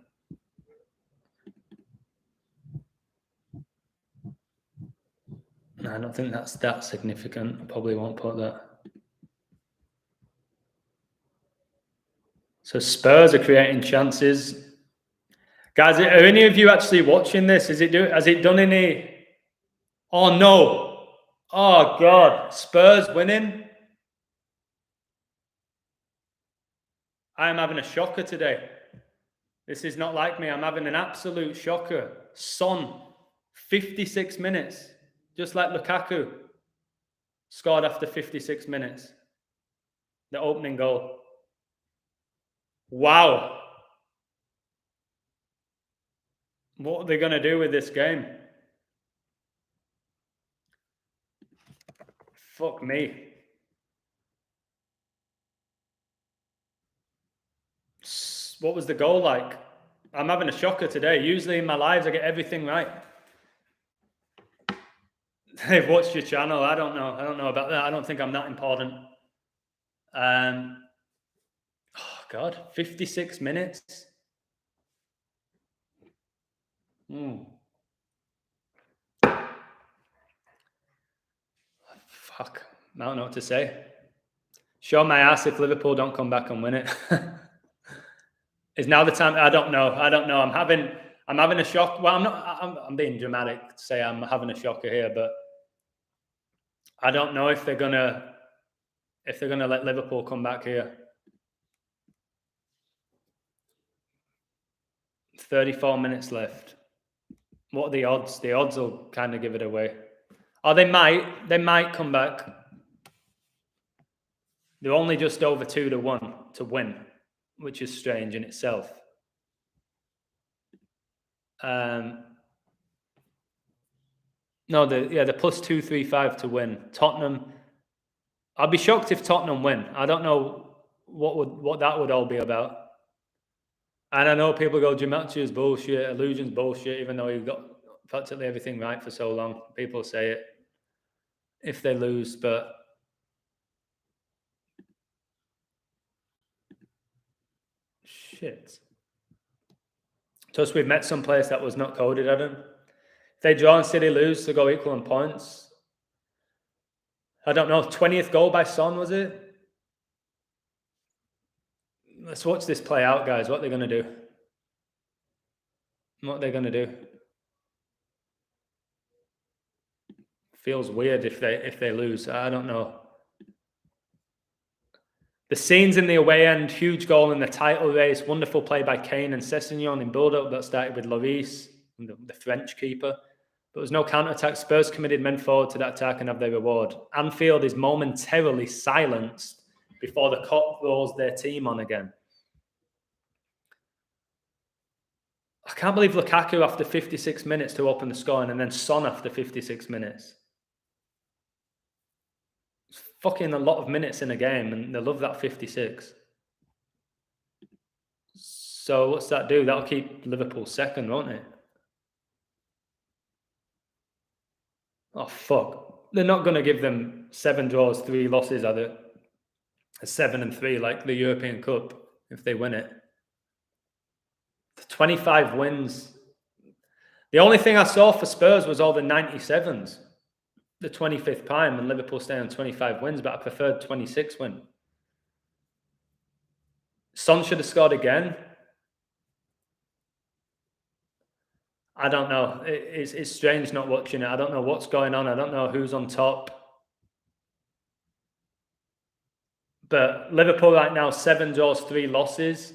No, I don't think that's that significant. I probably won't put that. So Spurs are creating chances. Guys, are any of you actually watching this? Has it done any? Oh no. Oh God. Spurs winning. I am having a shocker today. This is not like me. I'm having an absolute shocker. Son, 56 minutes. Just like Lukaku. Scored after 56 minutes. The opening goal. Wow. What are they going to do with this game? Fuck me. What was the goal like? I'm having a shocker today. Usually in my lives, I get everything right. They've watched your channel. I don't know. I don't know about that. I don't think I'm that important. Oh, God. 56 minutes. Fuck. I don't know what to say. Show my ass if Liverpool don't come back and win it. Is now the time? I don't know. I'm having a shock. Well, I'm being dramatic to say I'm having a shocker here, but I don't know if they're gonna let Liverpool come back here. 34 minutes left. What are the odds? The odds will kind of give it away. Oh, they might come back. They're only just over 2-1 to win, which is strange in itself. No, they're plus 235 to win. Tottenham. I'd be shocked if Tottenham win. I don't know what that would all be about. And I know people go, Giamacchio's bullshit, Illusion's bullshit, even though he got practically everything right for so long. People say it if they lose, but shit. Just we've met some place that was not coded, Adam. If they draw and City lose to go equal in points. I don't know, 20th goal by Son, was it? Let's watch this play out, guys. What they're going to do. What they're going to do. Feels weird if they lose. I don't know. The scenes in the away end, huge goal in the title race, wonderful play by Kane and Sessegnon in build-up that started with Lloris, the French keeper. But there was no counter-attack. Spurs committed men forward to that attack and have their reward. Anfield is momentarily silenced before the cop rolls their team on again. I can't believe Lukaku after 56 minutes to open the scoring and then Son after 56 minutes. It's fucking a lot of minutes in a game and they love that 56. So what's that do? That'll keep Liverpool second, won't it? Oh, fuck. They're not going to give them 7 draws, 3 losses, are they? A 7-3 like the European Cup if they win it. 25 wins. The only thing I saw for Spurs was all the 97s, the 25th prime, and Liverpool staying on 25 wins, but I preferred 26 win. Son should have scored again. I don't know. It's strange not watching it. I don't know what's going on. I don't know who's on top. But Liverpool right now, 7 draws, 3 losses.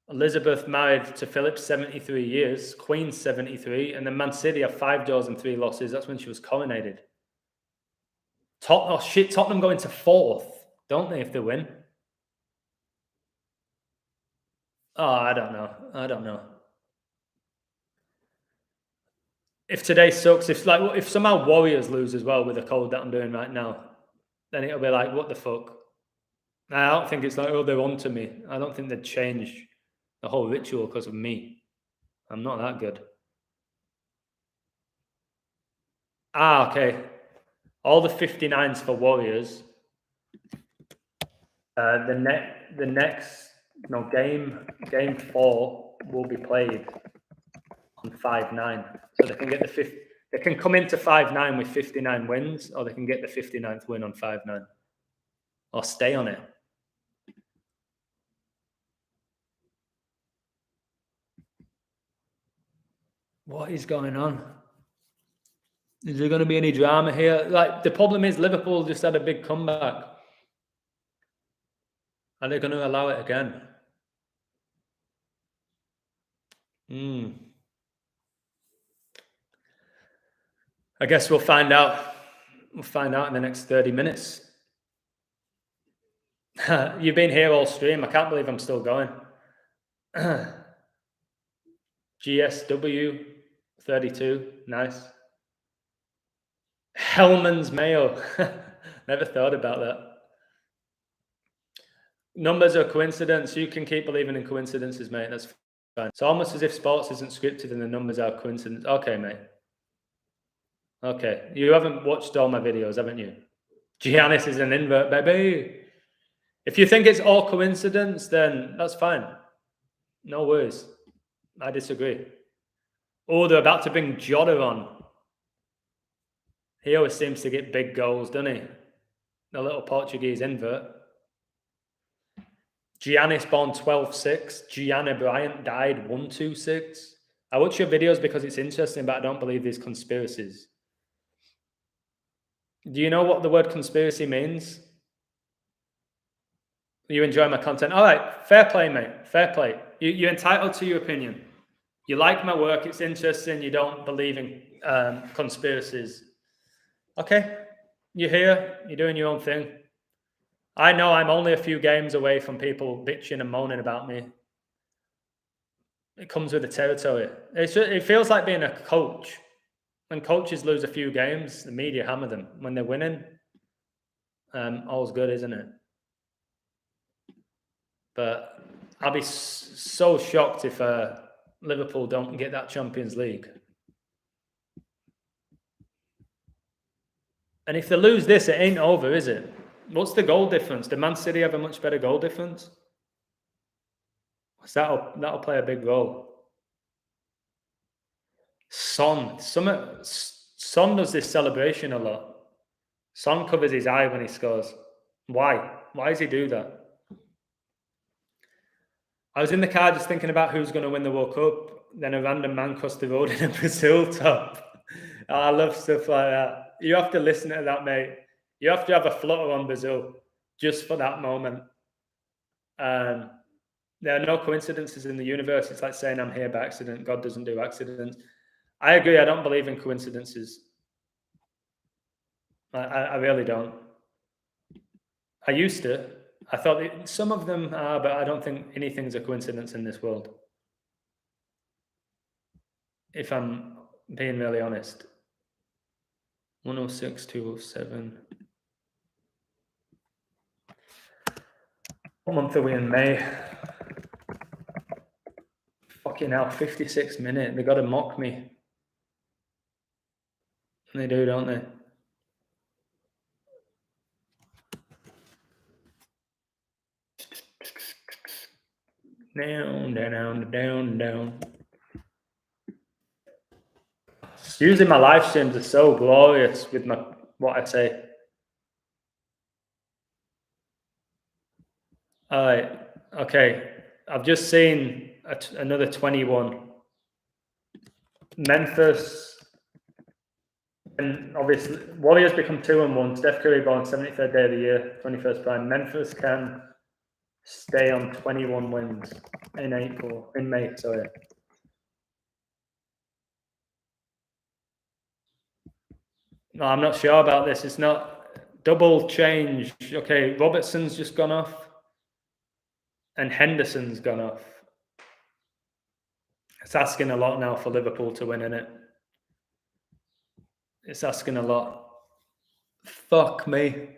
Elizabeth married to Philip, 73 years. Queen, 73. And then Man City have 5 draws and 3 losses. That's when she was coronated. Tottenham go into 4th, don't they, if they win? Oh, I don't know. If today sucks, if somehow Warriors lose as well with the code that I'm doing right now, then it'll be like, what the fuck? I don't think it's like, oh, they're on to me. I don't think they'd change the whole ritual because of me. I'm not that good. Okay. All the 59s for Warriors. Game 4 will be played on 5-9. So they can get they can come into 5-9 with 59 wins, or they can get the 59th win on 5-9. Or stay on it. What is going on? Is there going to be any drama here? Like, the problem is Liverpool just had a big comeback. Are they going to allow it again? I guess we'll find out. We'll find out in the next 30 minutes. You've been here all stream. I can't believe I'm still going. GSW 32. Nice. Hellman's Mayo. Never thought about that. Numbers are coincidence. You can keep believing in coincidences, mate. That's fine. It's almost as if sports isn't scripted and the numbers are coincidence. Okay, mate. Okay. You haven't watched all my videos, haven't you? Giannis is an invert, baby. If you think it's all coincidence, then that's fine. No worries. I disagree. Oh, they're about to bring Jota on. He always seems to get big goals, doesn't he? The little Portuguese invert. Giannis born 12-6. Gianna Bryant died 1-2-6. I watch your videos because it's interesting, but I don't believe these conspiracies. Do you know what the word conspiracy means? You enjoy my content? All right, fair play, mate. Fair play. You're entitled to your opinion. You like my work. It's interesting. You don't believe in conspiracies. Okay, you're here. You're doing your own thing. I know I'm only a few games away from people bitching and moaning about me. It comes with the territory. It feels like being a coach. When coaches lose a few games, the media hammer them. When they're winning, all's good, isn't it? But I'll be so shocked if Liverpool don't get that Champions League. And if they lose this, it ain't over, is it? What's the goal difference? Did Man City have a much better goal difference? So that'll play a big role. Son does this celebration a lot. Son covers his eye when he scores. Why? Why does he do that? I was in the car just thinking about who's going to win the World Cup. Then a random man crossed the road in a Brazil top. I love stuff like that. You have to listen to that, mate. You have to have a flutter on Brazil just for that moment. There are no coincidences in the universe. It's like saying I'm here by accident. God doesn't do accidents. I agree. I don't believe in coincidences. I really don't. I used to. I thought some of them are, but I don't think anything's a coincidence in this world. If I'm being really honest. 106, 207. What month are we in? May? Fucking hell, 56 minutes. They got to mock me. They do, don't they? Down. Usually my live streams are so glorious with what I say. All right. Okay. I've just seen another 21. Memphis. And obviously, Warriors become 2-1. Steph Curry born 73rd day of the year, 21st prime. Memphis can stay on 21 wins in May, sorry. No, I'm not sure about this. It's not double change. Okay, Robertson's just gone off. And Henderson's gone off. It's asking a lot now for Liverpool to win, innit? It's asking a lot. Fuck me.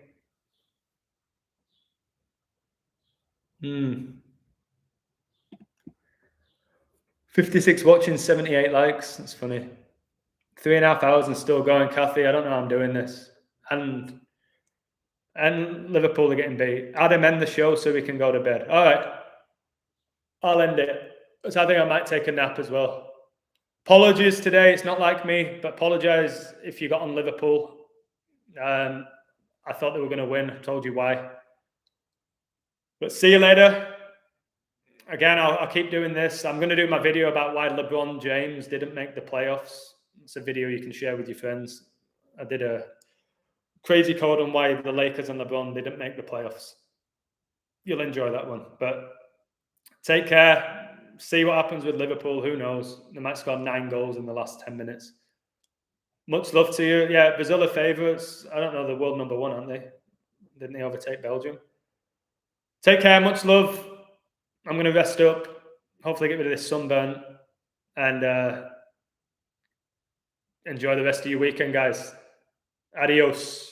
56 watching, 78 likes. That's funny. 3.5 hours and still going, Kathy. I don't know how I'm doing this. And Liverpool are getting beat. Adam, end the show so we can go to bed. All right. I'll end it. So I think I might take a nap as well. Apologies today. It's not like me, but apologise if you got on Liverpool. I thought they were going to win. I told you why. But see you later. again, I'll keep doing this. I'm going to do my video about why LeBron James didn't make the playoffs. It's a video you can share with your friends. I did a crazy code on why the Lakers and LeBron didn't make the playoffs. You'll enjoy that one. But take care. See what happens with Liverpool. Who knows? They might score 9 goals in the last 10 minutes. Much love to you. Yeah, Brazil are favourites. I don't know, they're world number 1, aren't they? Didn't they overtake Belgium? Take care. Much love. I'm going to rest up. Hopefully get rid of this sunburn. And enjoy the rest of your weekend, guys. Adios.